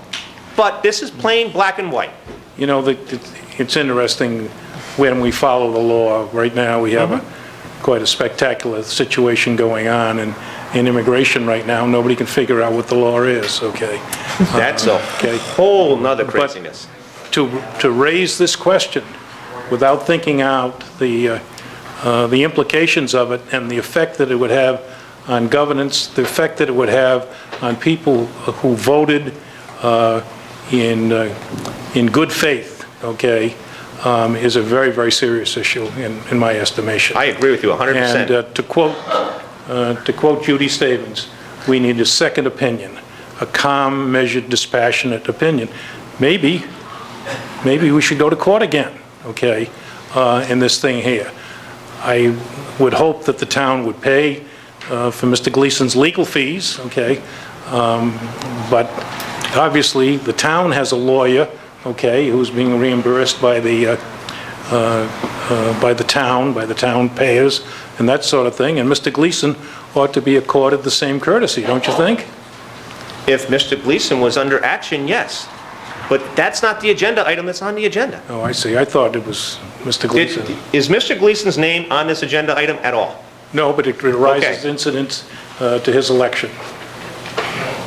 but this is plain black and white. you know, it's interesting when we follow the law. Right now, we have quite a spectacular situation going on in immigration right now. Nobody can figure out what the law is, okay? That's a whole nother craziness. But to raise this question without thinking out the implications of it and the effect that it would have on governance, the effect that it would have on people who voted in good faith, okay, is a very, very serious issue in my estimation. I agree with you 100%. And to quote Judy Stevens, we need a second opinion, a calm, measured, dispassionate opinion. Maybe we should go to court again, okay, in this thing here. I would hope that the town would pay for Mr. Gleason's legal fees, okay, but obviously the town has a lawyer, okay, who's being reimbursed by the town payers and that sort of thing, and Mr. Gleason ought to be accorded the same courtesy, don't you think? If Mr. Gleason was under action, yes. But that's not the agenda item that's on the agenda. Oh, I see. I thought it was Mr. Gleason. Is Mr. Gleason's name on this agenda item at all? No, but it arises incidents to his election.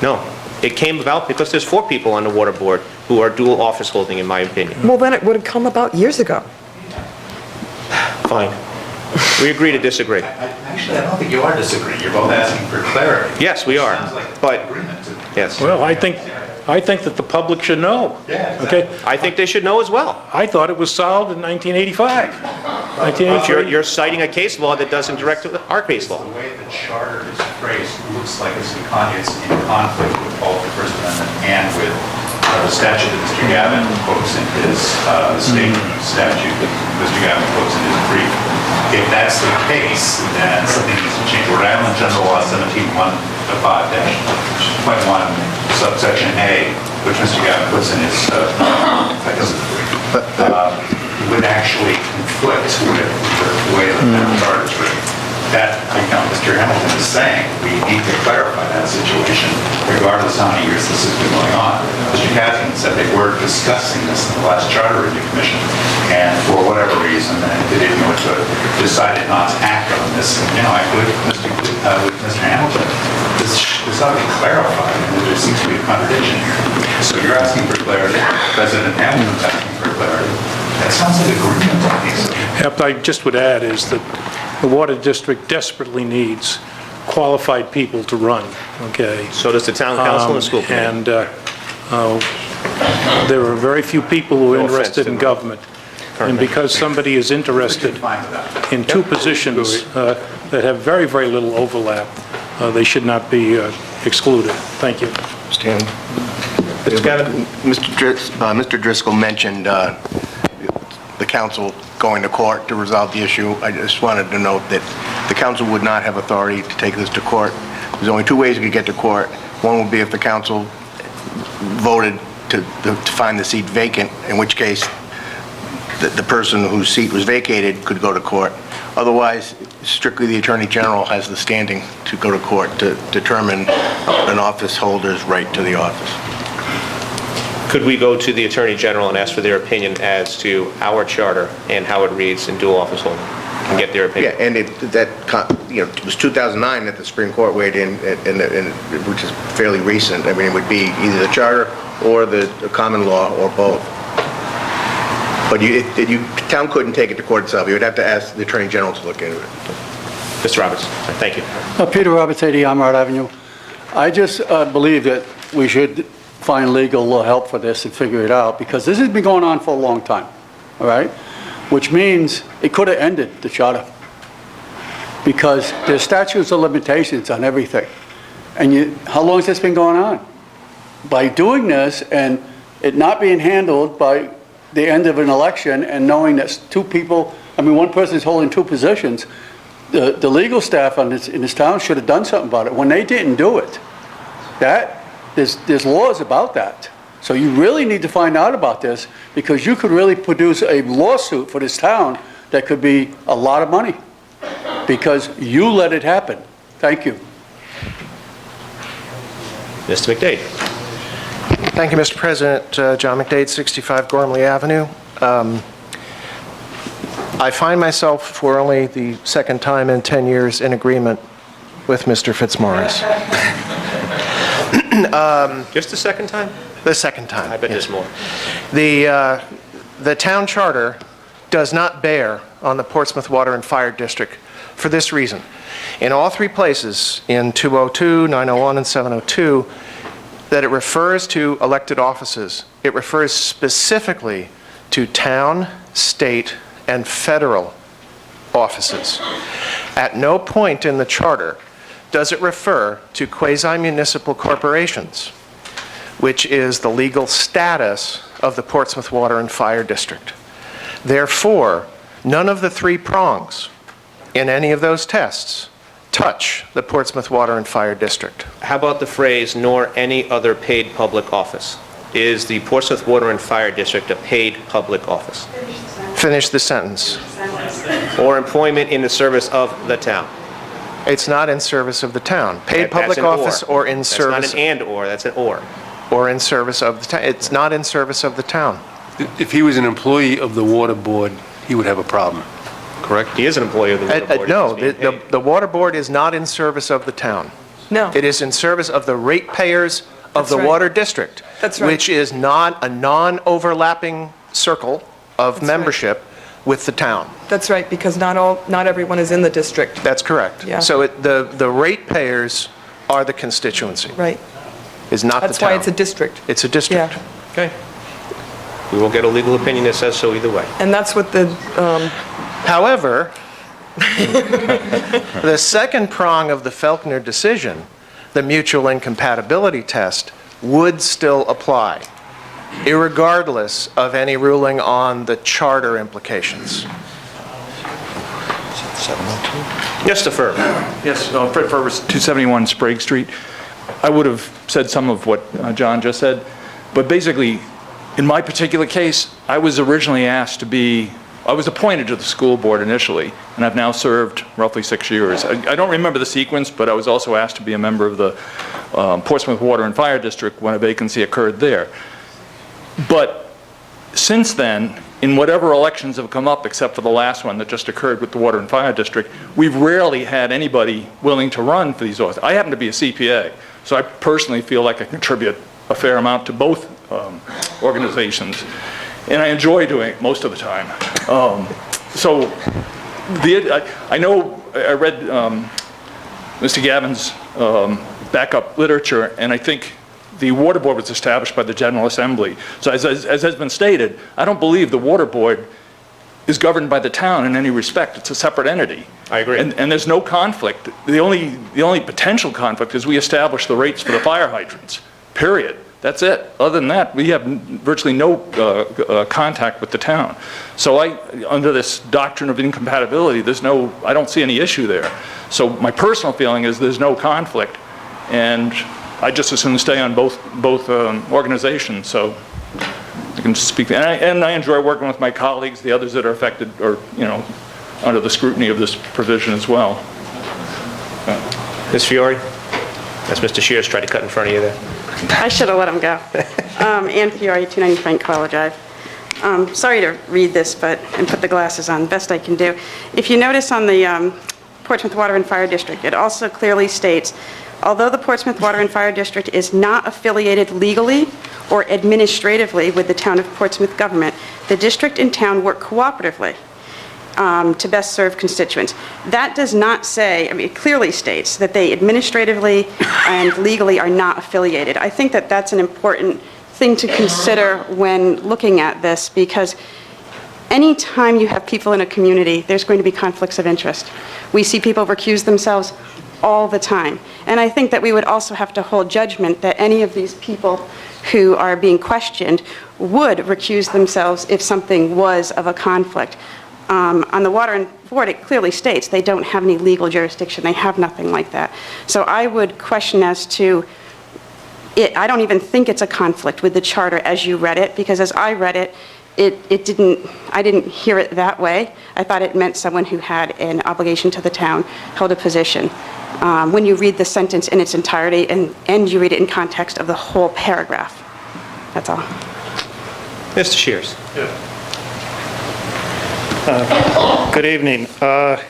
No. It came about because there's 4 people on the water board who are dual office holding, in my opinion. Well, then it would have come about years ago. Fine. We agree to disagree. Actually, I don't think you are disagreeing. You're both asking for clarity. Yes, we are. But, yes. Well, I think that the public should know. Yeah, okay. I think they should know as well. I thought it was solved in 1985. But you're citing a case law that doesn't direct our case law. The way the charter is phrased looks like it's in conflict with both the First Amendment and with the statute that Mr. Gavin quotes in his state statute that Mr. Gavin quotes in his brief. If that's the case, then something needs to change. Rhode Island General Law 17.1.1 subsection A, which Mr. Gavin puts in his would actually conflict with the way the charter is written. That, Mr. Hamilton is saying, we need to clarify that situation, regardless of how many years this has been going on. Mr. Catherine said they were discussing this in the last charter review commission, and for whatever reason, they didn't know to decided not to act on this. You know, I agree with Mr. Hamilton. This ought to be clarified, and there seems to be a contradiction here. So you're asking for clarity. President Hamilton's asking for clarity. That sounds like agreement to me. What I just would add is that the Water District desperately needs qualified people to run, okay? So does the town council and the school committee. And there are very few people who are interested in government. And because somebody is interested in 2 positions that have very, very little overlap, they should not be excluded. Thank you. Stand. Mr. Driscoll mentioned the council going to court to resolve the issue. I just wanted to note that the council would not have authority to take this to court. There's only 2 ways we could get to court. One would be if the council voted to find the seat vacant, in which case the person whose seat was vacated could go to court. Otherwise, strictly the Attorney General has the standing to go to court to determine an office holder's right to the office. Could we go to the Attorney General and ask for their opinion as to our charter and how it reads in dual office holding? And get their opinion? Yeah, and it was 2009 that the Supreme Court weighed in, which is fairly recent. I mean, it would be either the charter or the common law or both. But town couldn't take it to court itself. You would have to ask the Attorney General to look into it. Mr. Roberts, thank you. Peter Roberts, 80 Amherst Avenue. I just believe that we should find legal help for this and figure it out, because this has been going on for a long time, all right? Which means it could have ended the charter, because there's statutes of limitations on everything. And how long has this been going on? By doing this and it not being handled by the end of an election and knowing that 2 people, I mean, one person is holding 2 positions, the legal staff in this town should have done something about it. When they didn't do it, there's laws about that. So you really need to find out about this, because you could really produce a lawsuit for this town that could be a lot of money, because you let it happen. Thank you. Mr. McDade. Thank you, Mr. President. John McDade, 65 Gormley Avenue. I find myself, for only the second time in 10 years, in agreement with Mr. Fitzmaurice. Just the second time? The second time. I bet yes. there's more. The town charter does not bear on the Portsmouth Water and Fire District for this reason. In all three places, in 202, 901, and 702, that it refers to elected offices. It refers specifically to town, state, and federal offices. At no point in the charter does it refer to quasi-municipal corporations, which is the legal status of the Portsmouth Water and Fire District. Therefore, none of the three prongs in any of those tests touch the Portsmouth Water and Fire District. How about the phrase, nor any other paid public office? Is the Portsmouth Water and Fire District a paid public office? Finish the sentence. Or employment in the service of the town? It's not in service of the town. Paid public office or in service. That's not an and or, that's an or. Or in service of the town. It's not in service of the town. If he was an employee of the water board, he would have a problem. Correct? He is an employee of the water board. No, the water board is not in service of the town. No. It is in service of the ratepayers of That's the right. water district. That's right. Which is not a non-overlapping circle of That's membership with the town. That's right, because not everyone is in the district. That's correct. Yeah. So the ratepayers are the constituency. Right. Is not the town. That's why it's a district. It's a district. Yeah. Okay. We will get a legal opinion that says so either way. And that's what the, However, the second prong of the Felkner decision, the mutual incompatibility test, would still apply, irregardless of any ruling on the charter implications. Yes, defer. Yes, Fred Purvis, 271 Sprague Street. I would have said some of what John just said, but basically, in my particular case, I was originally asked to be, I was appointed to the school board initially, and I've now served roughly 6 years. I don't remember the sequence, but I was also asked to be a member of the Portsmouth Water and Fire District when a vacancy occurred there. But since then, in whatever elections have come up, except for the last one that just occurred with the Water and Fire District, we've rarely had anybody willing to run for these offices. I happen to be a CPA, so I personally feel like I contribute a fair amount to both organizations, and I enjoy doing it most of the time. I know I read Mr. Gavin's backup literature, and I think the water board was established by the General Assembly. So as has been stated, I don't believe the water board is governed by the town in any respect. It's a separate entity. I agree. And there's no conflict. The only potential conflict is we establish the rates for the fire hydrants, period. That's it. Other than that, we have virtually no contact with the town. So under this doctrine of incompatibility, I don't see any issue there. So my personal feeling is there's no conflict, and I just as soon stay on both organizations. So I can speak, and I enjoy working with my colleagues, the others that are affected, or under the scrutiny of this provision as well. Ms. Fiore? As Mr. Shears tried to cut in front of you there. I should have let him go. Ann Fiore, 290 Frank College Ave. Sorry to read this, and put the glasses on, best I can do. If you notice on the Portsmouth Water and Fire District, it also clearly states, although the Portsmouth Water and Fire District is not affiliated legally or administratively with the town of Portsmouth government, the district and town work cooperatively to best serve constituents. That does not say, it clearly states that they administratively and legally are not affiliated. I think that that's an important thing to consider when looking at this, because anytime you have people in a community, there's going to be conflicts of interest. We see people recuse themselves all the time. And I think that we would also have to hold judgment that any of these people who are being questioned would recuse themselves if something was of a conflict. On the Water and Board, it clearly states they don't have any legal jurisdiction. They have nothing like that. So I would question as to it. I don't even think it's a conflict with the charter as you read it, because as I read it, I didn't hear it that way. I thought it meant someone who had an obligation to the town held a position. When you read the sentence in its entirety and you read it in context of the whole paragraph. That's all. Mr. Shears. Good evening. I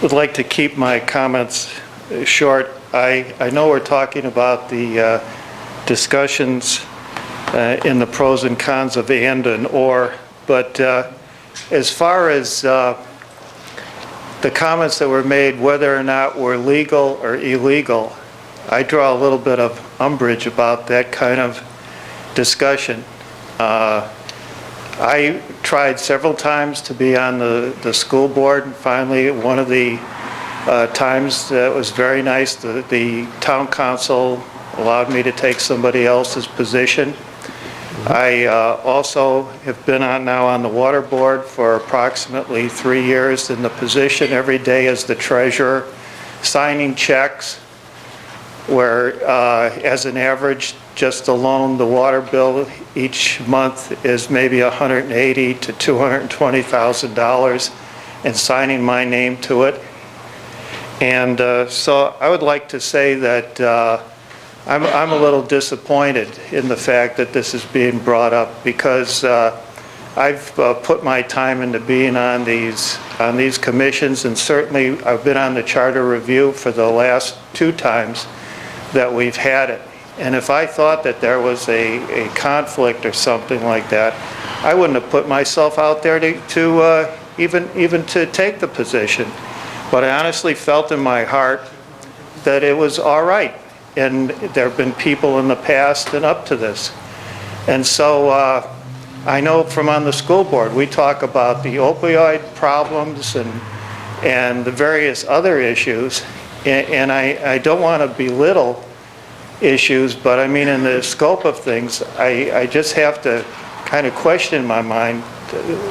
would like to keep my comments short. I know we're talking about the discussions in the pros and cons of and or, but as far as the comments that were made, whether or not we're legal or illegal, I draw a little bit of umbrage about that kind of discussion. I tried several times to be on the school board, and finally, one of the times that was very nice, the town council allowed me to take somebody else's position. I also have been now on the water board for approximately 3 years in the position every day as the treasurer, signing checks where as an average, just alone the water bill each month is maybe $180,000 to $220,000, and signing my name to it. And so I would like to say that I'm a little disappointed in the fact that this is being brought up, because I've put my time into being on these commissions, and certainly I've been on the charter review for the last 2 times that we've had it. And if I thought that there was a conflict or something like that, I wouldn't have put myself out there to even to take the position. But I honestly felt in my heart that it was all right. And there have been people in the past and up to this. And so I know from on the school board, we talk about the opioid problems and the various other issues. And I don't want to belittle issues, but I mean, in the scope of things, I just have to kind of question in my mind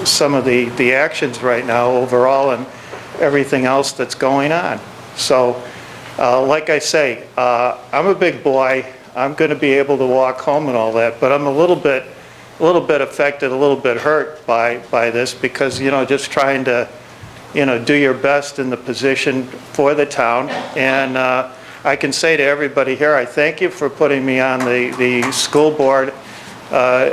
some of the actions right now overall and everything else that's going on. So, like I say, I'm a big boy. I'm going to be able to walk home and all that, but I'm a little bit affected, a little bit hurt by this, because, just trying to, do your best in the position for the town. And I can say to everybody here, I thank you for putting me on the school board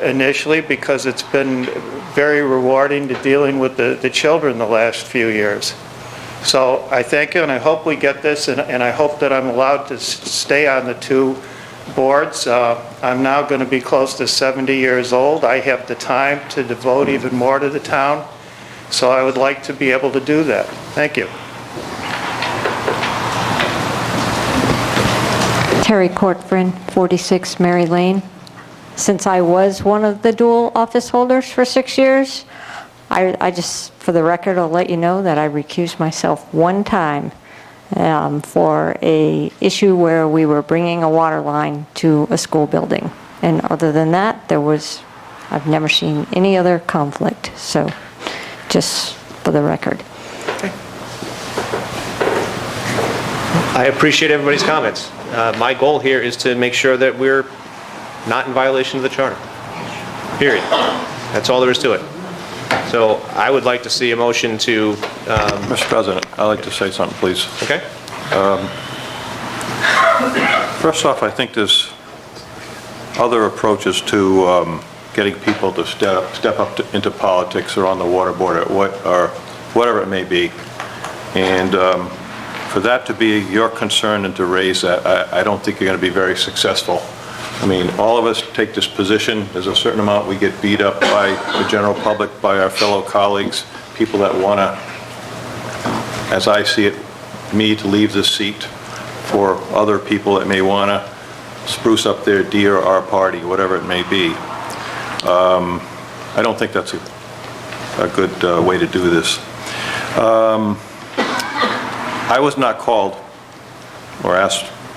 initially, because it's been very rewarding to dealing with the children the last few years. So I thank you, and I hope we get this, and I hope that I'm allowed to stay on the 2 boards. I'm now going to be close to 70 years old. I have the time to devote even more to the town, so I would like to be able to do that. Thank you. Terry Cortfrin, 46 Mary Lane. Since I was one of the dual office holders for 6 years, I just, for the record, I'll let you know that I recused myself 1 time for a issue where we were bringing a water line to a school building. And other than that, I've never seen any other conflict. So just for the record. I appreciate everybody's comments. My goal here is to make sure that we're not in violation of the charter. Period. That's all there is to it. So I would like to see a motion to... Mr. President, I'd like to say something, please. Okay. First off, I think there's other approaches to getting people to step up into politics or on the water board or whatever it may be. And for that to be your concern and to raise that, I don't think you're going to be very successful. I mean, all of us take this position. There's a certain amount we get beat up by the general public, by our fellow colleagues, people that want to, as I see it, me to leave this seat for other people that may want to spruce up their D or R party, whatever it may be. I don't think that's a good way to do this. I was not called or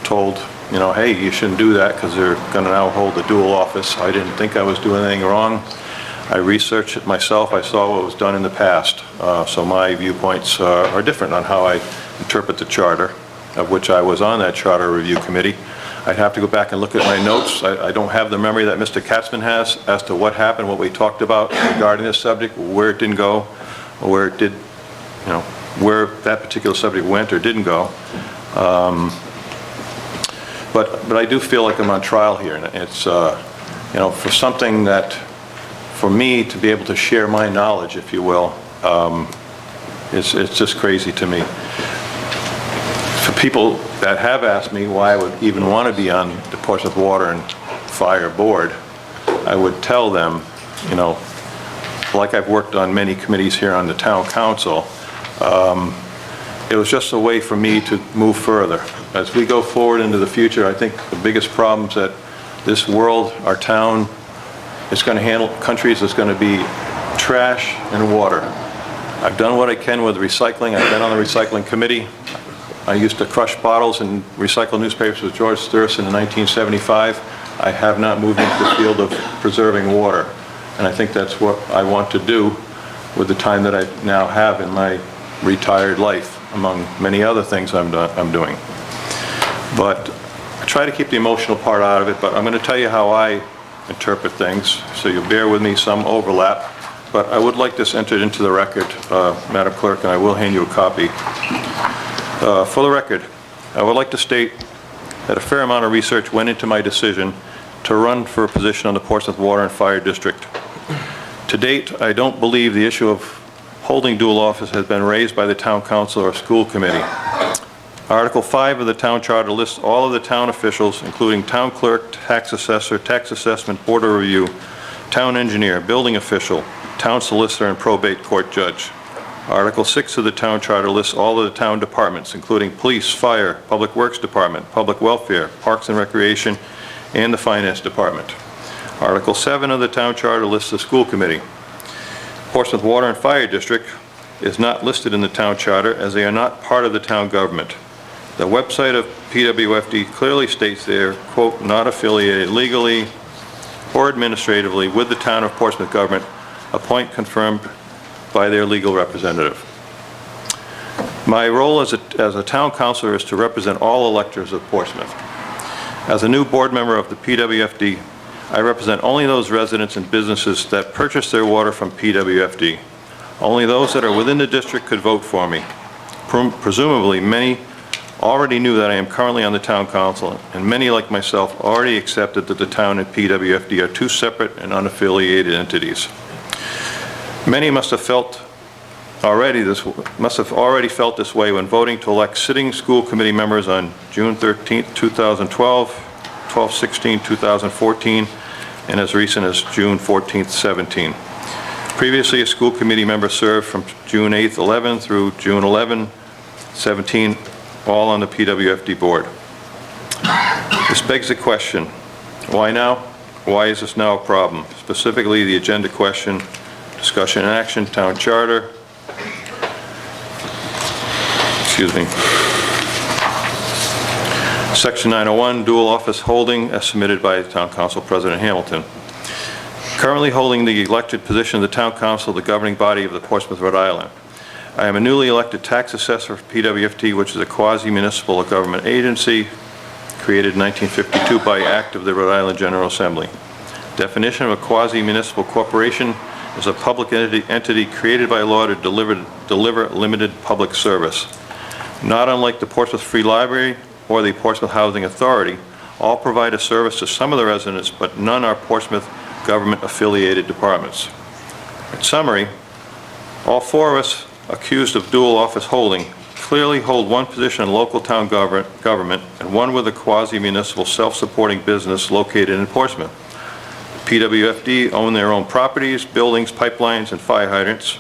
told, hey, you shouldn't do that because they're going to now hold the dual office. I didn't think I was doing anything wrong. I researched it myself. I saw what was done in the past. So my viewpoints are different on how I interpret the charter, of which I was on that charter review committee. I'd have to go back and look at my notes. I don't have the memory that Mr. Katzman has as to what happened, what we talked about regarding this subject, where it didn't go, or where it did, where that particular subject went or didn't go. But I do feel like I'm on trial here, and it's, for something that, for me to be able to share my knowledge, if you will, it's just crazy to me. For people that have asked me why I would even want to be on the Portsmouth Water and Fire Board, I would tell them, like I've worked on many committees here on the town council, it was just a way for me to move further. As we go forward into the future, I think the biggest problems that this world, our town, is going to handle, countries, is going to be trash and water. I've done what I can with recycling. I've been on the recycling committee. I used to crush bottles and recycle newspapers with George Thurston in 1975. I have not moved into the field of preserving water. And I think that's what I want to do with the time that I now have in my retired life, among many other things I'm doing. But I try to keep the emotional part out of it, but I'm going to tell you how I interpret things, so you'll bear with me, some overlap. But I would like this entered into the record, Madam Clerk, and I will hand you a copy. For the record, I would like to state that a fair amount of research went into my decision to run for a position on the Portsmouth Water and Fire District. To date, I don't believe the issue of holding dual office has been raised by the town council or school committee. Article 5 of the town charter lists all of the town officials, including town clerk, tax assessor, tax assessment, board of review, town engineer, building official, town solicitor, and probate court judge. Article 6 of the town charter lists all of the town departments, including police, fire, public works department, public welfare, parks and recreation, and the finance department. Article 7 of the town charter lists the school committee. Portsmouth Water and Fire District is not listed in the town charter as they are not part of the town government. The website of PWFD clearly states they are, quote, not affiliated legally or administratively with the town of Portsmouth government, a point confirmed by their legal representative. My role as a town councilor is to represent all electors of Portsmouth. As a new board member of the PWFD, I represent only those residents and businesses that purchase their water from PWFD. Only those that are within the district could vote for me. Presumably, many already knew that I am currently on the town council, and many, like myself, already accepted that the town and PWFD are two separate and unaffiliated entities. Many must have already felt this way when voting to elect sitting school committee members on June 13, 2012, 12/16/2014, and as recent as June 14, 17. Previously, a school committee member served from June 8, 11 through June 11, 17, all on the PWFD board. This begs the question, why now? Why is this now a problem? Specifically, the agenda question, discussion and action, town charter, Section 901, dual office holding, as submitted by Town Council President Hamilton. Currently holding the elected position of the Town Council, the governing body of the Portsmouth, Rhode Island. I am a newly elected tax assessor for PWFD, which is a quasi-municipal government agency created in 1952 by Act of the Rhode Island General Assembly. Definition of a quasi-municipal corporation is a public entity created by law to deliver limited public service. Not unlike the Portsmouth Free Library or the Portsmouth Housing Authority, all provide a service to some of the residents, but none are Portsmouth government-affiliated departments. In summary, all four of us accused of dual office holding clearly hold one position in local town government and one with a quasi-municipal self-supporting business located in Portsmouth. PWFD own their own properties, buildings, pipelines, and fire hydrants,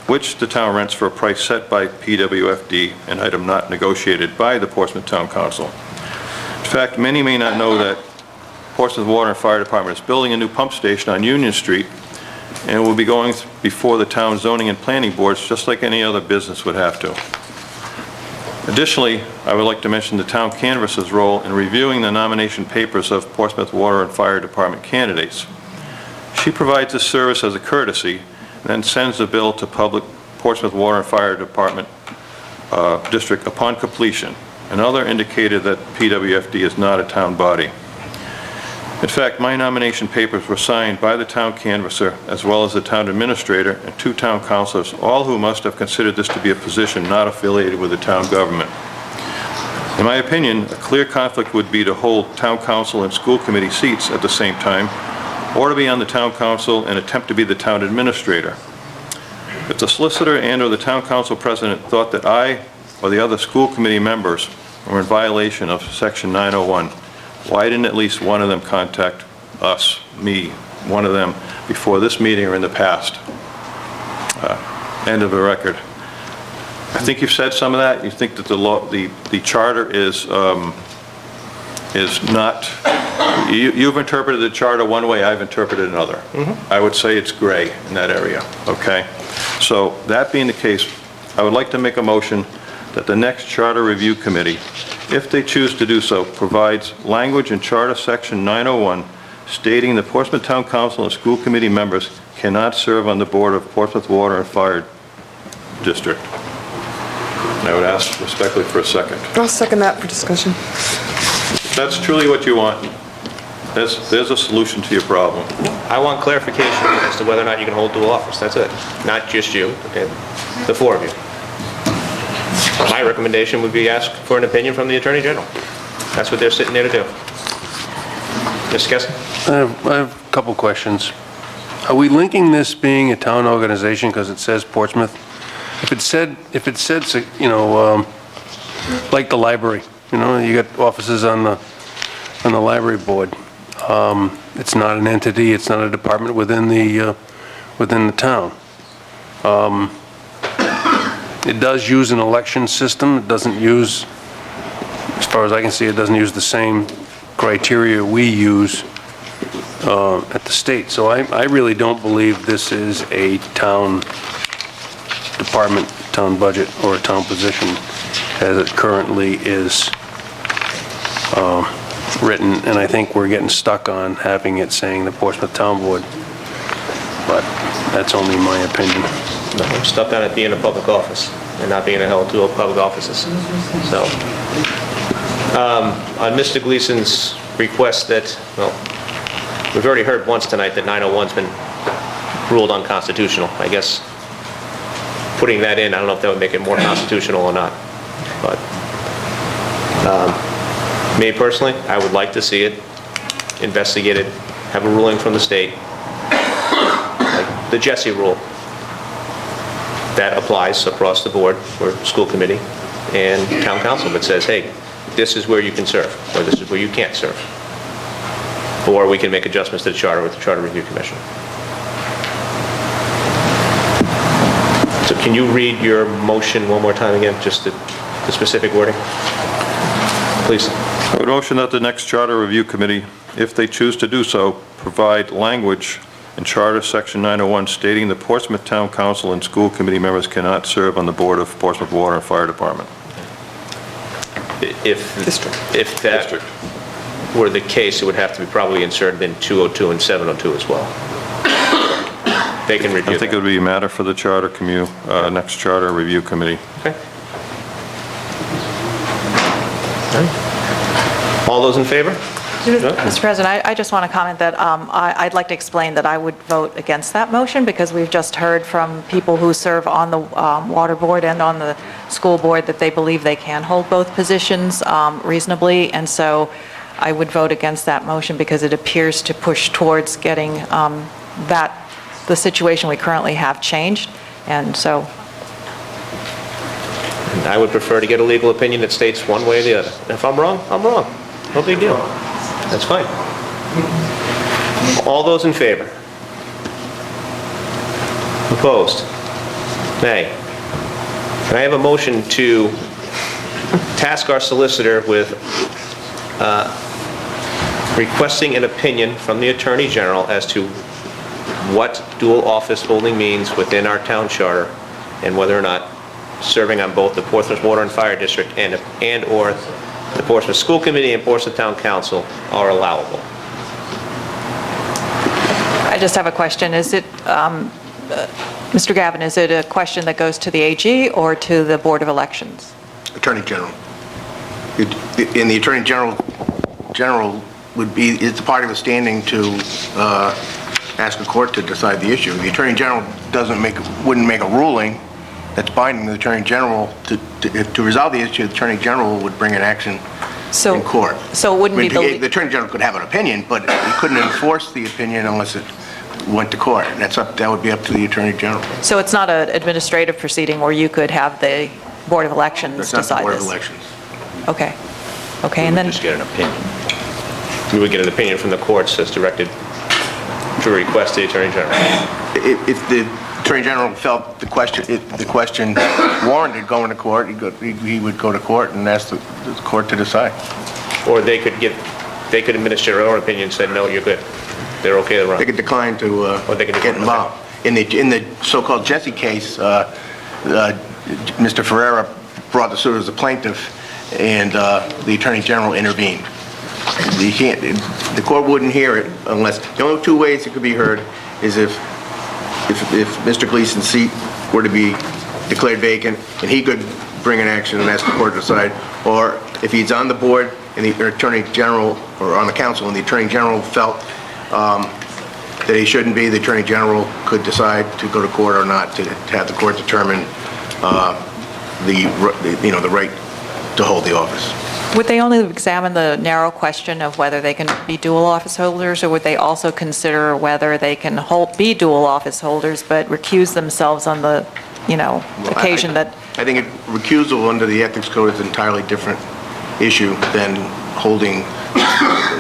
which the town rents for a price set by PWFD, an item not negotiated by the Portsmouth Town Council. In fact, many may not know that Portsmouth Water and Fire Department is building a new pump station on Union Street, and will be going before the town zoning and planning boards just like any other business would have to. Additionally, I would like to mention the town canvass's role in reviewing the nomination papers of Portsmouth Water and Fire Department candidates. She provides this service as a courtesy and then sends the bill to Portsmouth Water and Fire Department District upon completion. Another indicated that PWFD is not a town body. In fact, my nomination papers were signed by the town canvasser as well as the town administrator and 2 town councilors, all who must have considered this to be a position not affiliated with the town government. In my opinion, a clear conflict would be to hold town council and school committee seats at the same time, or to be on the town council and attempt to be the town administrator. If the solicitor and/or the town council president thought that I or the other school committee members were in violation of Section 901, why didn't at least one of them contact us, me, one of them, before this meeting or in the past? End of the record. I think you've said some of that. You think that the charter is not, you've interpreted the charter one way, I've interpreted another. I would say it's gray in that area, okay? So that being the case, I would like to make a motion that the next Charter Review Committee, if they choose to do so, provides language in Charter Section 901 stating the Portsmouth Town Council and school committee members cannot serve on the board of Portsmouth Water and Fire District. And I would ask respectfully for a second. I'll second that for discussion. If that's truly what you want, there's a solution to your problem. I want clarification as to whether or not you can hold dual office, that's it. Not just you, okay? The 4 of you. My recommendation would be ask for an opinion from the Attorney General. That's what they're sitting there to do. Mr. Kessin? I have a couple questions. Are we linking this being a town organization because it says Portsmouth? If it said, you know, like the library, you know, you got offices on the library board. It's not an entity, it's not a department within the town. It does use an election system. It doesn't use, as far as I can see, it doesn't use the same criteria we use at the state. So I really don't believe this is a town department, town budget, or a town position as it currently is written, and I think we're getting stuck on having it saying the Portsmouth Town Board, but that's only my opinion. No, I'm stuck on it being a public office and not being held to public offices. So, on Mr. Gleason's request that, well, we've already heard once tonight that 901's been ruled unconstitutional. I guess putting that in, I don't know if that would make it more constitutional or not. But me personally, I would like to see it investigated, have a ruling from the state, like the Jesse rule. That applies across the board for school committee and town council that says, hey, this is where you can serve, or this is where you can't serve. Or we can make adjustments to the charter with the Charter Review Commission. So can you read your motion one more time again, just the specific wording? Please. I would motion that the next Charter Review Committee, if they choose to do so, provide language in Charter Section 901 stating the Portsmouth Town Council and school committee members cannot serve on the board of Portsmouth Water and Fire Department. If that were the case, it would have to be probably inserted in 202 and 702 as well. They can review that. I think it would be a matter for the next Charter Review Committee. Okay. All those in favor? Mr. President, I just want to comment that I'd like to explain that I would vote against that motion because we've just heard from people who serve on the water board and on the school board that they believe they can hold both positions reasonably, and so I would vote against that motion because it appears to push towards getting the situation we currently have changed, and so. And I would prefer to get a legal opinion that states one way or the other. And if I'm wrong, I'm wrong. No big deal. That's fine. All those in favor? Opposed? Nay. Can I have a motion to task our solicitor with requesting an opinion from the Attorney General as to what dual office holding means within our town charter and whether or not serving on both the Portsmouth Water and Fire District and/or the Portsmouth School Committee and Portsmouth Town Council are allowable. I just have a question. Is it, Mr. Gavin, is it a question that goes to the AG or to the Board of Elections? Attorney General. And the Attorney General would be, it's a part of his standing to ask the court to decide the issue. The Attorney General wouldn't make a ruling that's binding the Attorney General. To resolve the issue, the Attorney General would bring an action in court. So it wouldn't be the Attorney General could have an opinion, but he couldn't enforce the opinion unless it went to court. That would be up to the Attorney General. So it's not an administrative proceeding where you could have the Board of Elections decide this? That's not the Board of Elections. Okay. Okay, and then... Just get an opinion. We would get an opinion from the courts as directed to request the Attorney General. If the Attorney General felt the question warranted going to court, he would go to court and ask the court to decide. Or they could administer their own opinion and say, no, you're good. They're okay to run. They could decline to get involved. In the so-called Jesse case, Mr. Ferreira brought the suit as a plaintiff, and the Attorney General intervened. The court wouldn't hear it unless, the only two ways it could be heard is if Mr. Gleason's seat were to be declared vacant, and he could bring an action and ask the court to decide, or if he's on the board and the Attorney General, or on the council, and the Attorney General felt that he shouldn't be, the Attorney General could decide to go to court or not, to have the court determine the right to hold the office. Would they only examine the narrow question of whether they can be dual office holders, or would they also consider whether they can be dual office holders but recuse themselves on the, occasion that... I think recusal under the Ethics Code is an entirely different issue than holding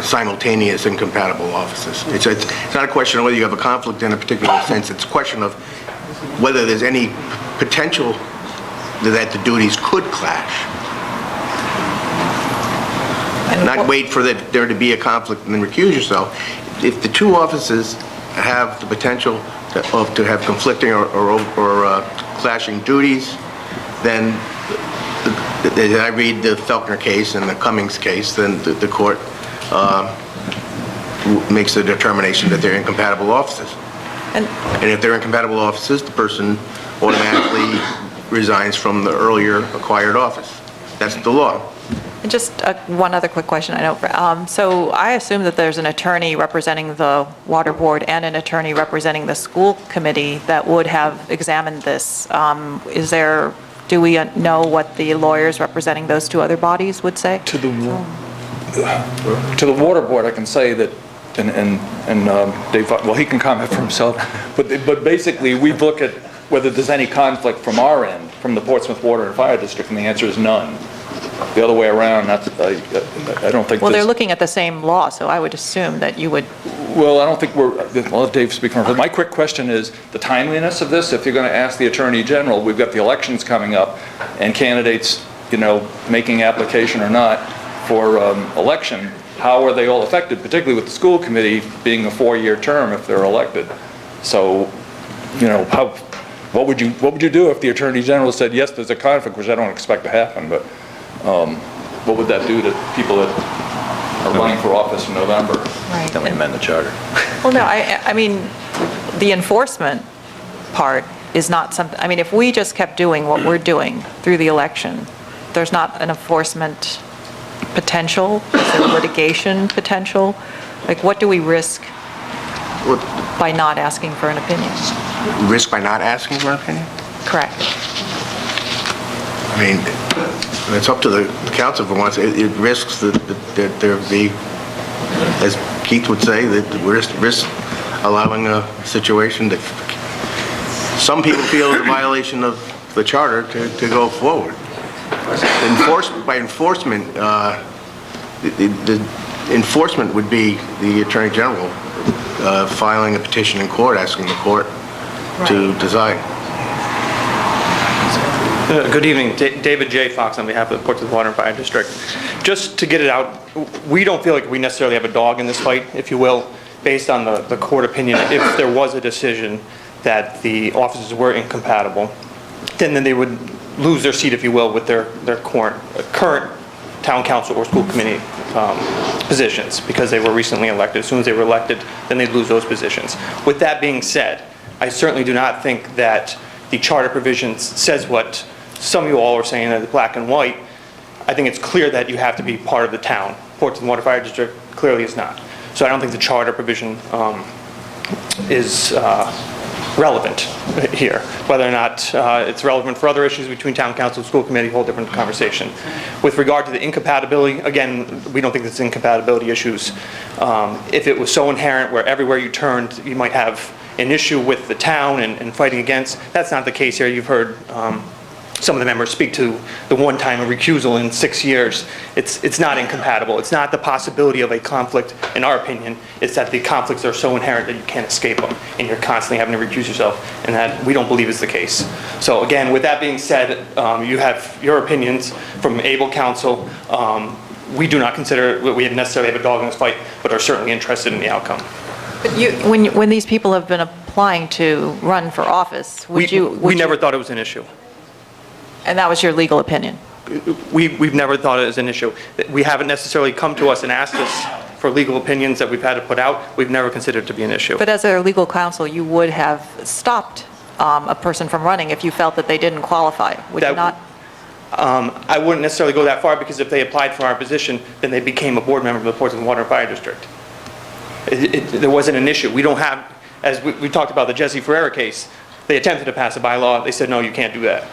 simultaneous incompatible offices. It's not a question of whether you have a conflict in a particular sense. It's a question of whether there's any potential that the duties could clash. Not wait for there to be a conflict and then recuse yourself. If the two offices have the potential to have conflicting or clashing duties, then as I read the Felkner case and the Cummings case, then the court makes the determination that they're incompatible offices. And if they're incompatible offices, the person automatically resigns from the earlier acquired office. That's the law. And just one other quick question. I know. So I assume that there's an attorney representing the Water Board and an attorney representing the school committee that would have examined this. Do we know what the lawyers representing those two other bodies would say? To the Water Board, I can say that, and Dave, well, he can comment for himself, but basically we look at whether there's any conflict from our end, from the Portsmouth Water and Fire District, and the answer is none. The other way around, I don't think... Well, they're looking at the same law, so I would assume that you would... Well, I don't think I'll let Dave speak for him. My quick question is the timeliness of this. If you're going to ask the Attorney General, we've got the elections coming up, and candidates, making application or not for election, how are they all affected, particularly with the school committee being a 4-year term if they're elected? So, what would you do if the Attorney General said, yes, there's a conflict, which I don't expect to happen, but what would that do to people that are running for office in November? Right. Then we amend the charter. Well, no, I mean, the enforcement part is not something, I mean, if we just kept doing what we're doing through the election, there's not an enforcement potential? Is there litigation potential? Like, what do we risk by not asking for an opinion? Risk by not asking for an opinion? Correct. I mean, it's up to the council if it wants. It risks that there be, as Keith would say, that risk allowing a situation that some people feel is a violation of the charter to go forward. By enforcement, the enforcement would be the Attorney General filing a petition in court asking the court to decide. Good evening. David J. Fox on behalf of the Portsmouth Water and Fire District. Just to get it out, we don't feel like we necessarily have a dog in this fight, if you will, based on the court opinion. If there was a decision that the offices were incompatible, then they would lose their seat, if you will, with their current town council or school committee positions because they were recently elected. As soon as they were elected, then they'd lose those positions. With that being said, I certainly do not think that the charter provisions says what some of you all are saying, that it's black and white. I think it's clear that you have to be part of the town. Portsmouth Water Fire District clearly is not. So I don't think the charter provision is relevant here. Whether or not it's relevant for other issues between town council and school committee, whole different conversation. With regard to the incompatibility, again, we don't think it's incompatibility issues. If it was so inherent where everywhere you turned, you might have an issue with the town and fighting against, that's not the case here. You've heard some of the members speak to the one-time recusal in 6 years. It's not incompatible. It's not the possibility of a conflict, in our opinion. It's that the conflicts are so inherent that you can't escape them, and you're constantly having to recuse yourself, and that we don't believe is the case. So again, with that being said, you have your opinions from able counsel. We do not consider we necessarily have a dog in this fight, but are certainly interested in the outcome. But when these people have been applying to run for office, We never thought it was an issue. And that was your legal opinion? We've never thought it was an issue. We haven't necessarily come to us and asked us for legal opinions that we've had to put out. We've never considered it to be an issue. But as a legal counsel, you would have stopped a person from running if you felt that they didn't qualify, would you not? I wouldn't necessarily go that far, because if they applied for our position, then they became a board member of the Portsmouth Water and Fire District. There wasn't an issue. We don't have, as we talked about the Jesse Ferreira case, they attempted to pass a bylaw. They said, no, you can't do that.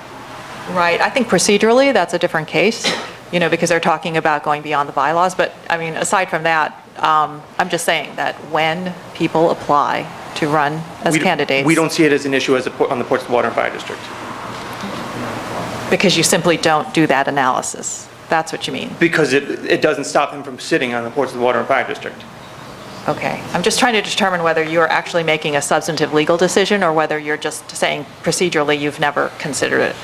Right. I think procedurally, that's a different case, because they're talking about going beyond the bylaws. But, I mean, aside from that, I'm just saying that when people apply to run as candidates... We don't see it as an issue on the Portsmouth Water and Fire District. Because you simply don't do that analysis. That's what you mean. Because it doesn't stop them from sitting on the Portsmouth Water and Fire District. Okay. I'm just trying to determine whether you're actually making a substantive legal decision or whether you're just saying procedurally you've never considered it.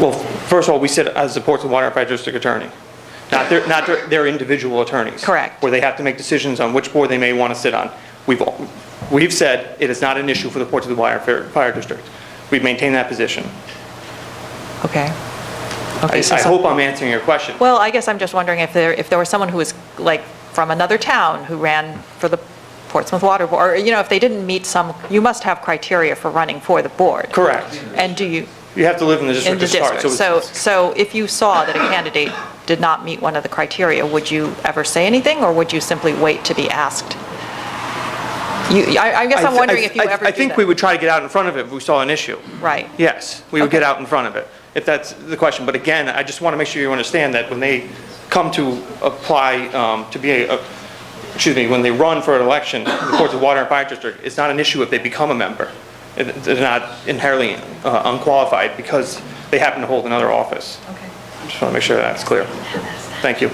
Well, first of all, we sit as the Portsmouth Water and Fire District attorney, not their individual attorneys. Correct. Where they have to make decisions on which board they may want to sit on. We've said it is not an issue for the Portsmouth Water and Fire District. We've maintained that position. Okay. I hope I'm answering your question. Well, I guess I'm just wondering if there was someone who was like from another town who ran for the Portsmouth Water Board, or if they didn't meet you must have criteria for running for the board. Correct. And do you? You have to live in the district to start. So if you saw that a candidate did not meet one of the criteria, would you ever say anything, or would you simply wait to be asked? I guess I'm wondering if you ever I think we would try to get out in front of it if we saw an issue. Right. Yes, we would get out in front of it, if that's the question. But again, I just want to make sure you understand that when they come to apply to be when they run for an election, the Portsmouth Water and Fire District, it's not an issue if they become a member. They're not inherently unqualified because they happen to hold another office. Okay. I just want to make sure that's clear. Thank you.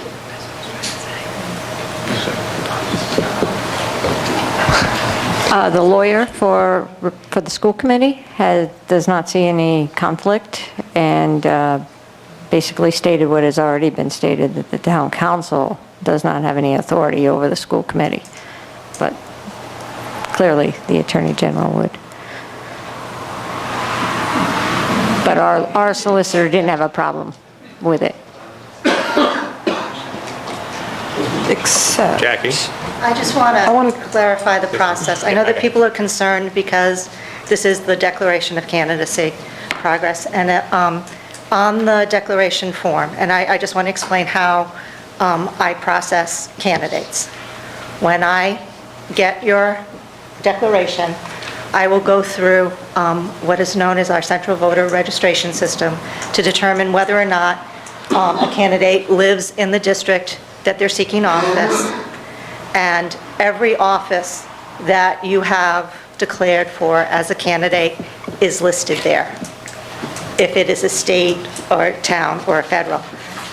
The lawyer for the school committee does not see any conflict, and basically stated what has already been stated, that the town council does not have any authority over the school committee. But clearly, the attorney general would. But our solicitor didn't have a problem with it. Except... Jackie? I just want to clarify the process. I know that people are concerned because this is the declaration of candidacy progress, and on the declaration form, and I just want to explain how I process candidates. When I get your declaration, I will go through what is known as our central voter registration system to determine whether or not a candidate lives in the district that they're seeking office. And every office that you have declared for as a candidate is listed there, if it is a state or town or a federal.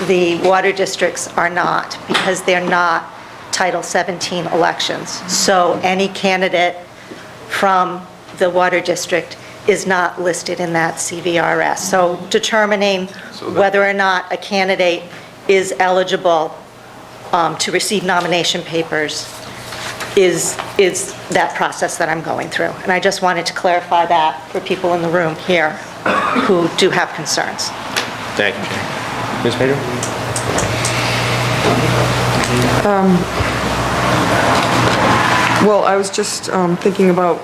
The water districts are not, because they're not Title 17 elections. So any candidate from the water district is not listed in that CVRS. So determining whether or not a candidate is eligible to receive nomination papers is that process that I'm going through. And I just wanted to clarify that for people in the room here who do have concerns. Thank you. Ms. Pedro? Well, I was just thinking about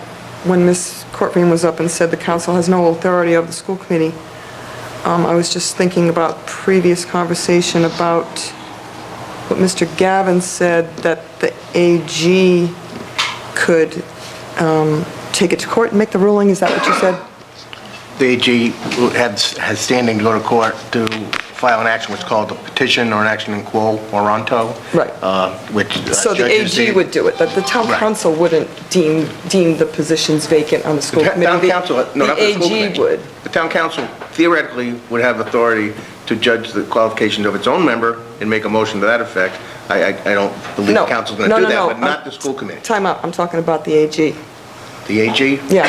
when Ms. Courtney was up and said the council has no authority over the school committee. I was just thinking about previous conversation about what Mr. Gavin said, that the AG could take it to court and make the ruling. Is that what you said? The AG has standing to go to court to file an action, what's called a petition or an action in quo moronto. Right. Which. So the AG would do it, that the town council wouldn't deem the positions vacant on the school committee. Town council, no, not the school The AG committee. would. The town council theoretically would have authority to judge the qualifications of its own member and make a motion to that effect. I don't believe the council's going to do that, but not the school committee. Time out, I'm talking about the AG. The AG? Yeah.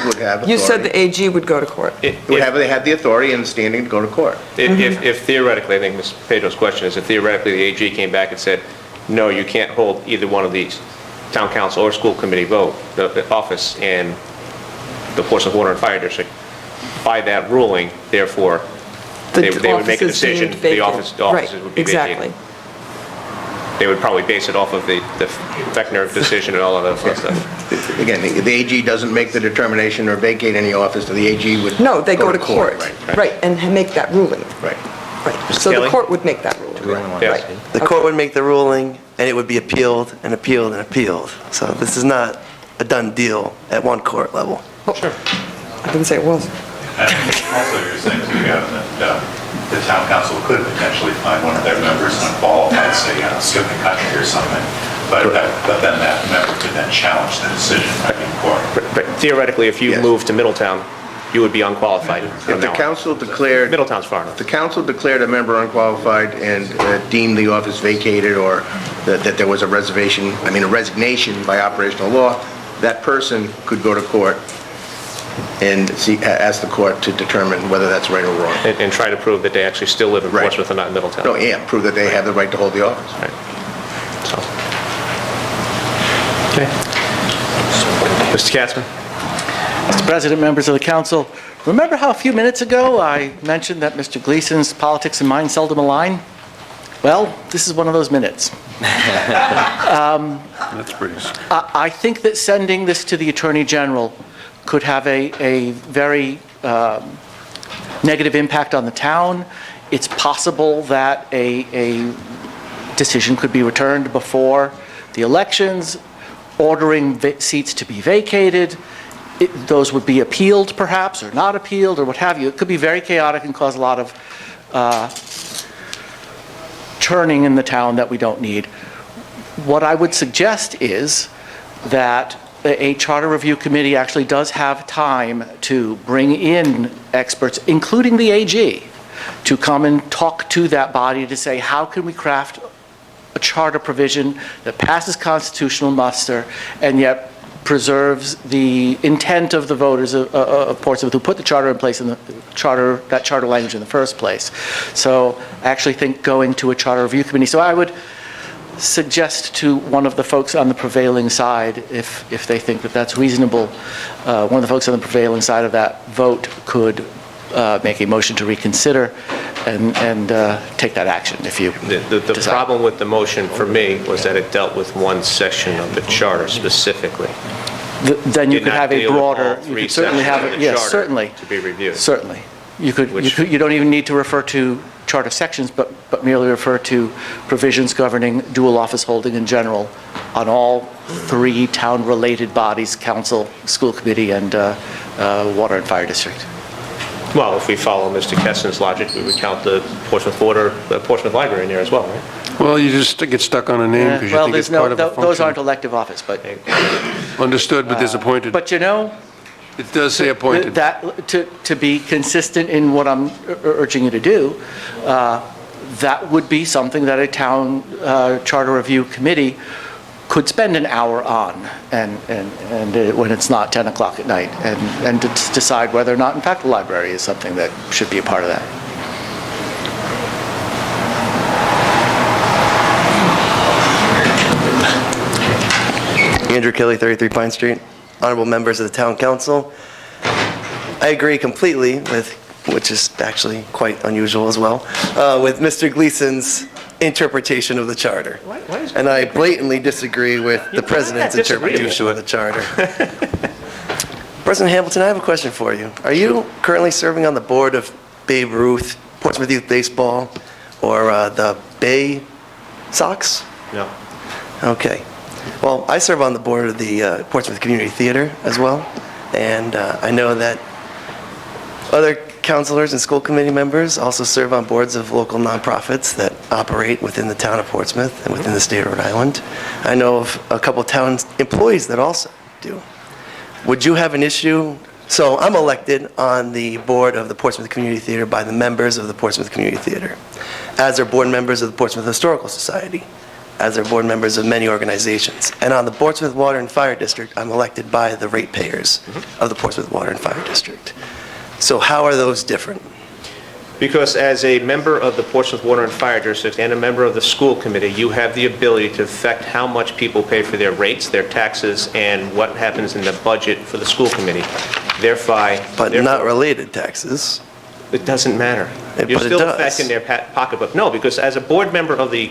Would have authority. You said the AG would go to court. They had the authority and the standing to go to court. If theoretically, I think Ms. Pedro's question is, if theoretically the AG came back and said, no, you can't hold either one of these, town council or school committee vote, the office and the Portsmouth Water and Fire District, by that ruling, therefore, they would make a decision, the offices would be vacated. Exactly. They would probably base it off of the Beckner decision and all of that fun stuff. Again, the AG doesn't make the determination or vacate any office, so the AG would No, they go to court. Right. Right, and make that ruling. Right. Right. So the Kelly? court would make that ruling. Yes. The court would make the ruling, and it would be appealed and appealed and appealed. So this is not a done deal at one court level. Sure. I didn't say it was. Also, you're saying to Gavin that the town council could potentially find one of their members unqualified, say, skipping country or something, but then that member could then challenge the decision in court. But theoretically, if you moved to Middletown, you would be unqualified. If the council declared... Middletown's far enough. The council declared a member unqualified and deemed the office vacated or that there was a resignation by operational law, that person could go to court and ask the court to determine whether that's right or wrong. And try to prove that they actually still live in Portsmouth and not in Middletown. No, yeah, prove that they have the right to hold the office. Right. So. Okay. Mr. Katzman? Mr. President, members of the council, remember how a few minutes ago I mentioned that Mr. Gleason's politics and mine seldom align? Well, this is one of those minutes. That's pretty... I think that sending this to the Attorney General could have a very negative impact on the town. It's possible that a decision could be returned before the elections, ordering seats to be vacated. Those would be appealed, perhaps, or not appealed, or what have you. It could be very chaotic and cause a lot of churning in the town that we don't need. What I would suggest is that a charter review committee actually does have time to bring in experts, including the AG, to come and talk to that body to say, how can we craft a charter provision that passes constitutional muster and yet preserves the intent of the voters of Portsmouth who put the charter in place in that charter language in the first place. So I actually think going to a charter review committee. So I would suggest to one of the folks on the prevailing side, if they think that that's reasonable, one of the folks on the prevailing side of that vote could make a motion to reconsider and take that action if you The problem with the motion for me was that it dealt with one section of the charter specifically. Then you Did could not have a deal with all broader, you three could certainly have, sections of the yes, charter certainly. to be reviewed. Certainly. You don't even need to refer to charter sections, but merely refer to provisions governing dual office holding in general on all three town-related bodies, council, school committee, and water and fire district. Well, if we follow Mr. Kessin's logic, we would count the Portsmouth Library in there as well, right? Well, you just get stuck on a name because you Well, think it's there's part of a function. those aren't elective office, but... Understood, but there's appointed. But you know... It does say appointed. That, to be consistent in what I'm urging you to do, that would be something that a town charter review committee could spend an hour on, and when it's not 10 o'clock at night, and to decide whether or not, in fact, the library is something that should be a part of that. Andrew Kelly, 33 Pine Street. Honorable members of the Town Council, I agree completely with, which is actually quite unusual as well, with Mr. Gleason's interpretation of the charter. And I blatantly disagree with the president's interpretation of the charter. President Hamilton, I have a question for you. Are you currently serving on the board of Babe Ruth, Portsmouth Youth Baseball, or the Bay Sox? No. Okay. Well, I serve on the board of the Portsmouth Community Theater as well, and I know that other councilors and school committee members also serve on boards of local nonprofits that operate within the town of Portsmouth and within the state of Rhode Island. I know of a couple of town employees that also do. Would you have an issue? So I'm elected on the board of the Portsmouth Community Theater by the members of the Portsmouth Community Theater, as are board members of the Portsmouth Historical Society, as are board members of many organizations. And on the Portsmouth Water and Fire District, I'm elected by the ratepayers of the Portsmouth Water and Fire District. So how are those different? Because as a member of the Portsmouth Water and Fire District and a member of the school committee, you have the ability to affect how much people pay for their rates, their taxes, and what happens in the budget for the school committee. But not related taxes. It doesn't matter. You're But it still does. affecting their pocketbook. No, because as a board member of the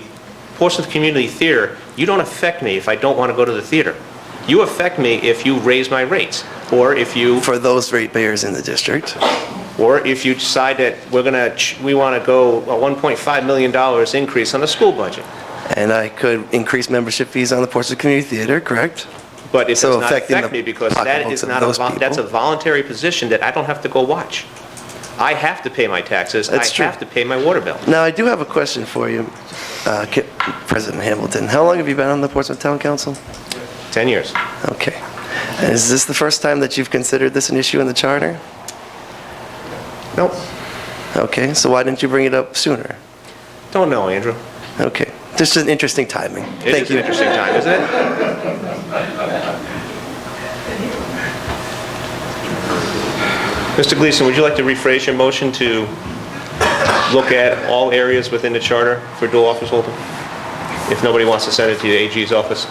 Portsmouth Community Theater, you don't affect me if I don't want to go to the theater. You affect me if you raise my rates, or if you... For those ratepayers in the district. Or if you decide that we want to go a $1.5 million increase on the school budget. And I could increase membership fees on the Portsmouth Community Theater, correct? But it So does not affecting affect the me because that pocketbooks is of not those that's a people. voluntary position that I don't have to go watch. I have to pay my taxes. That's I true. have to pay my water bill. Now, I do have a question for you, President Hamilton. How long have you been on the Portsmouth Town Council? 10 years. Okay. And is this the first time that you've considered this an issue in the charter? Nope. Okay, so why didn't you bring it up sooner? Don't know, Andrew. Okay, just an interesting timing. It Thank is you. an interesting time, isn't it? Mr. Gleason, would you like to rephrase your motion to look at all areas within the charter for dual office holding? If nobody wants to send it to the AG's office?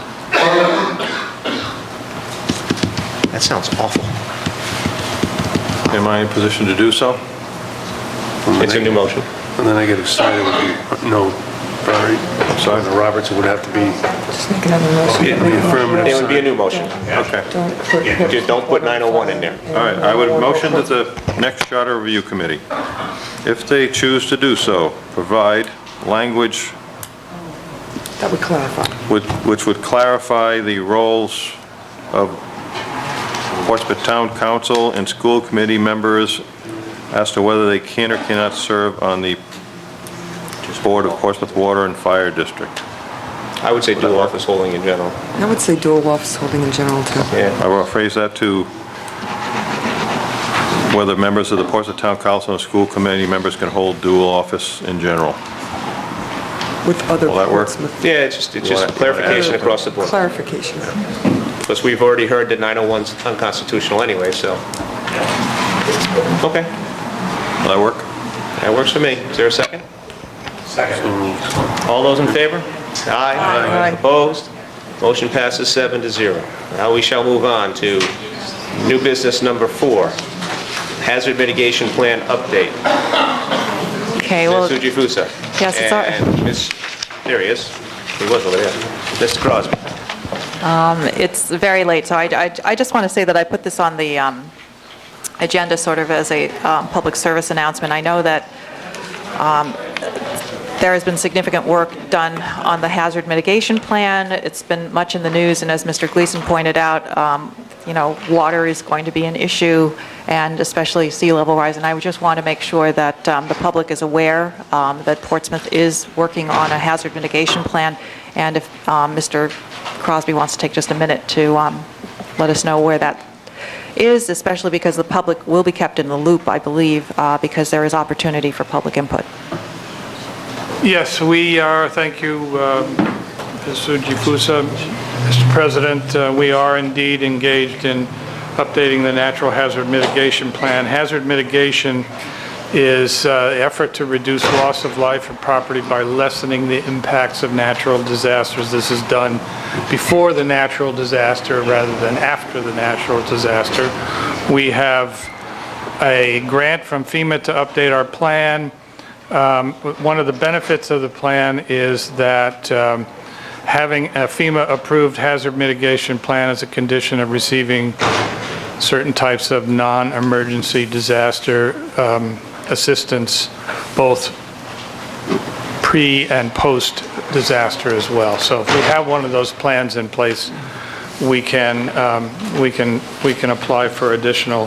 That sounds awful. Am I in position to do so? It's a new motion. And then I get excited with the no, sorry, Sergeant Roberts, it would have to be Make another motion. the affirmative It would be a sign. new motion. Okay. Just don't put 901 in there. All right, I would motion that the next Charter Review Committee, if they choose to do so, provide language That would clarify. which would clarify the roles of Portsmouth Town Council and school committee members as to whether they can or cannot serve on the board of Portsmouth Water and Fire District. I would say dual office holding in general. I would say dual office holding in general, too. I will phrase that to whether members of the Portsmouth Town Council and school committee members can hold dual office in general. With other Will that work? Portsmouth. Yeah, it's just clarification across the board. Clarification. Because we've already heard that 901's unconstitutional anyway, so. Okay, Will that work? that works for me. Is there a second? Second. All those in favor? Aye. Aye. Opposed? Motion passes 7-0. Now we shall move on to new business number 4, hazard mitigation plan update. Okay, well, Ms. Fujifusa. Yes, it's our- And there he is. He was over there. Mr. Crosby. it's very late, so I just want to say that I put this on the agenda sort of as a public service announcement. I know that there has been significant work done on the hazard mitigation plan. It's been much in the news, and as Mr. Gleason pointed out, water is going to be an issue, and especially sea level rise. And I would just want to make sure that the public is aware that Portsmouth is working on a hazard mitigation plan. And if Mr. Crosby wants to take just a minute to let us know where that is, especially because the public will be kept in the loop, I believe, because there is opportunity for public input. Yes, we are, thank you, Ms. Fujifusa. Mr. President, we are indeed engaged in updating the Natural Hazard Mitigation Plan. Hazard mitigation is an effort to reduce loss of life and property by lessening the impacts of natural disasters. This is done before the natural disaster rather than after the natural disaster. We have a grant from FEMA to update our plan. one of the benefits of the plan is that having a FEMA-approved hazard mitigation plan is a condition of receiving certain types of non-emergency disaster assistance, both pre- and post-disaster as well. So if we have one of those plans in place, we can apply for additional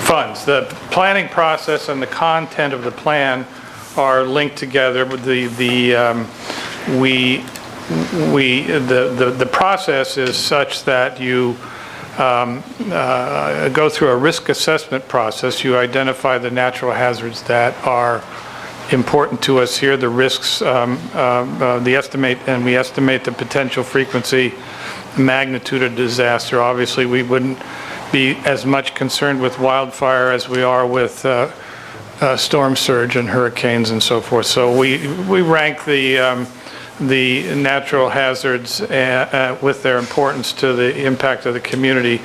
funds. The planning process and the content of the plan are linked together. The process is such that you go through a risk assessment process. You identify the natural hazards that are important to us here, the risks, we estimate the potential frequency, magnitude of disaster. Obviously, we wouldn't be as much concerned with wildfire as we are with storm surge and hurricanes and so forth. So we rank the natural hazards with their importance to the impact of the community.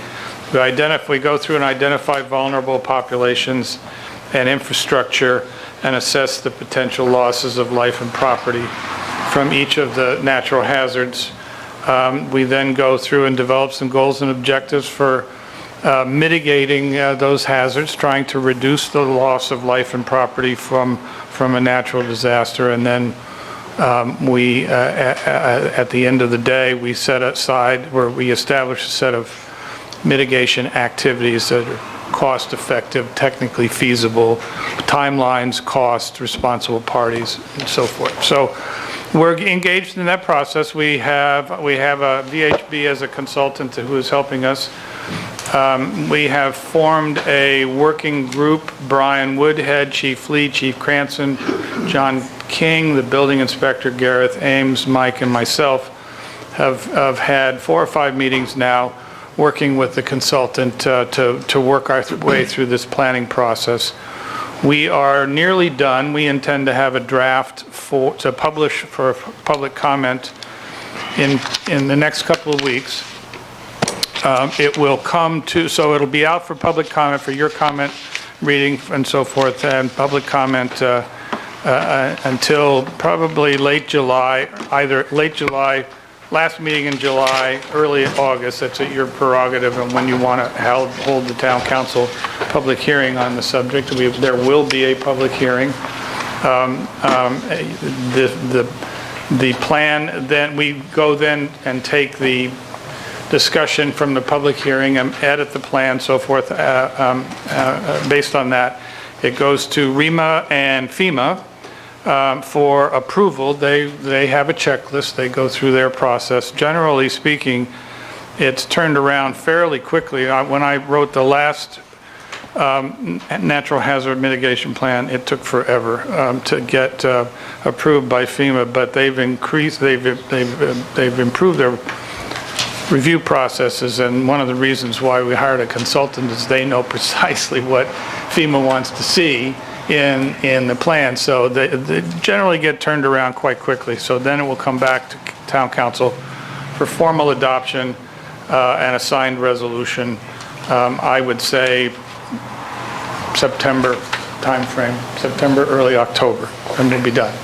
We go through and identify vulnerable populations and infrastructure and assess the potential losses of life and property from each of the natural hazards. We then go through and develop some goals and objectives for mitigating those hazards, trying to reduce the loss of life and property from a natural disaster. And then at the end of the day, we set aside, where we establish a set of mitigation activities that are cost-effective, technically feasible, timelines, cost, responsible parties, and so forth. So we're engaged in that process. We have a VHB as a consultant who is helping us. We have formed a working group. Brian Woodhead, Chief Lee, Chief Cranston, John King, the building inspector, Gareth Ames, Mike, and myself have had 4 or 5 meetings now, working with the consultant to work our way through this planning process. We are nearly done. We intend to have a draft to publish for public comment in the next couple of weeks. It will come to, so it'll be out for public comment, for your comment, reading, and so forth, and public comment until probably late July, either late July, last meeting in July, early August. That's at your prerogative, and when you want to hold the town council public hearing on the subject. There will be a public hearing. The plan, then we go then and take the discussion from the public hearing and edit the plan, so forth. Based on that, it goes to REMA and FEMA for approval. They have a checklist. They go through their process. Generally speaking, it's turned around fairly quickly. When I wrote the last natural hazard mitigation plan, it took forever to get approved by FEMA, but they've improved their review processes, and one of the reasons why we hired a consultant is they know precisely what FEMA wants to see in the plan. So they generally get turned around quite quickly. So then it will come back to town council for formal adoption and a signed resolution. I would say September timeframe, September, early October, and we'll be done.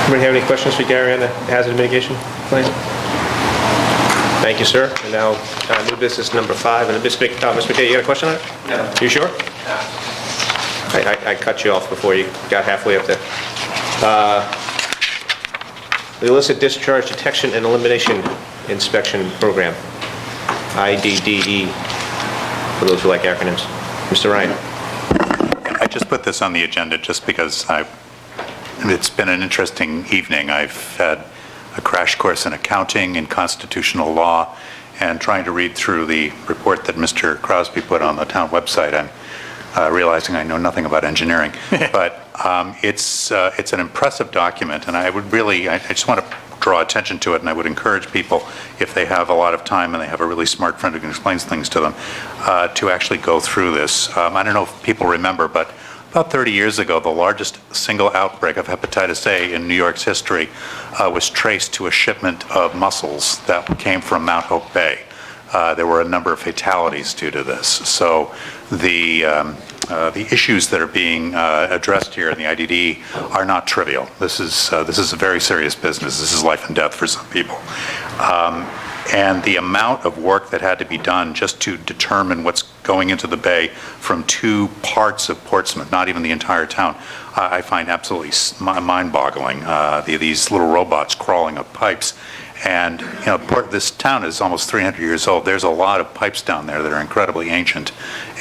Anybody have any questions for Gary on the hazard mitigation plan? Thank you, sir. And now, new business number 5. And Ms. McKay, you got a question on it? No. You sure? No. I cut you off before you got halfway up there. The Illicit Discharge Detection and Elimination Inspection Program, IDDE, for those who like acronyms. Mr. Ryan. I just put this on the agenda just because it's been an interesting evening. I've had a crash course in accounting and constitutional law, and trying to read through the report that Mr. Crosby put on the town website. I'm realizing I know nothing about engineering, but it's an impressive document, and I just want to draw attention to it, and I would encourage people, if they have a lot of time and they have a really smart friend who can explain things to them, to actually go through this. I don't know if people remember, but about 30 years ago, the largest single outbreak of hepatitis A in New York's history was traced to a shipment of mussels that came from Mount Hope Bay. there were a number of fatalities due to this. So the issues that are being addressed here in the IDD are not trivial. This is a very serious business. This is life and death for some people. And the amount of work that had to be done just to determine what's going into the bay from two parts of Portsmouth, not even the entire town, I find absolutely mind-boggling. These little robots crawling up pipes. And this town is almost 300 years old. There's a lot of pipes down there that are incredibly ancient.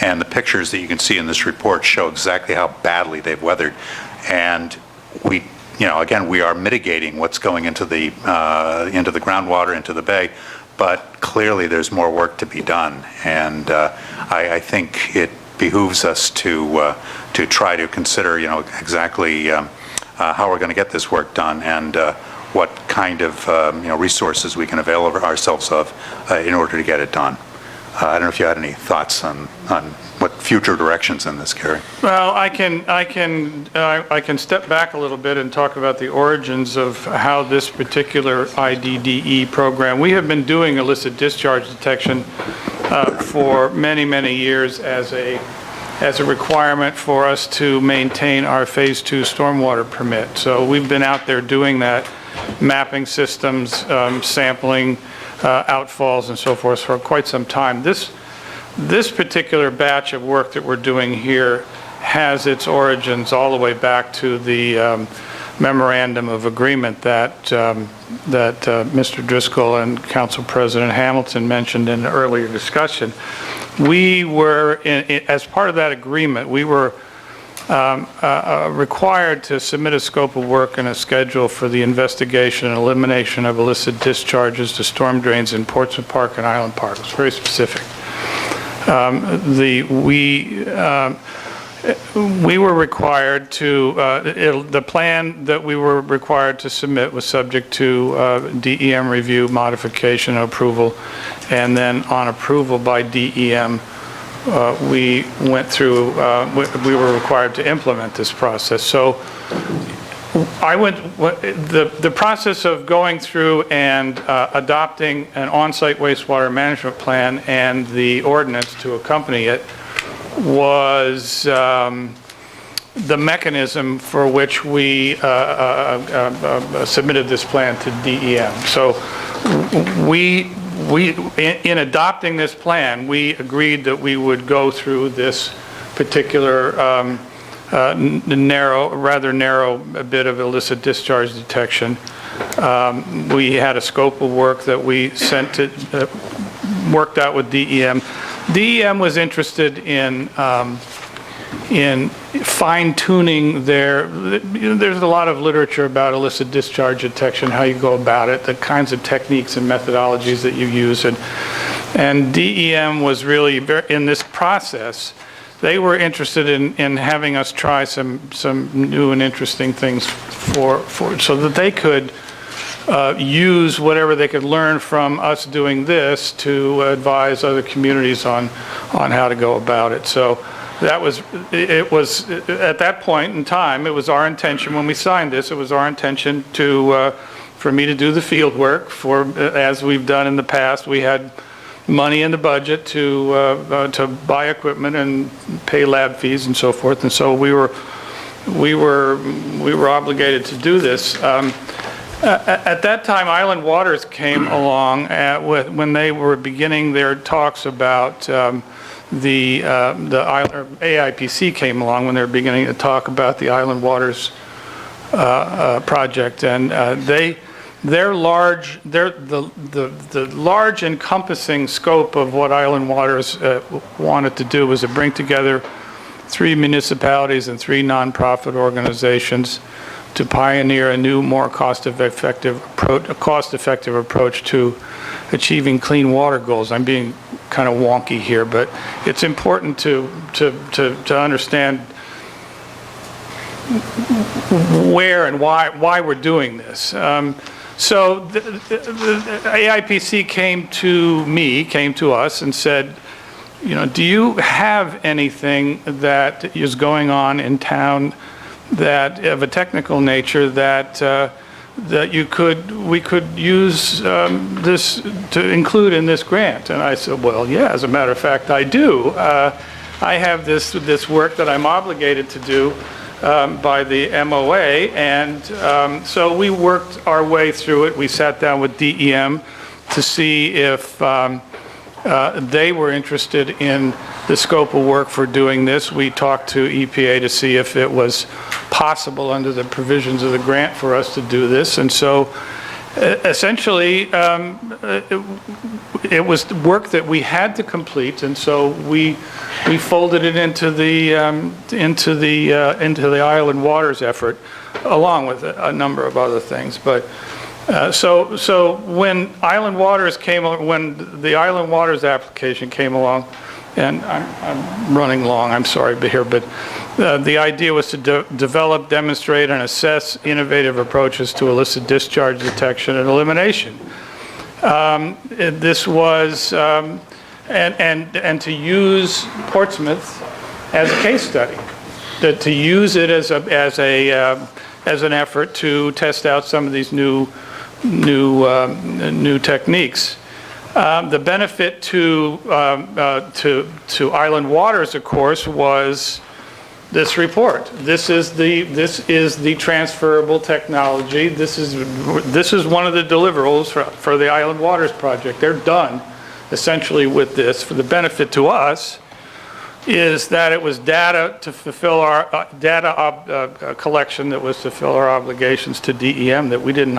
And the pictures that you can see in this report show exactly how badly they've weathered. And again, we are mitigating what's going into the groundwater, into the bay, but clearly there's more work to be done. And I think it behooves us to try to consider, exactly how we're going to get this work done and what kind of resources we can avail ourselves of in order to get it done. I don't know if you had any thoughts on what future directions in this, Gary. Well, I can step back a little bit and talk about the origins of how this particular IDDE program. We have been doing illicit discharge detection for many, many years as a requirement for us to maintain our Phase 2 stormwater permit. So we've been out there doing that, mapping systems, sampling outfalls and so forth for quite some time. This particular batch of work that we're doing here has its origins all the way back to the memorandum of agreement that Mr. Driscoll and Council President Hamilton mentioned in an earlier discussion. We were, as part of that agreement, we were required to submit a scope of work and a schedule for the investigation and elimination of illicit discharges to storm drains in Portsmouth Park and Island Park. It's very specific. We were required to, the plan that we were required to submit was subject to DEM review, modification, and approval, and then on approval by DEM, we went through, we were required to implement this process. So the process of going through and adopting an on-site wastewater management plan and the ordinance to accompany it was the mechanism for which we submitted this plan to DEM. So in adopting this plan, we agreed that we would go through this particular rather narrow bit of illicit discharge detection. We had a scope of work that we sent to, worked out with DEM. DEM was interested in fine-tuning there's a lot of literature about illicit discharge detection, how you go about it, the kinds of techniques and methodologies that you use. And DEM was really, in this process, they were interested in having us try some new and interesting things so that they could use whatever they could learn from us doing this to advise other communities on how to go about it. So that was, at that point in time, it was our intention, when we signed this, it was our intention for me to do the field work as we've done in the past. We had money in the budget to buy equipment and pay lab fees and so forth, and so we were obligated to do this. At that time, Island Waters came along when they were beginning their talks about AIPC came along when they were beginning to talk about the Island Waters project, and the large encompassing scope of what Island Waters wanted to do was to bring together 3 municipalities and 3 nonprofit organizations to pioneer a new, more cost-effective approach to achieving clean water goals. I'm being kind of wonky here, but it's important to understand where and why we're doing this. So the AIPC came to us and said, do you have anything that is going on in town that of a technical nature that that we could use this to include in this grant. And I said, well, yeah, as a matter of fact, I do. I have this work that I'm obligated to do by the MOA, and so we worked our way through it. We sat down with DEM to see if they were interested in the scope of work for doing this. We talked to EPA to see if it was possible under the provisions of the grant for us to do this. And so essentially, it was work that we had to complete, and so we folded it into the Island Waters effort, along with a number of other things. But so when Island Waters when the Island Waters application came along, and I'm running long, I'm sorry, but the idea was to develop, demonstrate, and assess innovative approaches to illicit discharge detection and elimination. This was, and to use Portsmouth as a case study, to use it as an effort to test out some of these new techniques. The benefit to Island Waters, of course, was this report. This is the transferable technology. This is one of the deliverables for the Island Waters project. They're done essentially with this. For the benefit to us is that it was data to fulfill our collection that was to fill our obligations to DEM that didn't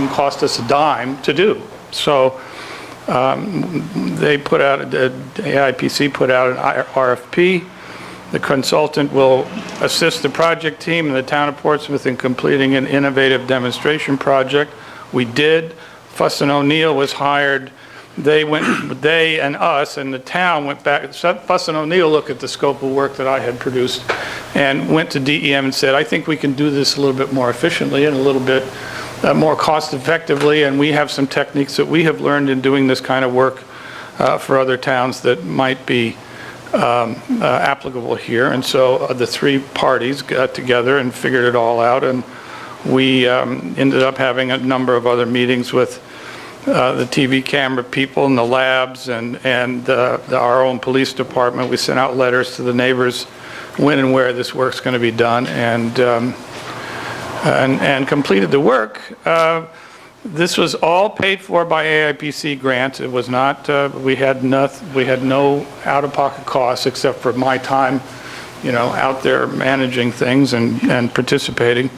cost us a dime to do. So they put out, AIPC put out an RFP. The consultant will assist the project team in the town of Portsmouth in completing an innovative demonstration project. We did. Fuss and O'Neill was hired. They and us and the town went back. Fuss and O'Neill looked at the scope of work that I had produced and went to DEM and said, I think we can do this a little bit more efficiently and a little bit more cost effectively, and we have some techniques that we have learned in doing this kind of work for other towns that might be applicable here. And so the three parties got together and figured it all out, and we ended up having a number of other meetings with the TV camera people and the labs and our own police department. We sent out letters to the neighbors when and where this work's going to be done, and completed the work. This was all paid for by AIPC grant. It was not, we had no out-of-pocket costs except for my time, out there managing things and participating.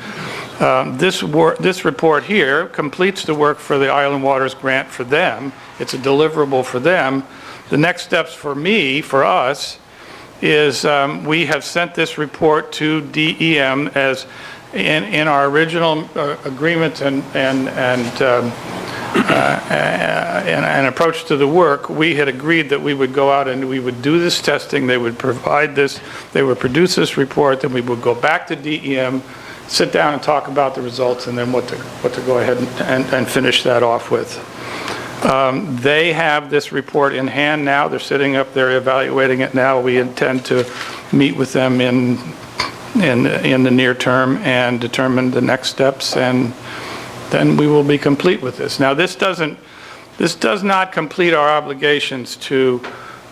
This report here completes the work for the Island Waters grant for them. It's a deliverable for them. The next steps for us, is we have sent this report to DEM as in our original agreement and approach to the work. We had agreed that we would go out and we would do this testing. They would provide this. They would produce this report. Then we would go back to DEM, sit down and talk about the results, and then what to go ahead and finish that off with. They have this report in hand now. They're sitting up there evaluating it now. We intend to meet with them in the near term and determine the next steps, and then we will be complete with this. Now, this does not complete our obligations to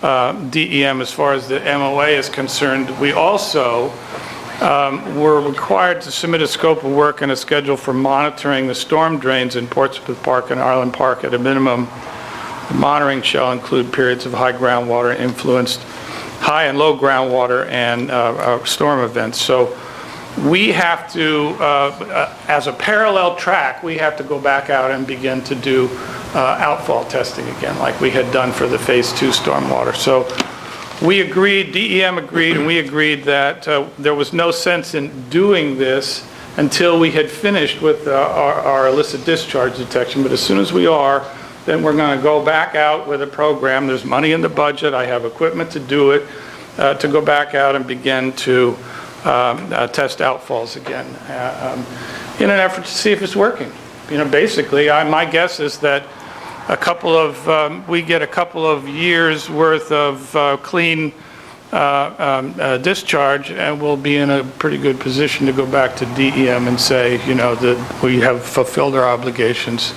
DEM as far as the MOA is concerned. We also were required to submit a scope of work and a schedule for monitoring the storm drains in Portsmouth Park and Island Park at a minimum. The monitoring shall include periods of high groundwater influenced high and low groundwater and storm events. So we have to, as a parallel track, we have to go back out and begin to do outfall testing again, like we had done for the Phase 2 stormwater. So we agreed, DEM agreed, and we agreed that there was no sense in doing this until we had finished with our illicit discharge detection. But as soon as we are, then we're going to go back out with a program. There's money in the budget. I have equipment to do it, to go back out and begin to test outfalls again in an effort to see if it's working. Basically, my guess is that we get a couple of years worth of clean discharge, and we'll be in a pretty good position to go back to DEM and say, that we have fulfilled our obligations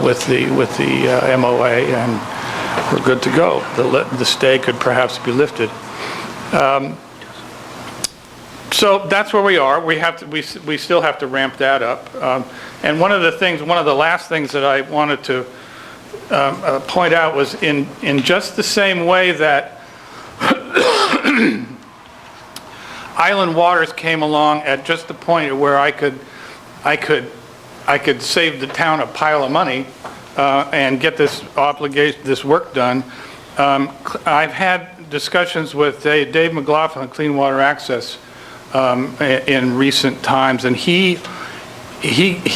with the MOA, and we're good to go. The stay could perhaps be lifted. So that's where we are. We still have to ramp that up. And one of the last things that I wanted to point out was in just the same way that Island Waters came along at just the point where I could save the town a pile of money and get this work done. I've had discussions with Dave McLaughlin of Clean Water Access in recent times, and he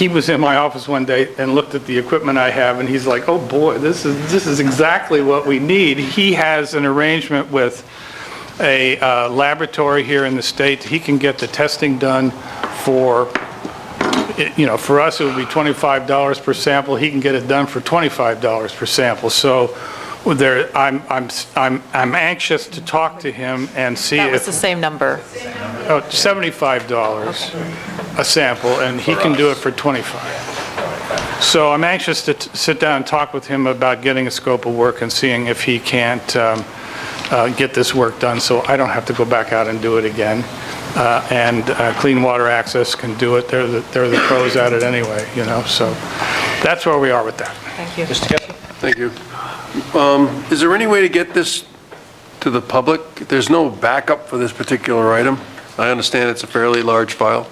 was in my office one day and looked at the equipment I have, and he's like, "Oh boy, this is exactly what we need." He has an arrangement with a laboratory here in the state. He can get the testing done for us it would be $25 per sample. He can get it done for $25 per sample. So I'm anxious to talk to him and see That if was the same number. $75 a sample, and he can do it for $25. So I'm anxious to sit down and talk with him about getting a scope of work and seeing if he can't get this work done so I don't have to go back out and do it again. And Clean Water Access can do it. They're the pros at it anyway, So that's where we are with that. Thank you. Thank you. Is there any way to get this to the public? There's no backup for this particular item. I understand it's a fairly large file.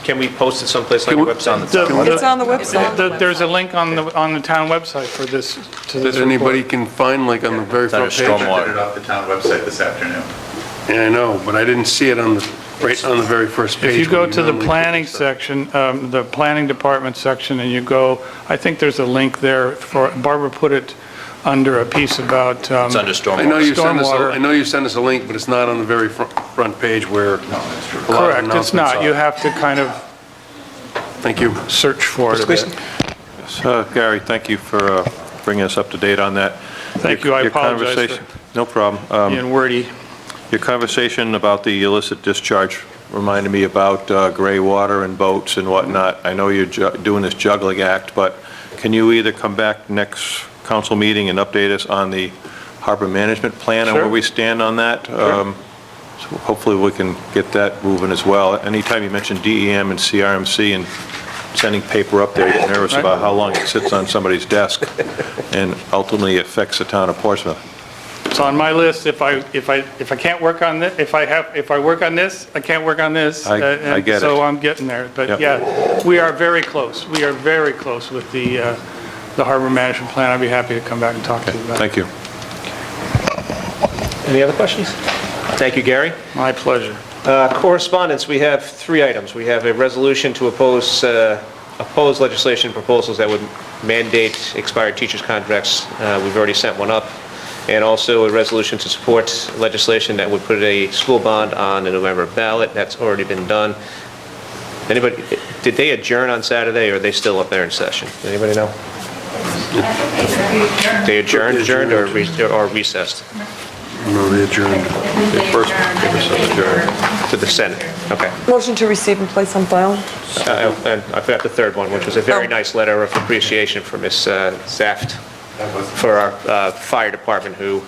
Can we post it someplace like a website? It's on the website. There's a link on the town website for this. That anybody can find, like on the very front page? I printed it off the town website this afternoon. Yeah, I know, but I didn't see it right on the very first page. If you go when to the normally planning section, the planning department section, and you go, I think there's a link there for, Barbara put it under a piece about It's under stormwater. I know you sent us a link, but it's not on the very front page where. Correct, it's not. You have to kind of. Thank you. Search for it a bit. Gary, thank you for bringing us up to date on that. Thank you. I apologize conversation- No problem. being wordy. Your conversation about the illicit discharge reminded me about gray water and boats and whatnot. I know you're doing this juggling act, but can you either come back next council meeting and update us on the harbor management plan and Sure. where we stand on that? So hopefully we can get that moving as well. Anytime you mention DEM and CRMC and sending paper up there, you get nervous about how long it sits on somebody's desk and ultimately affects the town of Portsmouth. It's on my list. If I can't work on this, if I work on this, I can't work on this. I get it. So I'm getting there. But Yep. yeah, we are very close. We are very close with the harbor management plan. I'd be happy to come back and talk to you about it. Thank you. Any other questions? Thank you, Gary. My pleasure. Correspondence, we have 3 items. We have a resolution to oppose legislation proposals that would mandate expired teachers' contracts. We've already sent one up. And also a resolution to support legislation that would put a school bond on the November ballot. That's already been done. Anybody, did they adjourn on Saturday, or are they still up there in session? Anybody know? They adjourned or recessed? No, they adjourned. The first adjourned. To the Senate, okay. Motion to receive and place on file. And I forgot the third one, which was a very nice letter of appreciation for Ms. Zaft for our fire department who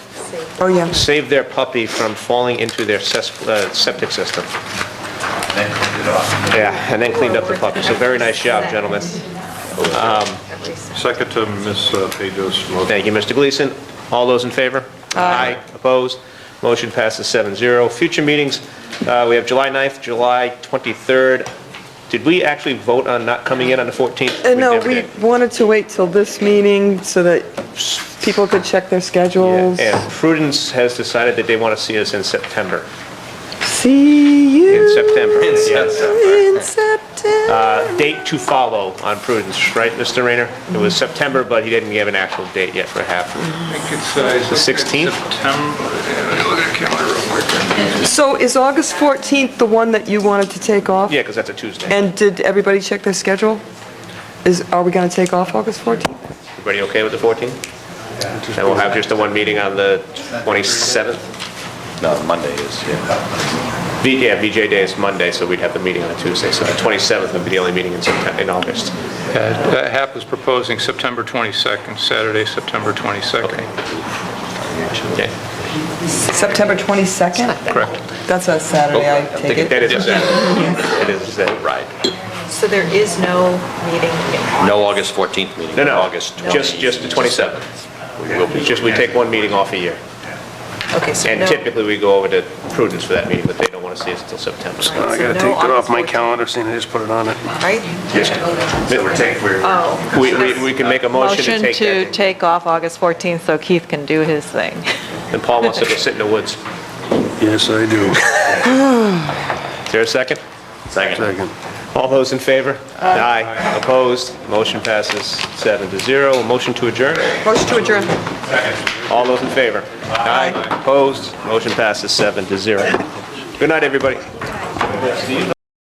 saved their puppy from falling into their septic system. Yeah, and then cleaned up the puppy. So very nice job, gentlemen. Second to Ms. Pedro's motion. Thank you, Mr. Gleason. All those in favor? Aye. Opposed? Motion passes 7-0. Future meetings, we have July 9th, July 23rd. Did we actually vote on not coming in on the 14th? No, never we did. wanted to wait till this meeting so that people could check their schedules. And Prudence has decided that they want to see us in September. See you In September. Yes. in September. Date to follow on Prudence, right, Mr. Rayner? It was September, but he didn't give an actual date yet for half. I think it's The 16th? September. Look at the calendar real quick. So is August 14th the one that you wanted to take off? Yeah, because that's a Tuesday. And did everybody check their schedule? Are we going to take off August 14th? Everybody okay with the 14th? And we'll have just the one meeting on the 27th? No, Monday is, yeah. VJ Day is Monday, so we'd have the meeting on a Tuesday, so the 27th would be the only meeting in August. HAP is proposing September 22nd, Saturday, September 22nd. Okay. September 22nd? Correct. That's a Saturday, I take it? That is a Saturday. It is a Saturday. Right. So there is no meeting in August? No August 14th meeting. No, August just the 27th. We take one meeting off a year. Okay, so And no. typically, we go over to Prudence for that meeting, but they don't want to see us until September. I gotta take that off my calendar, seeing I just put it on it. Right? Oh. We can make a motion to take Motion to that. take off August 14th so Keith can do his thing. And Paul wants to go sit in the woods. Yes, I do. Is there a second? Second. All those in favor? Aye. Opposed? Motion passes 7-0. Motion to adjourn? Motion to adjourn. All those in favor? Aye. Opposed? Motion passes 7-0. Good night, everybody.